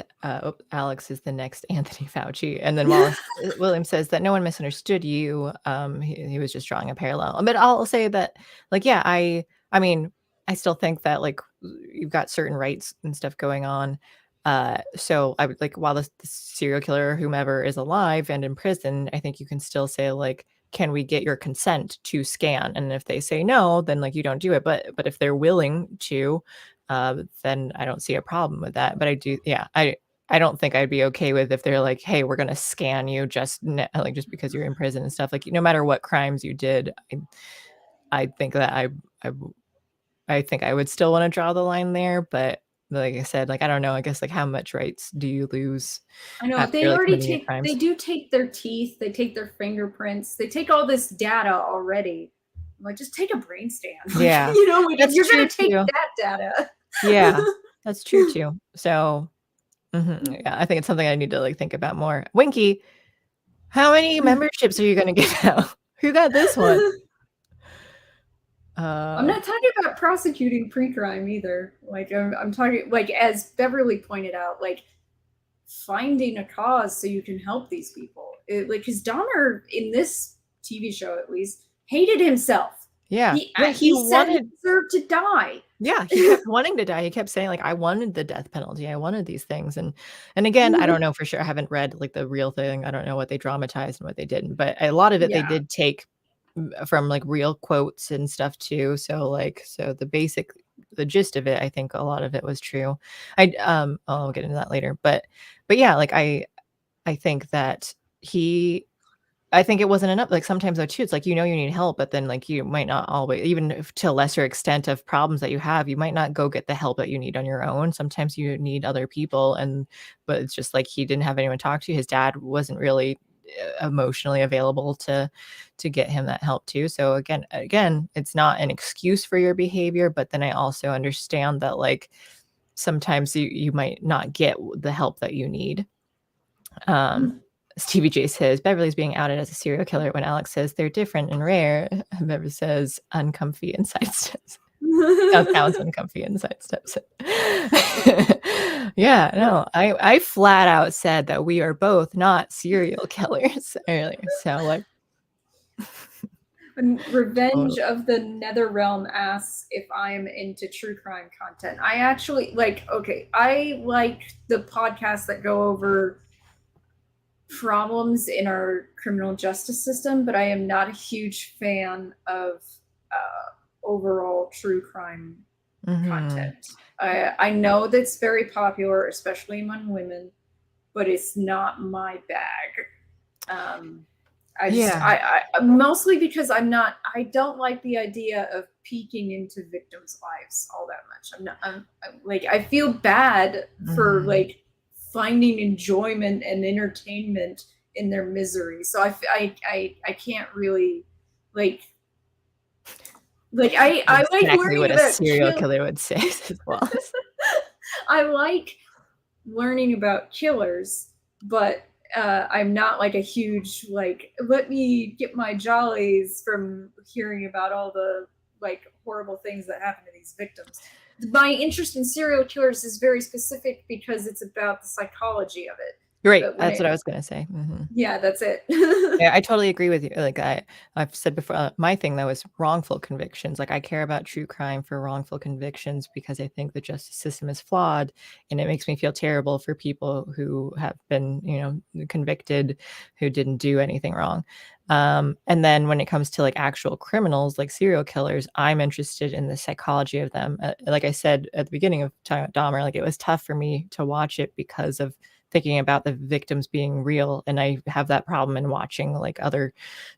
Alex is the next Anthony Fauci. And then William says that no one misunderstood you. He was just drawing a parallel. But I'll say that, like, yeah, I mean, I still think that, like, you've got certain rights and stuff going on. So I would, like, while the serial killer or whomever is alive and in prison, I think you can still say, like, can we get your consent to scan? And if they say no, then, like, you don't do it. But if they're willing to, then I don't see a problem with that. But I do, yeah, I don't think I'd be okay with if they're like, hey, we're gonna scan you just because you're in prison and stuff. Like, no matter what crimes you did, I think that I think I would still want to draw the line there. But like I said, like, I don't know. I guess, like, how much rights do you lose?
I know
after,
they
like,
already
committing
take. They do take their teeth. They take their fingerprints. They take all this data already. I'm like, just take a brain scan.
Yeah,
you know,
that's
you're gonna
true
take
too.
that data.
Yeah, that's true too. So, yeah, I think it's something I need to, like, think about more. Winky, how many memberships are you gonna give out? Who got this one?
I'm not talking about prosecuting pre-crime either. Like, I'm talking, like, as Beverly pointed out, like, finding a cause so you can help these people. Like, because Dahmer, in this TV show at least, hated himself.
Yeah,
he
wanted,
said he deserved to die.
Yeah, he kept wanting to die. He kept saying, like, I wanted the death penalty. I wanted these things. And again, I don't know for sure. I haven't read, like, the real thing. I don't know what they dramatized and what they didn't. But a lot of it they did take from, like, real quotes and stuff too. So, like, the gist of it, I think a lot of it was true. I'll get into that later. But yeah, like, I think that I think it wasn't enough. Like, sometimes though too, it's like, you need help, but then, like, you might not always, even if to a lesser extent of problems that you have, you might not go get the help that you need on your own. Sometimes you need other people. But it's just like, he didn't have anyone to talk to. His dad wasn't really emotionally available to get him that help too. So again, it's not an excuse for your behavior, but then I also understand that, like, sometimes you might not get the help that you need. Stevie J says Beverly's being outed as a serial killer when Alex says they're different and rare. Beverly says uncomfy inside steps. Sounds uncomfy inside steps. Yeah, no, I flat out said that we are both not serial killers earlier. So, like,
Revenge of the Nether Realm asks if I'm into true crime content. I actually I like the podcasts that go over problems in our criminal justice system, but I am not a huge fan of overall true crime content. I know that's very popular, especially among women, but it's not my bag. I mostly because I don't like the idea of peeking into victims' lives all that much. I'm like, I feel bad for like finding enjoyment and entertainment in their misery. So I can't really like I like
exactly
learning
what a
about
serial killer would say as well.
I like learning about killers, but I'm not like a huge, like, let me get my jollies from hearing about all the like horrible things that happen to these victims. My interest in serial killers is very specific because it's about the psychology of it.
Right. That's what I was going to say.
Yeah, that's it.
Yeah, I totally agree with you. Like, I've said before, my thing though is wrongful convictions. Like, I care about true crime for wrongful convictions because I think the justice system is flawed, and it makes me feel terrible for people who have been, convicted, who didn't do anything wrong. And then when it comes to, like, actual criminals, like serial killers, I'm interested in the psychology of them. Like I said at the beginning of Dahmer, like, it was tough for me to watch it because of thinking about the victims being real. And I have that problem in watching, like, other,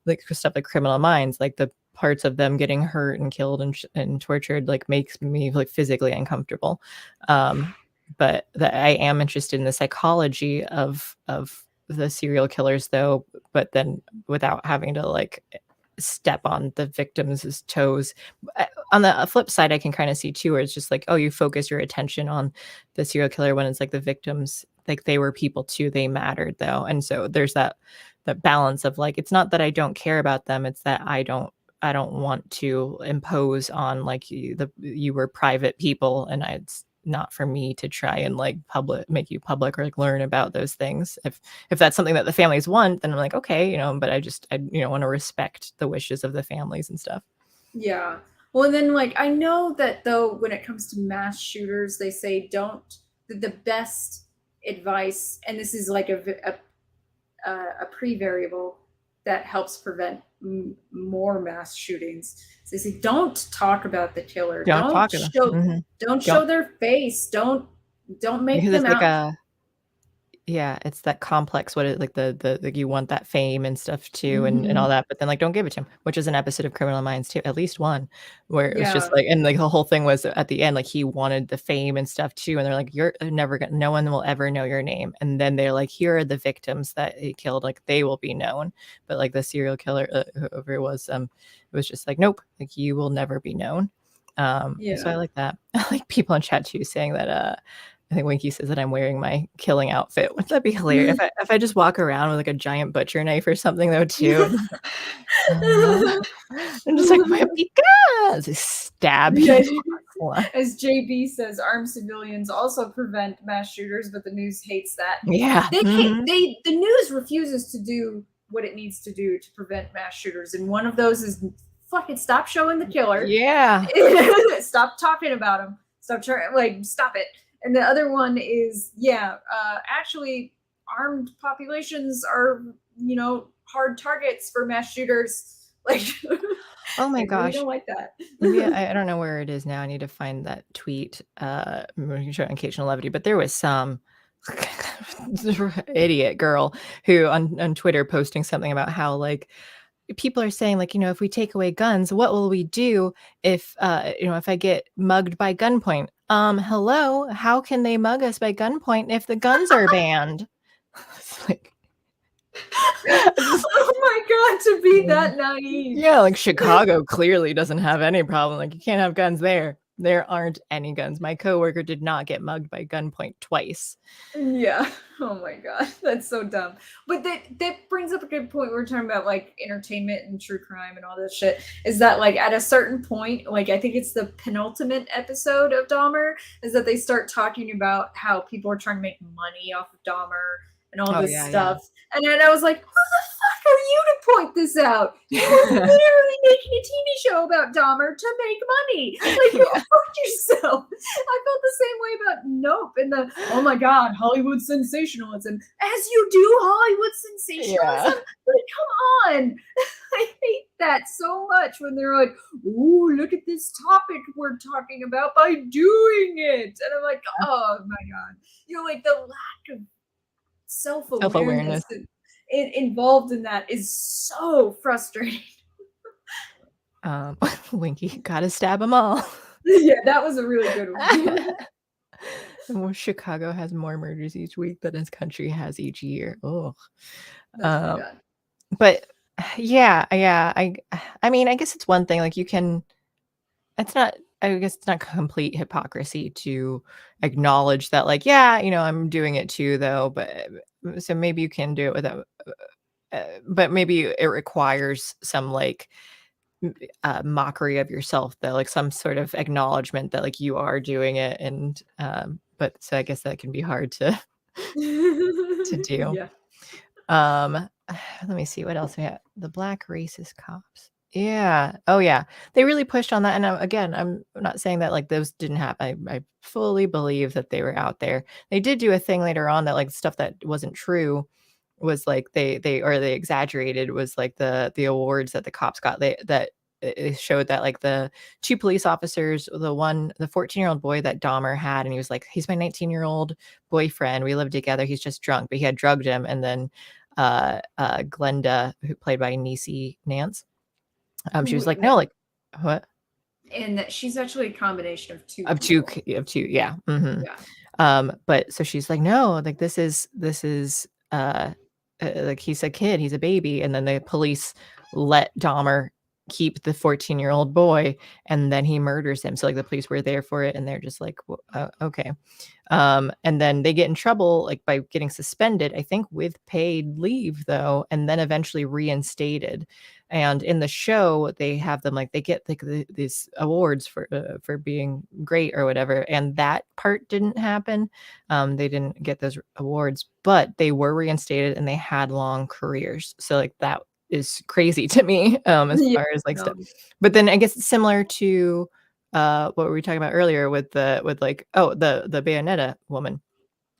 like, stuff like Criminal Minds, like the parts of them getting hurt and killed and tortured, like, makes me, like, physically uncomfortable. But that I am interested in the psychology of the serial killers though, but then without having to, like, step on the victim's toes. On the flip side, I can kind of see too, where it's just like, oh, you focus your attention on the serial killer when it's like the victims, like they were people too, they mattered though. And so there's that balance of like, it's not that I don't care about them, it's that I don't want to impose on like you were private people, and it's not for me to try and like make you public or like learn about those things. If that's something that the families want, then I'm like, okay, but I want to respect the wishes of the families and stuff.
Yeah. Well, and then like I know that though when it comes to mass shooters, they say the best advice, and this is like a pre-variable that helps prevent more mass shootings. So they say, don't talk about the killer. Don't show their face. Don't make them out.
Like it's that complex. What it like the you want that fame and stuff too, and all that, but then like don't give it to him. Which is an episode of Criminal Minds too, at least one, where it was just like, and like the whole thing was at the end, like he wanted the fame and stuff too, and they're like, you're never gonna, no one will ever know your name, and then they're like, here are the victims that he killed, like they will be known, but like the serial killer, whoever it was just like, nope, like you will never be known. So I like that. I like people in chat too saying that I think Winky says that I'm wearing my killing outfit. Wouldn't that be hilarious? If I just walk around with like a giant butcher knife or something though too. I'm just like, because stab you.
As JB says, armed civilians also prevent mass shooters, but the news hates that.
Yeah.
The news refuses to do what it needs to do to prevent mass shooters. And one of those is fucking stop showing the killer.
Yeah.
Stop talking about him. Stop it. And the other one is, actually armed populations are, hard targets for mass shooters. Like,
oh my gosh.
I don't like that.
I don't know where it is now. I need to find that tweet. I'm sure on Occasional Levity, but there was some idiot girl who on Twitter posting something about how like people are saying like, if we take away guns, what will we do if if I get mugged by gunpoint? Hello, how can they mug us by gunpoint if the guns are banned? It's like,
oh my god, to be that naive.
Yeah, like Chicago clearly doesn't have any problem. Like you can't have guns there. There aren't any guns. My coworker did not get mugged by gunpoint twice.
Yeah. Oh my god, that's so dumb. But that brings up a good point. We're talking about like entertainment and true crime and all this shit. Is that like at a certain point, like I think it's the penultimate episode of Dahmer, is that they start talking about how people are trying to make money off of Dahmer and all this stuff. Yeah. And then I was like, who the fuck are you to point this out? You were literally making a TV show about Dahmer to make money. Like, you fucked yourself. I felt the same way about Nope and the, oh my God, Hollywood sensationalism. As you do Hollywood sensationalism. Yeah. But come on. I hate that so much when they're like, ooh, look at this topic we're talking about by doing it. And I'm like, oh my God. Like the lack of self-awareness involved in that is so frustrating.
Winky, gotta stab them all.
Yeah, that was a really good one.
Well, Chicago has more murders each week than this country has each year. Oh, but yeah. I mean, I guess it's one thing. Like you can. It's not. I guess it's not complete hypocrisy to acknowledge that, like, I'm doing it too, though. But so maybe you can do it without, but maybe it requires some like mockery of yourself, though, like some sort of acknowledgement that like you are doing it. And but so I guess that can be hard to do.
Yeah.
Let me see what else we have. The black racist cops. Yeah. Oh, yeah. They really pushed on that. And again, I'm not saying that like those didn't happen. I fully believe that they were out there. They did do a thing later on that like stuff that wasn't true was like they exaggerated was like the awards that the cops got. That it showed that like the two police officers, the 14-year-old boy that Dahmer had, and he was like, he's my 19-year-old boyfriend. We lived together. He's just drunk, but he had drugged him. And then Glenda, who played by Niecy Nance. She was like, no, like, what?
And that she's actually a combination of two.
Yeah. Mm-hmm. Yeah. But so she's like, no, like this is like he's a kid, he's a baby, and then the police let Dahmer keep the 14-year-old boy, and then he murders him. So like the police were there for it, and they're just like, okay. And then they get in trouble like by getting suspended, I think with paid leave though, and then eventually reinstated. And in the show, they have them like they get like these awards for being great or whatever. And that part didn't happen. They didn't get those awards, but they were reinstated and they had long careers. So like that is crazy to me as
Yeah,
far as like
no.
stuff. But then I guess it's similar to what were we talking about earlier with the Bayonetta woman,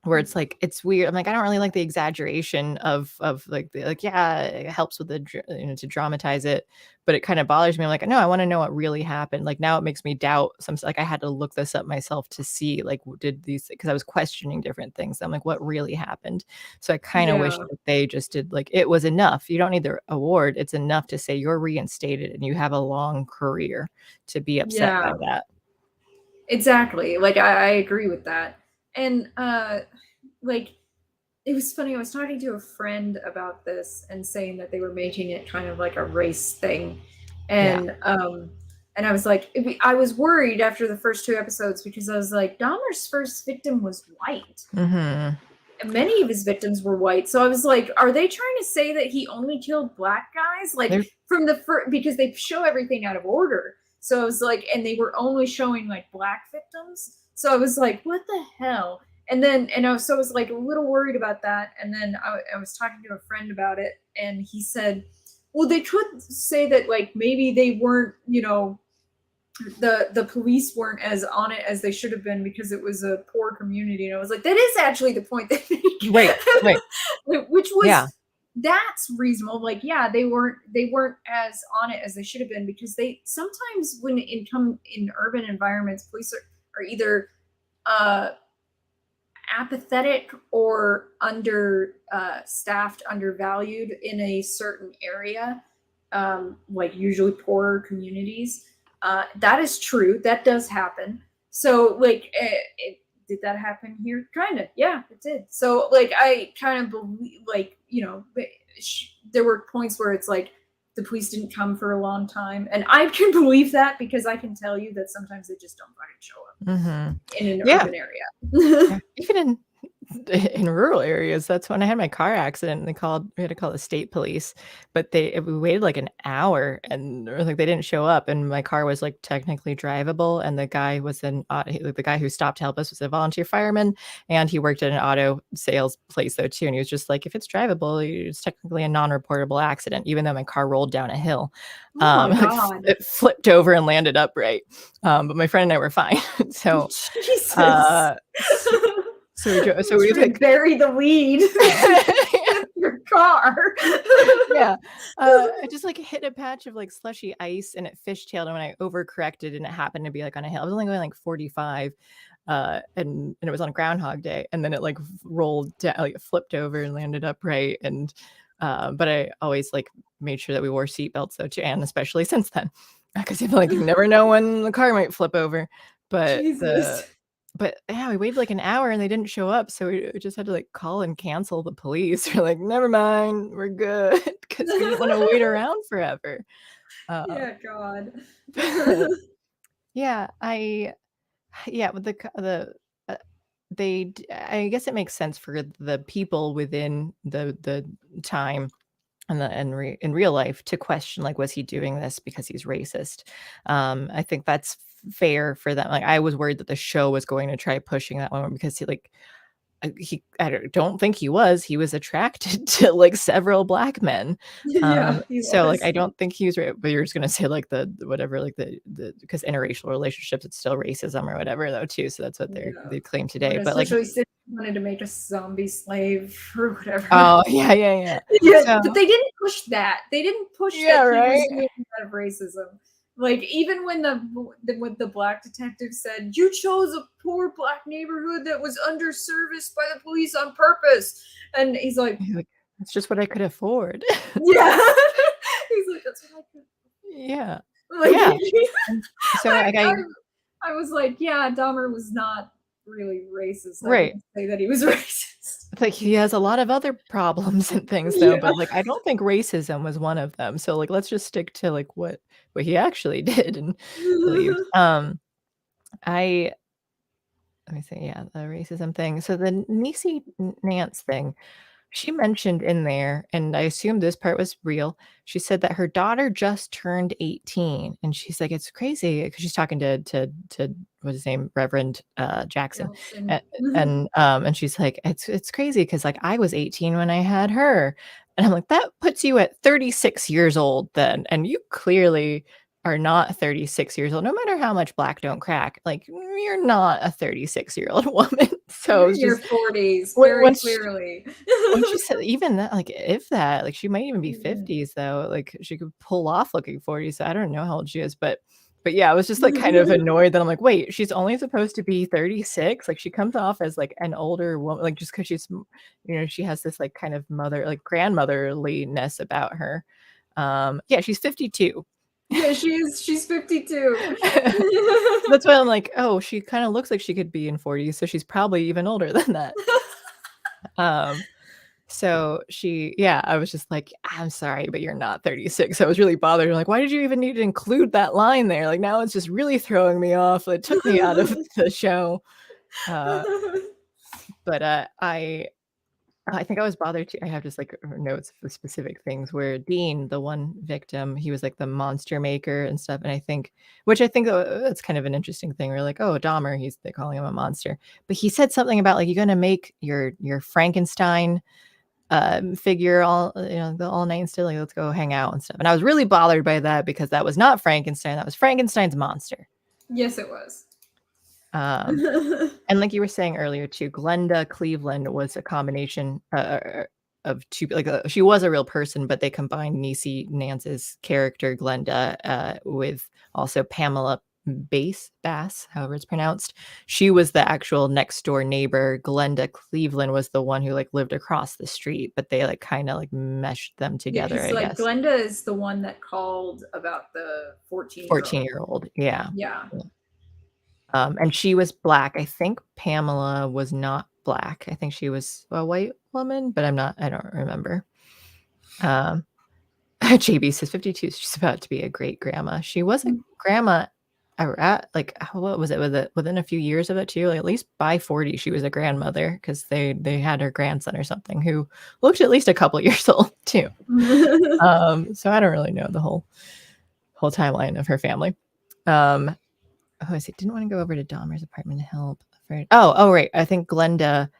where it's like it's weird. I'm like, I don't really like the exaggeration of like the like, yeah, it helps with the to dramatize it, but it kind of bothers me. I'm like, no, I want to know what really happened. Like now it makes me doubt some, like I had to look this up myself to see like did these, because I was questioning different things. I'm like, what really happened? So I kind of wish that they just did like, it was enough. You don't need the award. It's enough to say you're reinstated and you have a long career to be upset by that.
Exactly. Like I agree with that. And like it was funny, I was talking to a friend about this and saying that they were making it kind of like a race thing. And I was like, I was worried after the first 2 episodes because I was like, Dahmer's first victim was white.
Mm-hmm.
And many of his victims were white. So I was like, are they trying to say that he only killed black guys? Like from the first, because they show everything out of order. So I was like, and they were only showing like black victims. So I was like, what the hell? And then, I was like a little worried about that. And then I was talking to a friend about it, and he said, well, they could say that like maybe they weren't, you know, the police weren't as on it as they should have been because it was a poor community. And I was like, that is actually the point they make.
Right.
Which was that's reasonable. Like, yeah, they weren't as on it as they should have been, because they sometimes when in urban environments, police are either apathetic or staffed, undervalued in a certain area, like usually poorer communities. That is true. That does happen. So like, did that happen here? Kind of. Yeah, it did. So like, I kind of believe, like, you know, there were points where it's like the police didn't come for a long time. And I can believe that because I can tell you that sometimes they just don't fucking show up in an urban area.
Even in rural areas. That's when I had my car accident, and we had to call the state police, but we waited like an hour, and like they didn't show up, and my car was like technically drivable, and the guy was the guy who stopped to help us was a volunteer fireman, and he worked at an auto sales place though too, and he was just like, if it's drivable, it's technically a non-reportable accident, even though my car rolled down a hill. It flipped over and landed upright, but my friend and I were fine. So
Jesus. So we like bury the lead in your car.
I just like hit a patch of like slushy ice, and it fishtailed, and when I overcorrected, and it happened to be like on a hill, I was only going like 45, and it was on Groundhog Day, and then it like rolled down, like it flipped over and landed upright, and but I always like made sure that we wore seatbelts though too, and especially since then, because you never know when the car might flip over. But But yeah, we waited like an hour and they didn't show up. So we just had to like call and cancel the police. We're like, never mind, we're good, because we didn't want to wait around forever.
Yeah, God.
I guess it makes sense for the people within the time and in real life to question, like, was he doing this because he's racist? I think that's fair for them. Like, I was worried that the show was going to try pushing that one because I don't think he was attracted to like several black men. So like, I don't think he was right, but you're just gonna say like the whatever, like the because interracial relationships, it's still racism or whatever though too. So that's what they claim today. But like,
wanted to make a zombie slave or whatever.
Oh yeah.
So, but they didn't push that. They didn't push that he was doing that of racism. Like, even when the black detective said, you chose a poor black neighborhood that was underserviced by the police on purpose, and he's like,
it's just what I could afford.
Yeah. He's like, that's what I could.
Yeah.
Like,
So
I was like, yeah, Dahmer was not really racist. I
Right.
wouldn't say that he was racist.
It's like he has a lot of other problems and things though, but like I don't think racism was one of them. So like let's just stick to like what he actually did and believed. I let me see, yeah, the racism thing. So the Niecy Nance thing, she mentioned in there, and I assume this part was real. She said that her daughter just turned 18, and she's like, it's crazy because she's talking to what's his name, Reverend Jackson, and she's like, it's crazy because like I was 18 when I had her, and I'm like, that puts you at 36 years old then, and you clearly are not 36 years old, no matter how much black don't crack. Like you're not a 36-year-old woman. So
You're
it's
in your
just
40s, very clearly.
when she said even that, like if that, like she might even be 50s though, like she could pull off looking 40. So I don't know how old she is, but yeah, I was just like kind of annoyed that I'm like, wait, she's only supposed to be 36. Like she comes off as like an older woman, like just because she's, she has this like kind of mother, like grandmotherliness about her. Yeah, she's 52.
Yeah, she is. She's 52.
That's why I'm like, oh, she kind of looks like she could be in 40s, so she's probably even older than that. So I was just like, I'm sorry, but you're not 36. I was really bothered. I'm like, why did you even need to include that line there? Like now it's just really throwing me off. It took me out of the show. But I think I was bothered too. I have just like notes for specific things where Dean, the one victim, he was like the monster maker and stuff. And I think that's kind of an interesting thing. We're like, oh, Dahmer, they're calling him a monster. But he said something about like, you're going to make your Frankenstein figure all night and still like, let's go hang out and stuff. And I was really bothered by that because that was not Frankenstein. That was Frankenstein's monster.
Yes, it was.
And like you were saying earlier too, Glenda Cleveland was a combination of two, like she was a real person, but they combined Niecy Nance's character Glenda with also Pamela Bass, however it's pronounced. She was the actual next door neighbor. Glenda Cleveland was the one who like lived across the street, but they like kind of like meshed them together.
Yeah, I guess Glenda is the one that called about the
14-year-old. Yeah. And she was black. I think Pamela was not black. I think she was a white woman, but I don't remember. JB says 52. She's about to be a great grandma. She was a grandma like, what was it? Within a few years of it too, like at least by 40, she was a grandmother because they had her grandson or something who looked at least a couple years old too. So I don't really know the whole timeline of her family. I didn't want to go over to Dahmer's apartment to help. Oh, right. I think Glenda,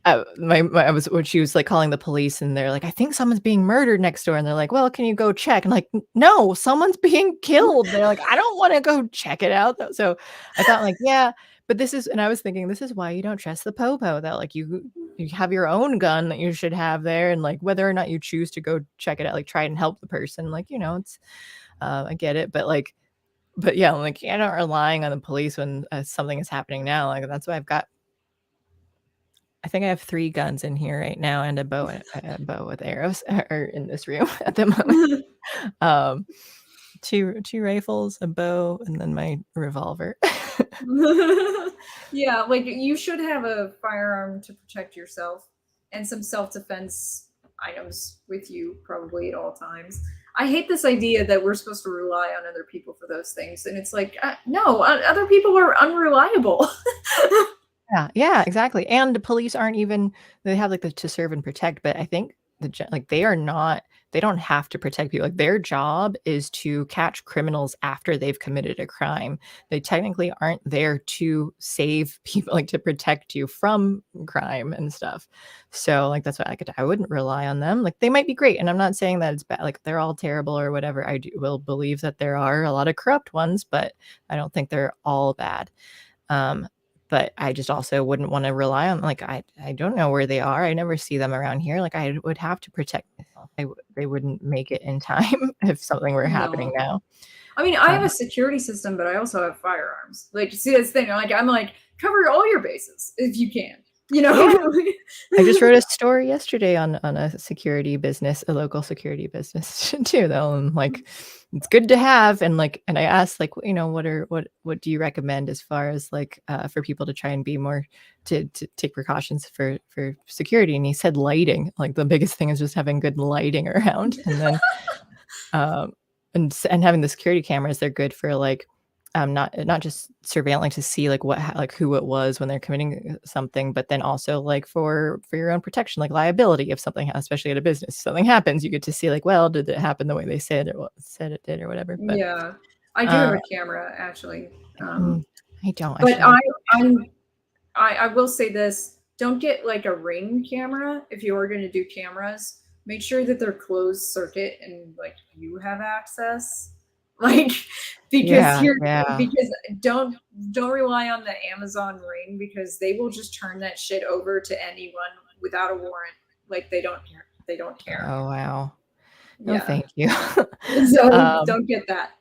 when she was like calling the police and they're like, I think someone's being murdered next door. And they're like, well, can you go check? And like, no, someone's being killed. They're like, I don't want to go check it out though. So I thought like, yeah, but I was thinking, this is why you don't trust the popo, that like you have your own gun that you should have there. And like, whether or not you choose to go check it out, like try and help the person, like, it's, I get it. But yeah, I'm like, you're not relying on the police when something is happening now. Like that's why I think I have 3 guns in here right now and a bow with arrows are in this room at the moment. 2 rifles, a bow, and then my revolver.
Yeah, like you should have a firearm to protect yourself and some self-defense items with you probably at all times. I hate this idea that we're supposed to rely on other people for those things. And it's like, no, other people are unreliable.
Yeah, exactly. And the police aren't even, they have like the to serve and protect, but I think they don't have to protect people. Like their job is to catch criminals after they've committed a crime. They technically aren't there to save people, like to protect you from crime and stuff. So like, that's why I wouldn't rely on them. Like they might be great. And I'm not saying that it's bad, like they're all terrible or whatever. I will believe that there are a lot of corrupt ones, but I don't think they're all bad. But I just also wouldn't want to rely on, like, I don't know where they are. I never see them around here. Like I would have to protect myself. They wouldn't make it in time if something were happening now.
I mean, I have a security system, but I also have firearms. Like, see, this thing, like, I'm like, cover all your bases if you can. you know.
Yeah. I just wrote a story yesterday on a security business, a local security business too, though. And like, it's good to have. And like, and I asked like, you know, what do you recommend as far as like for people to try and be more to take precautions for security? And he said lighting. Like the biggest thing is just having good lighting around, and then and having the security cameras. They're good for like not just surveilling to see like like who it was when they're committing something, but then also like for your own protection, like liability if something, especially at a business, something happens, you get to see like, well, did it happen the way they said it did or whatever. But
yeah, I do have a camera actually.
I don't.
But I will say this: don't get like a Ring camera if you are going to do cameras. Make sure that they're closed circuit and like you have access. Like because because don't rely on the Amazon Ring, because they will just turn that shit over to anyone without a warrant. Like they don't care.
Oh wow. No, thank you.
So don't get that.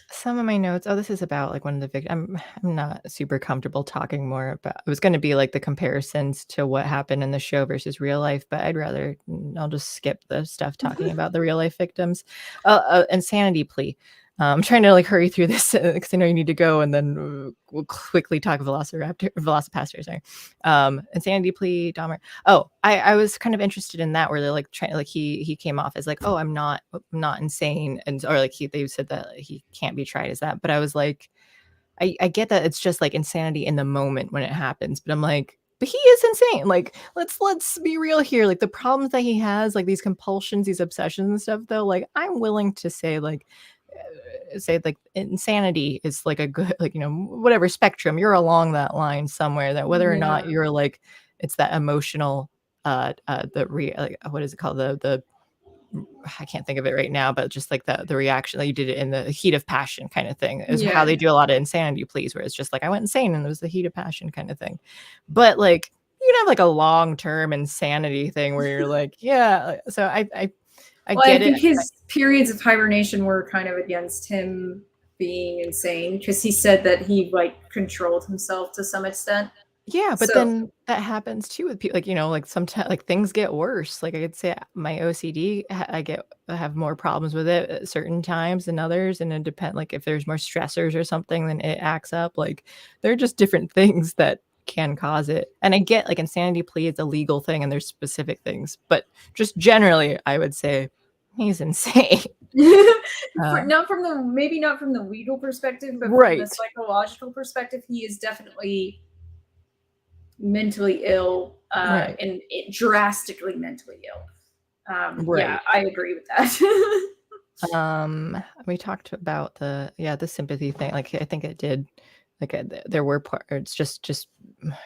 Some of my notes. Oh, this is about like one of the victims. I'm not super comfortable talking more about. It was going to be like the comparisons to what happened in the show versus real life, but I'll just skip the stuff talking about the real life victims. Insanity plea. I'm trying to like hurry through this because I know you need to go, and then we'll quickly talk VelociPastor. Sorry, insanity plea, Dahmer. Oh, I was kind of interested in that, where they're like trying, like he came off as like, oh, I'm not insane, and or like they said that he can't be tried as that. But I was like, I get that it's just like insanity in the moment when it happens, but I'm like, but he is insane. Like, let's be real here. Like the problems that he has, like these compulsions, these obsessions and stuff, though, like I'm willing to say like insanity is like a good, like, you know, whatever spectrum you're along that line somewhere, that whether or not you're like, it's that emotional like, what is it called, the I can't think of it right now, but just like the reaction that you did it in the heat of passion kind of thing is how they do a lot of insanity pleas, where it's just like I went insane and it was the heat of passion kind of thing. But like you can have like a long-term insanity thing where you're like, yeah. So I
think his periods of hibernation were kind of against him being insane, because he said that he like controlled himself to some extent.
Yeah, but then that happens too with people. Like, you know, like sometimes like things get worse. Like I could say my OCD, I have more problems with it at certain times than others, and it depends. Like if there's more stressors or something, then it acts up. Like there are just different things that can cause it. And I get like insanity plea is a legal thing, and there's specific things, but just generally, I would say he's insane.
Not from the legal perspective, but from the psychological perspective, he is definitely mentally ill, and drastically mentally ill. Yeah, I agree with that.
We talked about the sympathy thing. Like I think it did. Like there were parts just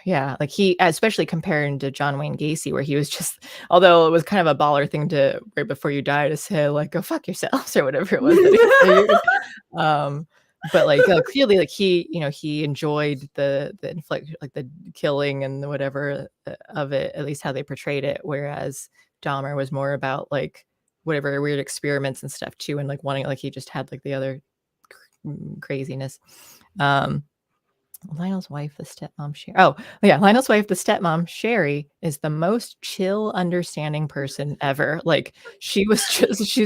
like he, especially comparing to John Wayne Gacy, where he was just, although it was kind of a baller thing to right before you die to say like go fuck yourselves or whatever it was but like clearly like he, you know, he enjoyed the inflict, like the killing and the whatever of it, at least how they portrayed it, whereas Dahmer was more about like whatever weird experiments and stuff too, and like wanting, like he just had like the other craziness. Lionel's wife, the stepmom, Sherry. Oh, yeah. Lionel's wife, the stepmom, Sherry, is the most chill, understanding person ever. Like, she was just,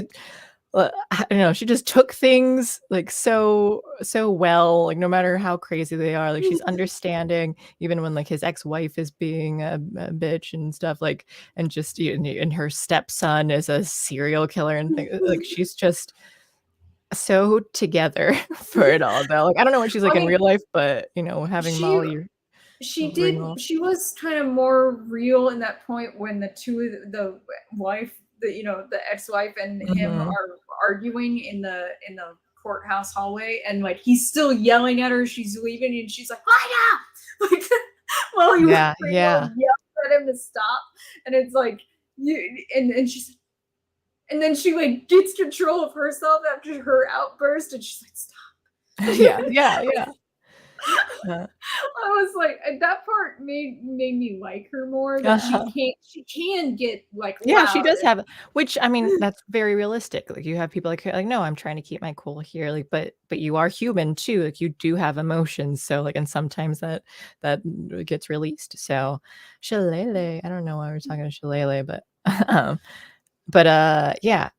I don't know, she just took things like so well, like no matter how crazy they are, like she's understanding, even when like his ex-wife is being a bitch and stuff, like, and just, and her stepson is a serial killer and things, like she's just so together for it all, though. Like I don't know what she's like in real life, but you know, having Molly,
she was kind of more real in that point when the wife, the ex-wife and him are arguing in the courthouse hallway, and like he's still yelling at her, she's leaving, and she's like, "Why now?" Like while he yells at him to stop, and it's like and she's. And then she like gets control of herself after her outburst, and she's like, "Stop!"
yeah.
I was like, that part made me like her more. That she can get like
Yeah, she
loud.
does have, which I mean, that's very realistic. Like you have people like no, I'm trying to keep my cool here. Like, but you are human too. Like you do have emotions. So like, and sometimes that gets released. So Shillelagh, I don't know why we're talking to Shillelagh, but yeah.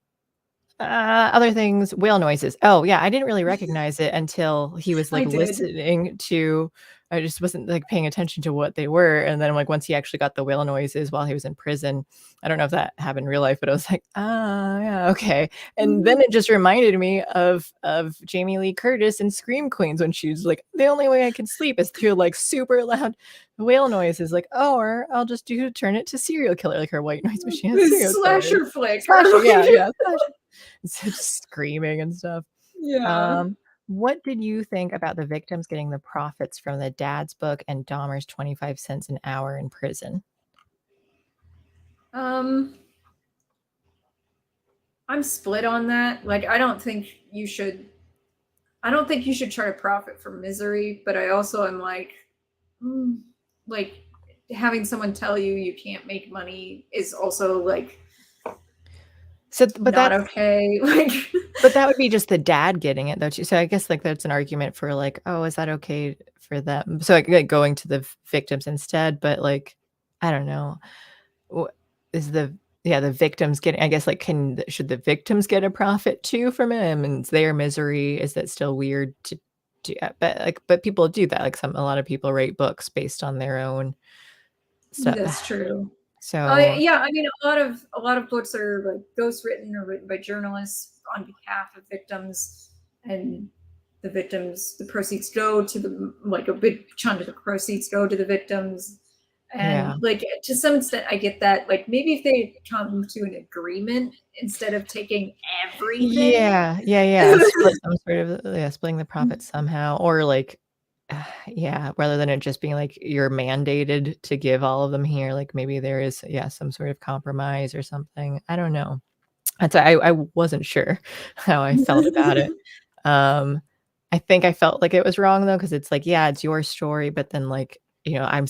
Other things, whale noises. Oh yeah, I didn't really recognize it until he was like listening to. I just wasn't like paying attention to what they were, and then like once he actually got the whale noises while he was in prison, I don't know if that happened in real life, but I was like, yeah, okay. And then it just reminded me of Jamie Lee Curtis in Scream Queens when she was like, the only way I can sleep is through like super loud whale noises. Like, oh, or I'll just turn it to serial killer, like her white noise machine.
Slasher flick.
Slasher, yeah. Slasher. Just screaming and stuff.
Yeah.
What did you think about the victims getting the profits from the dad's book and Dahmer's 25 cents an hour in prison?
I'm split on that. Like, I don't think you should try to profit from misery, but I also am like, like having someone tell you can't make money is also like,
so, but
not okay. Like,
but that would be just the dad getting it though too. So I guess like that's an argument for like, oh, is that okay for them? So like going to the victims instead, but like, I don't know. Is the victims getting, I guess, like, should the victims get a profit too from him and their misery? Is that still weird to do? But people do that. Like a lot of people write books based on their own stuff.
That's true.
So
yeah, I mean, a lot of books are like ghostwritten or written by journalists on behalf of victims, and the proceeds go to the, like a big chunk of the proceeds go to the victims. And like to some extent I get that. Like maybe if they come to an agreement instead of taking everything.
Yeah. Split some sort of splitting the profit somehow, or like rather than it just being like you're mandated to give all of them here, like maybe there is some sort of compromise or something. I don't know. That's I wasn't sure how I felt about it. I think I felt like it was wrong though, because it's like, yeah, it's your story, but then like, I'm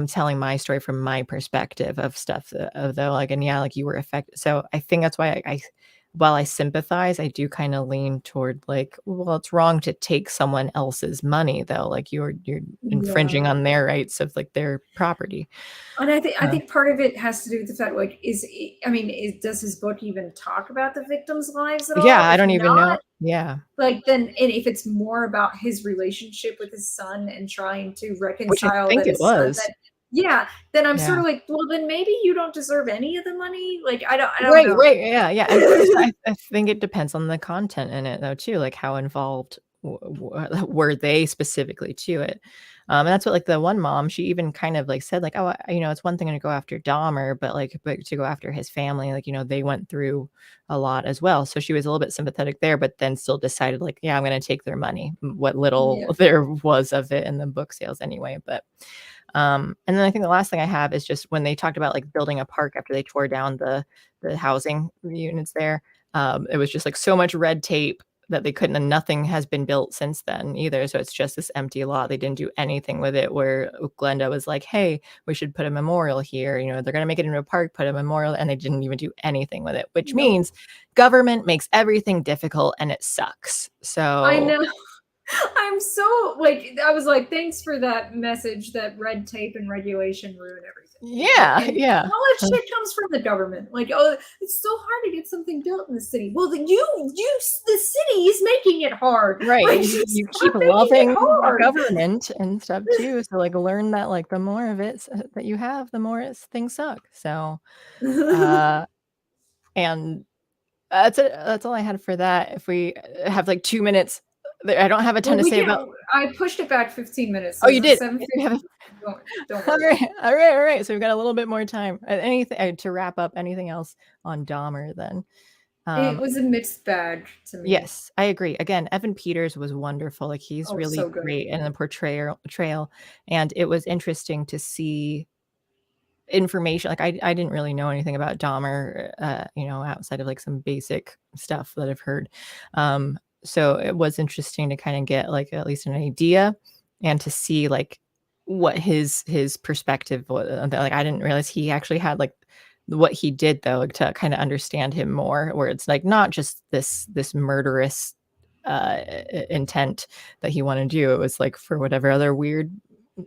telling my story from my perspective of stuff of though, like, and like you were affected. So I think that's why I while I sympathize, I do kind of lean toward like, well, it's wrong to take someone else's money though. Like you're infringing on their rights of like their property.
And I think part of it has to do with the fact, like, does his book even talk about the victims' lives at all?
Yeah, I don't even know. Yeah.
Like then, and if it's more about his relationship with his son and trying to reconcile,
which I think it was.
Then I'm sort of like, well, then maybe you don't deserve any of the money. Like I don't know.
Right. Yeah. And I think it depends on the content in it though too, like how involved were they specifically to it. And that's what like the one mom, she even kind of like said like, oh, it's one thing to go after Dahmer, but to go after his family, like, they went through a lot as well. So she was a little bit sympathetic there, but then still decided like, yeah, I'm going to take their money, what little there was of it in the book sales anyway. But and then I think the last thing I have is just when they talked about like building a park after they tore down the housing units there. It was just like so much red tape that they couldn't, and nothing has been built since then either. So it's just this empty lot. They didn't do anything with it, where Glenda was like, hey, we should put a memorial here. They're going to make it into a park, put a memorial, and they didn't even do anything with it, which means government makes everything difficult and it sucks. So
I know. I'm so like, I was like, thanks for that message that red tape and regulation ruin everything.
Yeah.
All that shit comes from the government. Like, oh, it's so hard to get something built in the city. Well, the city is making it hard.
Right.
Like,
you keep loving government and stuff too. So like learn that like the more of it that you have, the more things suck. So and that's it. That's all I had for that. If we have like 2 minutes, I don't have a ton to say about.
I pushed it back 15 minutes.
So you did.
Don't
All right. So we've got a little bit more time. Anything to wrap up? Anything else on Dahmer then?
It was a mixed bag to me.
Yes, I agree. Again, Evan Peters was wonderful. Like he's really
so
great in the portrayal, and it was interesting to see information. Like I didn't really know anything about Dahmer, outside of like some basic stuff that I've heard. So it was interesting to kind of get like at least an idea and to see like what his perspective was. Like I didn't realize he actually had like what he did though, to kind of understand him more, where it's like not just this murderous intent that he wanted to do. It was like for whatever other weird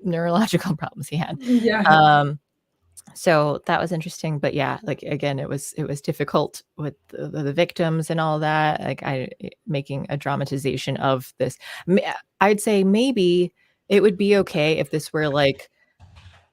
neurological problems he had.
Yeah.
So that was interesting. But yeah, like again, it was difficult with the victims and all that. Like making a dramatization of this. I'd say maybe it would be okay if this were like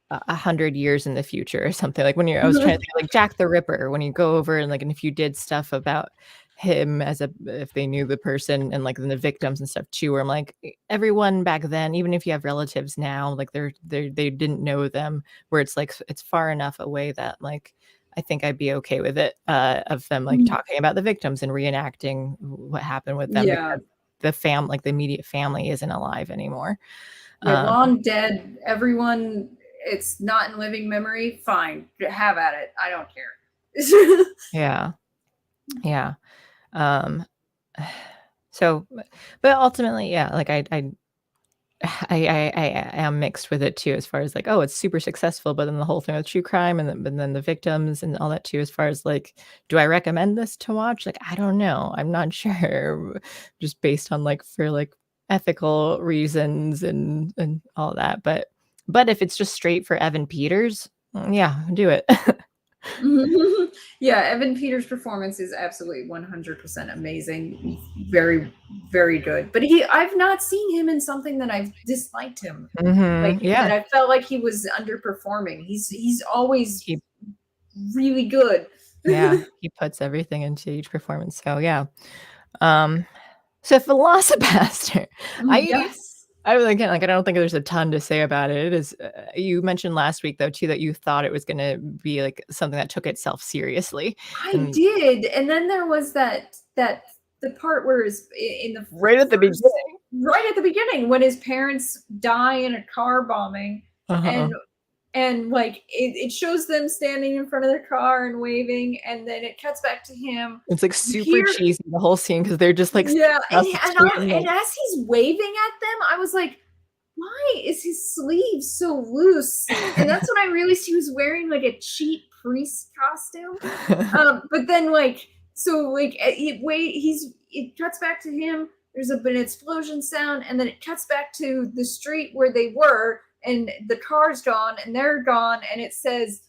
100 years in the future or something. Like I was trying to think like Jack the Ripper, when you go over and like, and if you did stuff about him if they knew the person, and like then the victims and stuff too, where I'm like, everyone back then, even if you have relatives now, like they didn't know them, where it's like, it's far enough away that like, I think I'd be okay with it, of them like talking about the victims and reenacting what happened with them, because the immediate family isn't alive anymore.
Long dead, everyone, it's not in living memory, fine, have at it, I don't care.
Yeah. So, but ultimately, yeah, like I am mixed with it too, as far as like, oh, it's super successful, but then the whole thing with true crime and then the victims and all that too, as far as like, do I recommend this to watch? Like, I don't know. I'm not sure, just based on like, for like ethical reasons and all that. But if it's just straight for Evan Peters, yeah, do it.
Yeah, Evan Peters' performance is absolutely 100% amazing. Very, very good. But I've not seen him in something that I've disliked him. Like that I felt like he was underperforming. He's always really good.
Yeah, he puts everything into each performance. So yeah. So VelociPastor, I again, like I don't think there's a ton to say about it. It is. You mentioned last week though too that you thought it was going to be like something that took itself seriously.
I did, and then there was that the part where in the
right at the
beginning when his parents die in a car bombing, and like it shows them standing in front of their car and waving, and then it cuts back to him.
It's like super cheesy, the whole scene, because they're just like,
and as he's waving at them, I was like, why is his sleeve so loose? And that's when I realized he was wearing like a cheap priest costume. But then like, so like it cuts back to him, there's an explosion sound, and then it cuts back to the street where they were, and the car's gone and they're gone, and it says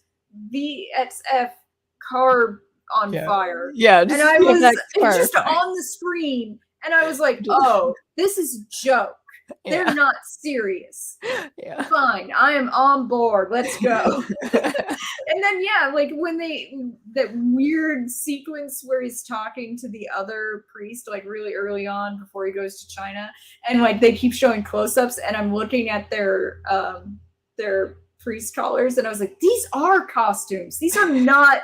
VXF car on fire.
Yeah,
and I was just on the screen, and I was like, oh, this is a joke. They're not serious. Fine, I am on board. Let's go. And then like when that weird sequence where he's talking to the other priest, like really early on before he goes to China, and like they keep showing close-ups, and I'm looking at their priest collars, and I was like, these are costumes. These are not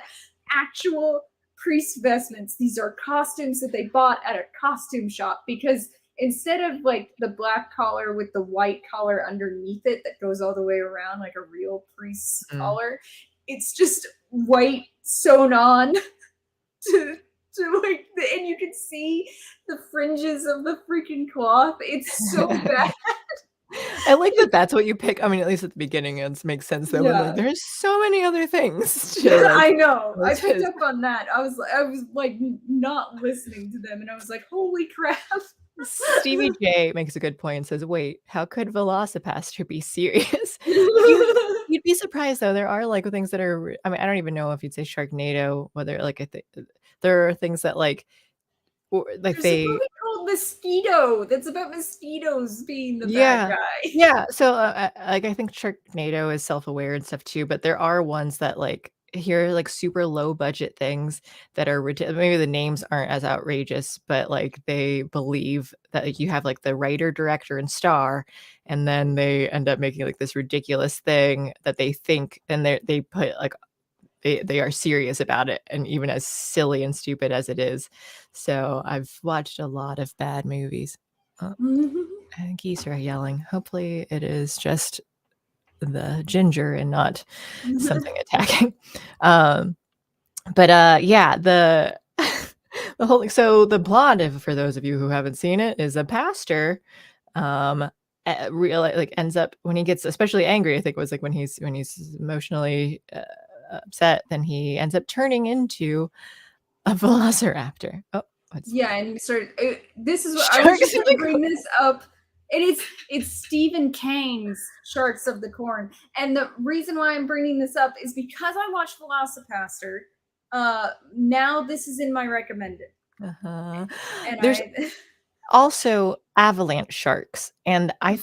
actual priest vestments. These are costumes that they bought at a costume shop, because instead of like the black collar with the white collar underneath it that goes all the way around like a real priest's collar, it's just white sewn on to like, and you can see the fringes of the freaking cloth. It's so bad.
I like that that's what you pick. I mean, at least at the beginning, it makes sense though. But like, there's so many other things.
I know. I picked up on that. I was like not listening to them, and I was like, holy crap.
Stevie J makes a good point and says, wait, how could VelociPastor be serious? You'd be surprised though. There are like things that are, I mean, I don't even know if you'd say Sharknado, whether like there are things that like
There's a movie called Mosquito that's about mosquitoes being the bad guy.
Yeah. So like I think Sharknado is self-aware and stuff too, but there are ones that like here like super low budget things that are maybe the names aren't as outrageous, but like they believe that like, you have like the writer, director, and star, and then they end up making like this ridiculous thing that they think, and they put like they are serious about it, and even as silly and stupid as it is. So I've watched a lot of bad movies. Geese are yelling. Hopefully it is just the ginger and not something attacking. But yeah, the whole, so the plot, for those of you who haven't seen it, is a pastor ends up when he gets especially angry. I think it was like when he's emotionally upset, then he ends up turning into a velociraptor. Oh,
yeah, and this is what I was just going to bring this up. It's Stephen King's Sharks of the Corn, and the reason why I'm bringing this up is because I watched VelociPastor. Now this is in my recommended.
And there's also avalanche sharks, and I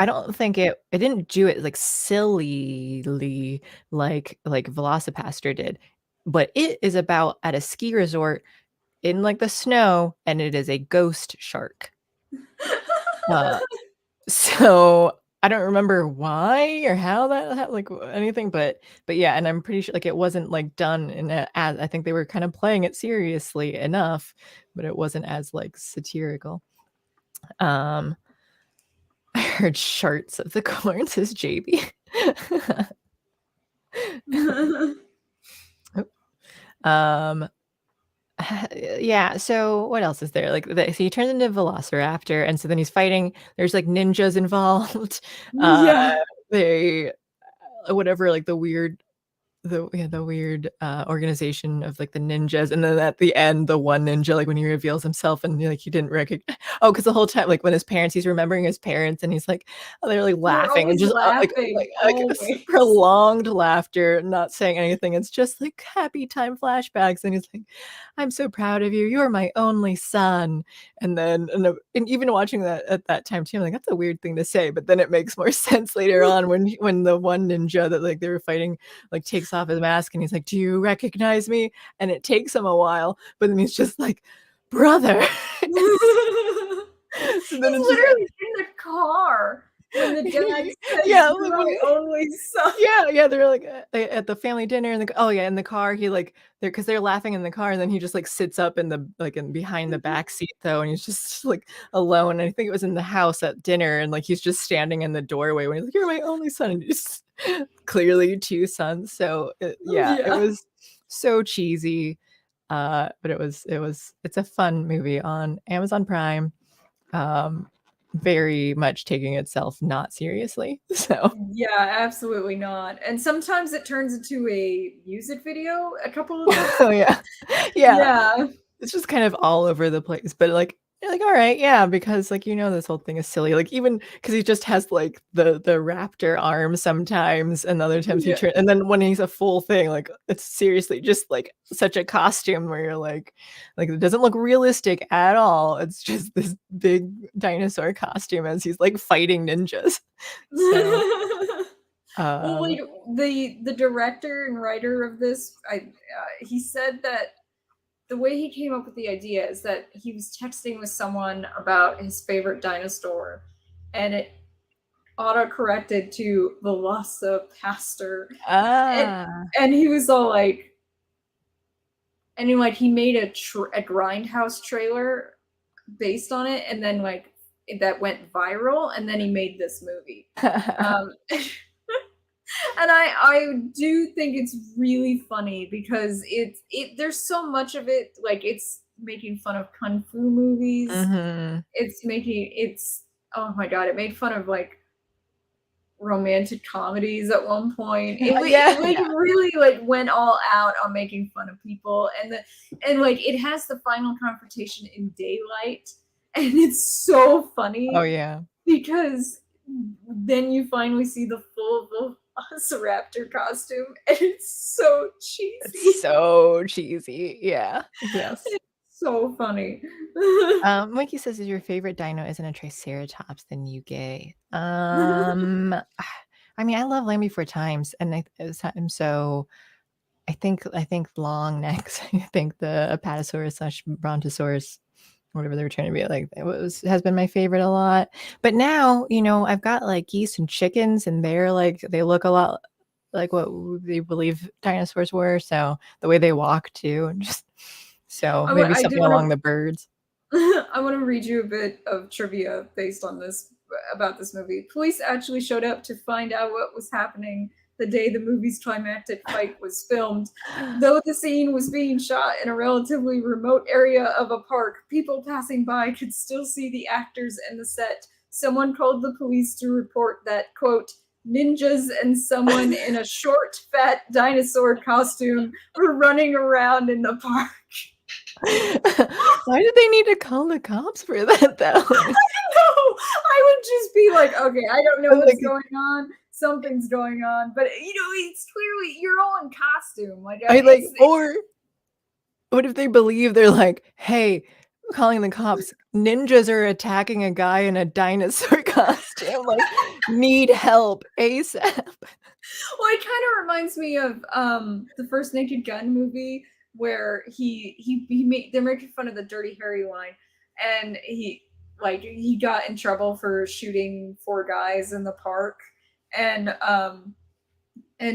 don't think it didn't do it like sillily like VelociPastor did, but it is about at a ski resort in like the snow, and it is a ghost shark. So I don't remember why or how that like anything, but yeah, and I'm pretty sure like it wasn't like done as I think they were kind of playing it seriously enough, but it wasn't as like satirical. I heard Sharks of the Corn, says JB. Yeah, so what else is there? Like so he turns into a velociraptor, and so then he's fighting. There's like ninjas involved. They whatever, like the weird organization of like the ninjas, and then at the end the one ninja, like when he reveals himself and like he didn't recognize because the whole time like when his parents, he's remembering his parents, and he's like they're like laughing and just like prolonged laughter, not saying anything. It's just like happy time flashbacks, and he's like, I'm so proud of you, you're my only son. And then and even watching that at that time too, I'm like, that's a weird thing to say, but then it makes more sense later on when the one ninja that like they were fighting like takes off his mask and he's like, do you recognize me? And it takes him a while, but then he's just like, brother.
So then he's literally in the car when the dad says, you're my only son.
Yeah, they're like at the family dinner, and in the car he like because they're laughing in the car, and then he just like sits up in the like in behind the back seat though, and he's just like alone. And I think it was in the house at dinner, and like he's just standing in the doorway when he's like, you're my only son, and he's clearly two sons. So it was so cheesy, but it's a fun movie on Amazon Prime. Very much taking itself not seriously. So
yeah, absolutely not. And sometimes it turns into a music video a couple of times.
Oh yeah. It's just kind of all over the place, but like you're like, all right, yeah, because like this whole thing is silly. Like even because he just has like the raptor arm sometimes, and other times he turns, and then when he's a full thing, like it's seriously just like such a costume where you're like it doesn't look realistic at all. It's just this big dinosaur costume as he's like fighting ninjas. So,
well, like the director and writer of this, he said that the way he came up with the idea is that he was texting with someone about his favorite dinosaur, and it auto-corrected to VelociPastor. And he was all like, and he made a Grindhouse trailer based on it, and then like that went viral, and then he made this movie. And I do think it's really funny because there's so much of it, like it's making fun of kung fu movies. Oh my god, it made fun of like romantic comedies at one point. It really like went all out on making fun of people, and like it has the final confrontation in daylight, and it's so funny.
Oh yeah,
because then you finally see the full Velociraptor costume, and it's so cheesy.
It's so cheesy. Yeah. Yes.
It's so funny.
Mikey says, "Is your favorite dino isn't a Triceratops? Then you gay." I mean, I love Land Before Times, and so I think long necks. I think the Apatosaurus / Brontosaurus, whatever they were trying to be like, has been my favorite a lot. But now, I've got like geese and chickens, and they look a lot like what we believe dinosaurs were. So the way they walk too, and just maybe something along the birds.
I want to read you a bit of trivia based on this about this movie. Police actually showed up to find out what was happening the day the movie's climactic fight was filmed. Though the scene was being shot in a relatively remote area of a park, people passing by could still see the actors and the set someone called the police to report that, quote, ninjas and someone in a short, fat dinosaur costume were running around in the park.
Why did they need to call the cops for that, though?
I don't know. I would just be like, okay, I don't know what's going on. Something's going on, but it's clearly you're all in costume.
Or what if they believe they're like, hey, calling the cops, ninjas are attacking a guy in a dinosaur costume, like, need help ASAP.
Well, it kind of reminds me of the first Naked Gun movie where they're making fun of the Dirty Harry line, and he got in trouble for shooting 4 guys in the park, and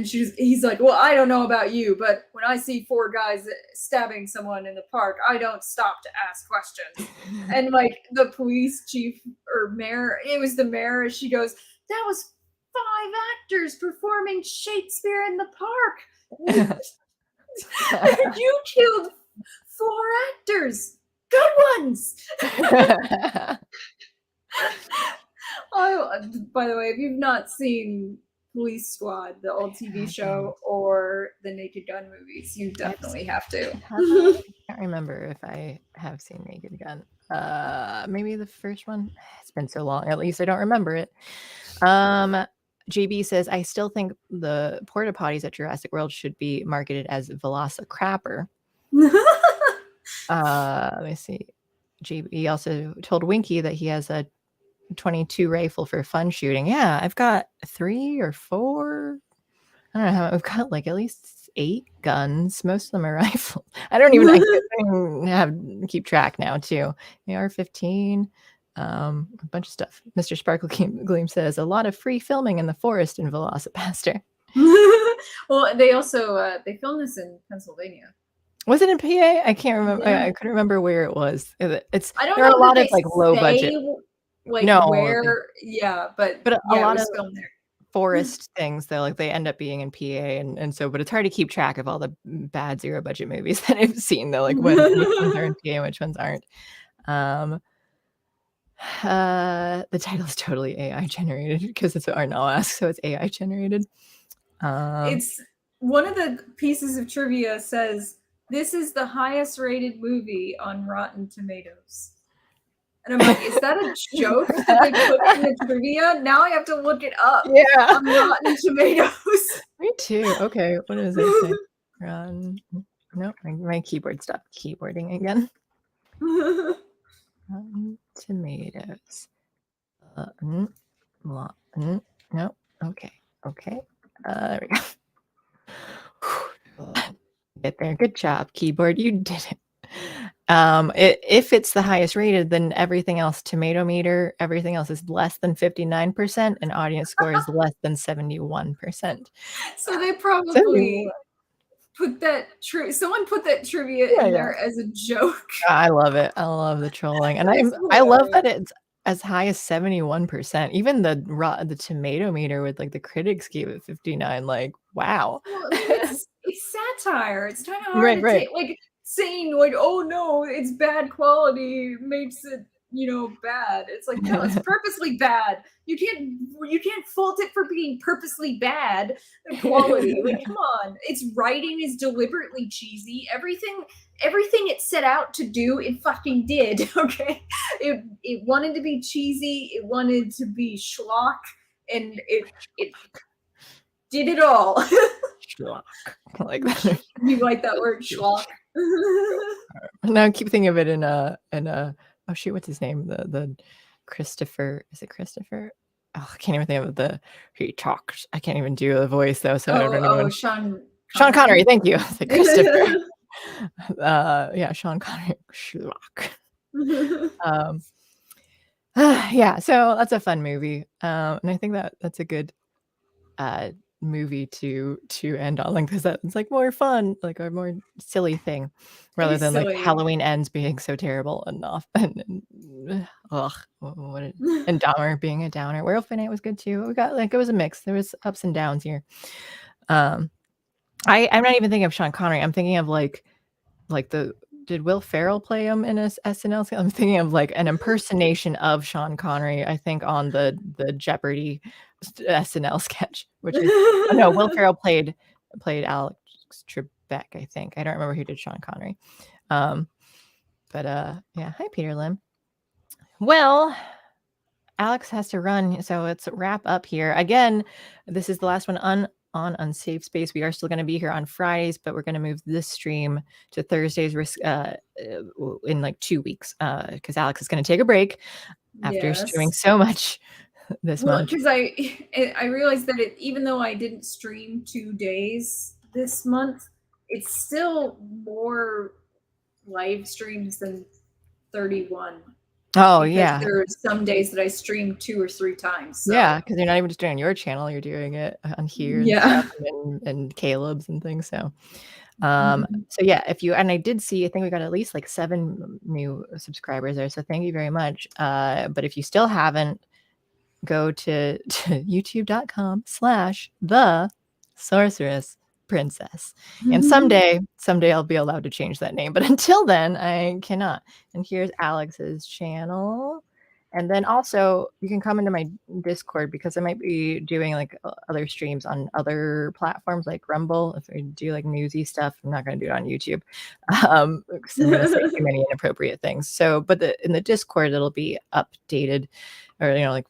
he's like, well, I don't know about you, but when I see 4 guys stabbing someone in the park, I don't stop to ask questions. And like the police chief or mayor, it was the mayor, she goes, that was 5 actors performing Shakespeare in the park. You killed 4 actors, good ones. By the way, if you've not seen Police Squad, the old TV show, or the Naked Gun movies, you definitely have to.
I can't remember if I have seen Naked Gun. Maybe the first one. It's been so long. At least I don't remember it. JB says, I still think the porta potties at Jurassic World should be marketed as VelociCrapper. Let me see. JB also told Winky that he has a 22 rifle for fun shooting. Yeah, I've got 3 or 4. I don't know how I've got like at least 8 guns. Most of them are rifles. I don't even keep track now too. AR-15, a bunch of stuff. Mr. Sparkle Gleam says a lot of free filming in the forest in VelociPastor.
Well, they also they filmed this in Pennsylvania.
Was it in PA? I can't remember. Yeah. I couldn't remember where it was.
I don't know.
There are a lot of like low budget.
Like where, yeah, but
a lot of
filmed there.
Forest things though, like they end up being in PA, and so, but it's hard to keep track of all the bad 0 budget movies that I've seen though, like which ones are in PA and which ones aren't. The title is totally AI generated because it's what Arnell asks, so it's AI generated.
It's one of the pieces of trivia says this is the highest rated movie on Rotten Tomatoes. And I'm like, is that a joke that they put in the trivia? Now I have to look it up.
Yeah.
On Rotten Tomatoes.
Me too. Okay, what does it say? No, my keyboard stopped keyboarding again. Rotten Tomatoes. No. Okay. There we go. Get there. Good job, keyboard. You did it. If it's the highest rated, then everything else, tomato meter, everything else is less than 59%, and audience score is less than 71%.
So they probably put that someone put that trivia in there as a joke.
I love it. I love the trolling, and I love that it's as high as 71%. Even the tomato meter with like the critics gave it 59. Like, wow.
Well, it's satire. It's kind of hard to take, like saying like, oh no, it's bad quality makes it bad. It's like, no, it's purposely bad. You can't fault it for being purposely bad quality. Like, come on, its writing is deliberately cheesy. Everything it set out to do, it fucking did. Okay, it wanted to be cheesy, it wanted to be schlock, and it did it all.
Schlock, like that.
You like that word, schlock?
Now I keep thinking of it in a oh shoot, what's his name? The Christopher, is it Christopher? Oh, I can't even think of he talks. I can't even do a voice though, so I don't know.
Sean
Connery, thank you. It's like Christopher. Sean Connery. Schlock. Yeah, so that's a fun movie. And I think that's a good movie to end on, like, because that's like more fun, like a more silly thing, rather than silly. Like Halloween Ends being so terrible and off and Dahmer being a downer. Werewolf by Night was good too. We got like, it was a mix. There was ups and downs here. I'm not even thinking of Sean Connery. I'm thinking of like the did Will Ferrell play him in a SNL sketch? I'm thinking of like an impersonation of Sean Connery, I think, on the Jeopardy SNL sketch, which is no, Will Ferrell played Alex Trebek, I think. I don't remember who did Sean Connery. But yeah, hi Peter Lim. Well, Alex has to run, so let's wrap up here. Again, this is the last one on Unsafe Space. We are still going to be here on Fridays, but we're going to move this stream to Thursdays in like 2 weeks because Alex is going to take a break after streaming so much this month.
Because I realized that even though I didn't stream 2 days this month, it's still more live streams than 31.
Oh,
because
yeah.
there are some days that I stream 2 or 3 times. So.
Yeah, because you're not even just doing it on your channel, you're doing it on here and Caleb's and things. So so yeah, and I did see, I think we got at least like 7 new subscribers there. So thank you very much. But if you still haven't, go to youtube.com/the-sorceress-princess. And someday I'll be allowed to change that name. But until then, I cannot. And here's Alex's channel. And then also you can come into my Discord because I might be doing like other streams on other platforms like Rumble. If I do like newsy stuff, I'm not going to do it on YouTube because I'm going to say too many inappropriate things. So, but in the Discord, it'll be updated, or like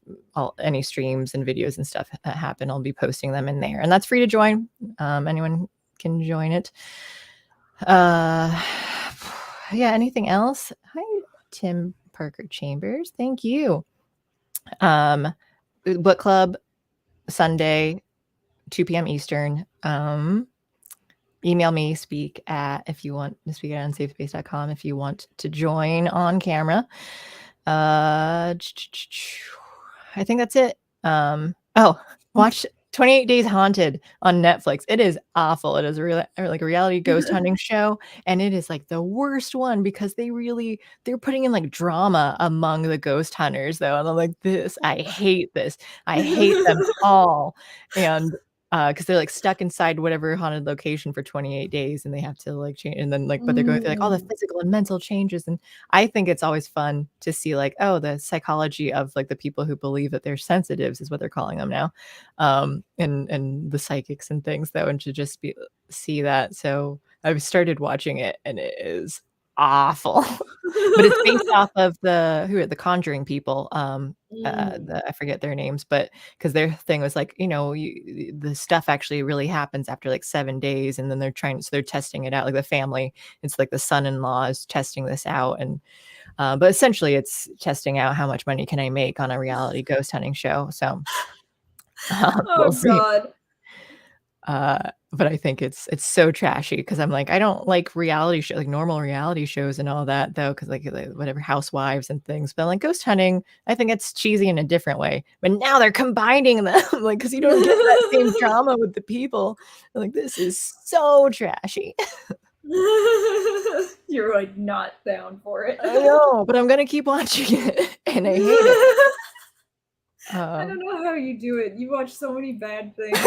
any streams and videos and stuff that happen. I'll be posting them in there, and that's free to join. Anyone can join it. Yeah. Anything else? Hi, Tim Parker Chambers. Thank you. Book club Sunday, 2 p.m. Eastern. Email me, if you want to speak at unsafespace.com if you want to join on camera. I think that's it. Watch 28 Days Haunted on Netflix. It is awful. It is like a reality ghost hunting show, and it is like the worst one because they're putting in like drama among the ghost hunters though, and I'm like, I hate this. I hate them all, and because they're like stuck inside whatever haunted location for 28 days, and they have to like change, and then like, but they're going through like all the physical and mental changes, and I think it's always fun to see like, oh, the psychology of like the people who believe that they're sensitives is what they're calling them now, and the psychics and things though, and to just see that. So I've started watching it, and it is awful, but it's based off of the Conjuring people. I forget their names, but because their thing was like, the stuff actually really happens after like 7 days, and then they're testing it out. Like the family, it's like the son-in-law is testing this out, and but essentially it's testing out how much money can I make on a reality ghost hunting show. So we'll see.
God.
But I think it's so trashy because I'm like, I don't like reality show, like normal reality shows and all that though, because like whatever Housewives and things. But like ghost hunting, I think it's cheesy in a different way. But now they're combining them, like, because you don't get that same drama with the people. Like, this is so trashy.
You're like not down for it.
I know, but I'm gonna keep watching it, and I hate it.
I don't know how you do it. You watch so many bad things.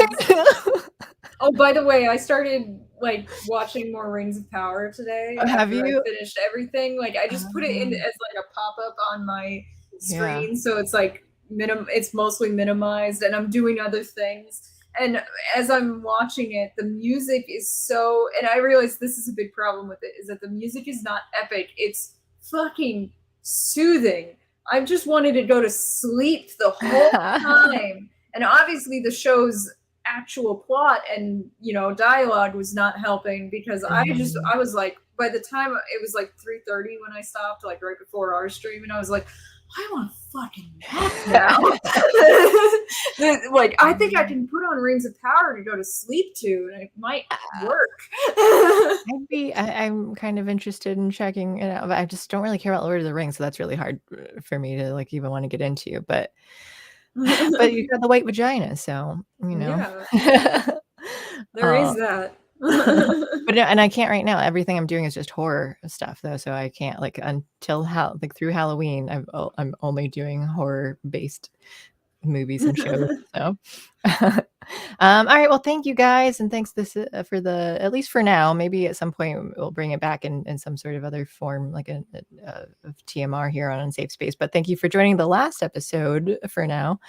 Oh, by the way, I started like watching more Rings of Power today.
Have you?
I finished everything. Like I just put it in as like a pop-up on my screen, so it's like it's mostly minimized, and I'm doing other things. And as I'm watching it, the music is so, and I realize this is a big problem with it, is that the music is not epic. It's fucking soothing. I just wanted to go to sleep the whole time. And obviously the show's actual plot and dialogue was not helping, because I was like, by the time it was like 3:30 when I stopped, like right before our stream, and I was like, I want to fucking nap now. Like, I think I can put on Rings of Power to go to sleep to, and it might work.
I'm kind of interested in checking it out, but I just don't really care about Lord of the Rings, so that's really hard for me to like even want to get into. But you got the white vagina, so
Yeah. There is that.
But no, and I can't right now. Everything I'm doing is just horror stuff though, so I can't like until through Halloween. I'm only doing horror based movies and shows. So, all right. Well, thank you guys, and thanks for at least for now. Maybe at some point we'll bring it back in some sort of other form, like of TMR here on Unsafe Space. But thank you for joining the last episode for now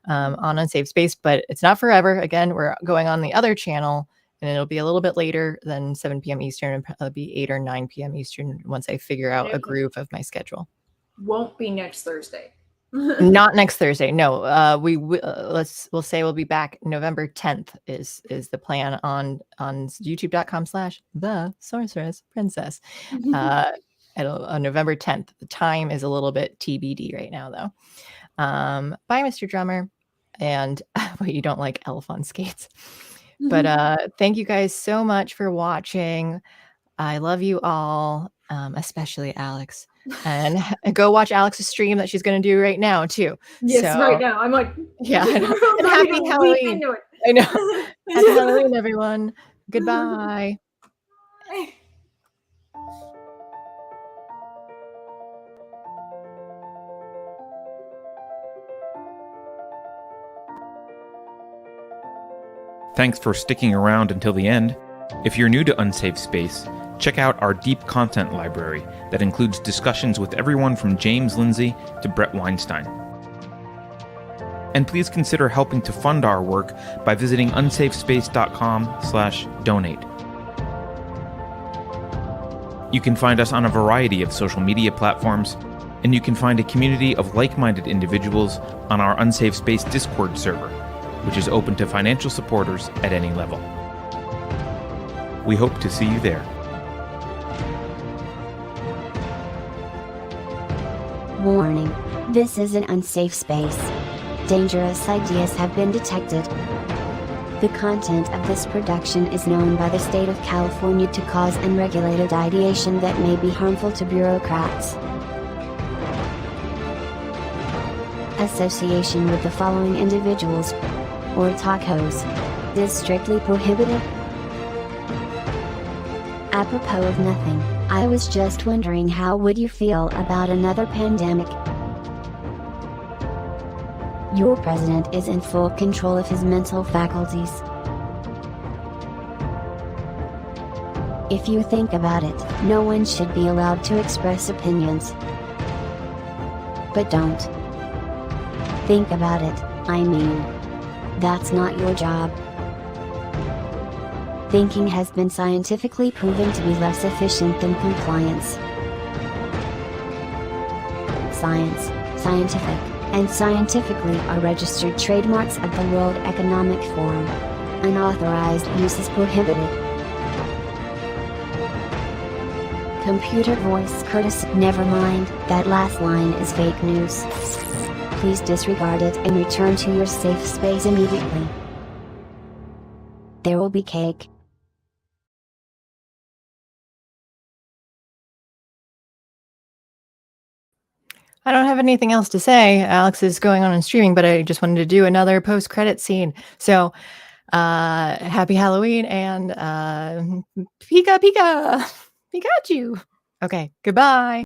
on Unsafe Space. But it's not forever. Again, we're going on the other channel, and it'll be a little bit later than 7 p.m. Eastern, and probably be 8 or 9 p.m. Eastern once I figure out a groove of my schedule.
Won't be next Thursday.
Not next Thursday. No, we'll say we'll be back November 10th is the plan on youtube.com/the sorceress princess. On November 10th. The time is a little bit TBD right now, though. Bye, Mr. Drummer. And well, you don't like elf on skates. But thank you guys so much for watching. I love you all, especially Alex. And go watch Alex's stream that she's going to do right now too.
Yes,
so,
right now. I'm like,
yeah. And happy Halloween. I know. Happy Halloween, everyone. Goodbye.
Thanks for sticking around until the end. If you're new to Unsafe Space, check out our deep content library that includes discussions with everyone from James Lindsay to Brett Weinstein. And please consider helping to fund our work by visiting unsafespace.com/donate. You can find us on a variety of social media platforms, and you can find a community of like-minded individuals on our Unsafe Space Discord server, which is open to financial supporters at any level. We hope to see you there.
Warning. This is an unsafe space. Dangerous ideas have been detected. The content of this production is known by the state of California to cause unregulated ideation that may be harmful to bureaucrats. Association with the following individuals or tacos is strictly prohibited. Apropos of nothing, I was just wondering how would you feel about another pandemic? Your president is in full control of his mental faculties. If you think about it, no one should be allowed to express opinions. But don't. Think about it, I mean. That's not your job. Thinking has been scientifically proven to be less efficient than compliance. Science, scientific, and scientifically are registered trademarks of the World Economic Forum. Unauthorized use is prohibited. Computer voice courtesy. Never mind, that last line is fake news. Please disregard it and return to your safe space immediately. There will be cake.
I don't have anything else to say. Alex is going on and streaming, but I just wanted to do another post-credit scene. So, happy Halloween and Pika Pika Pikachu. Okay, goodbye.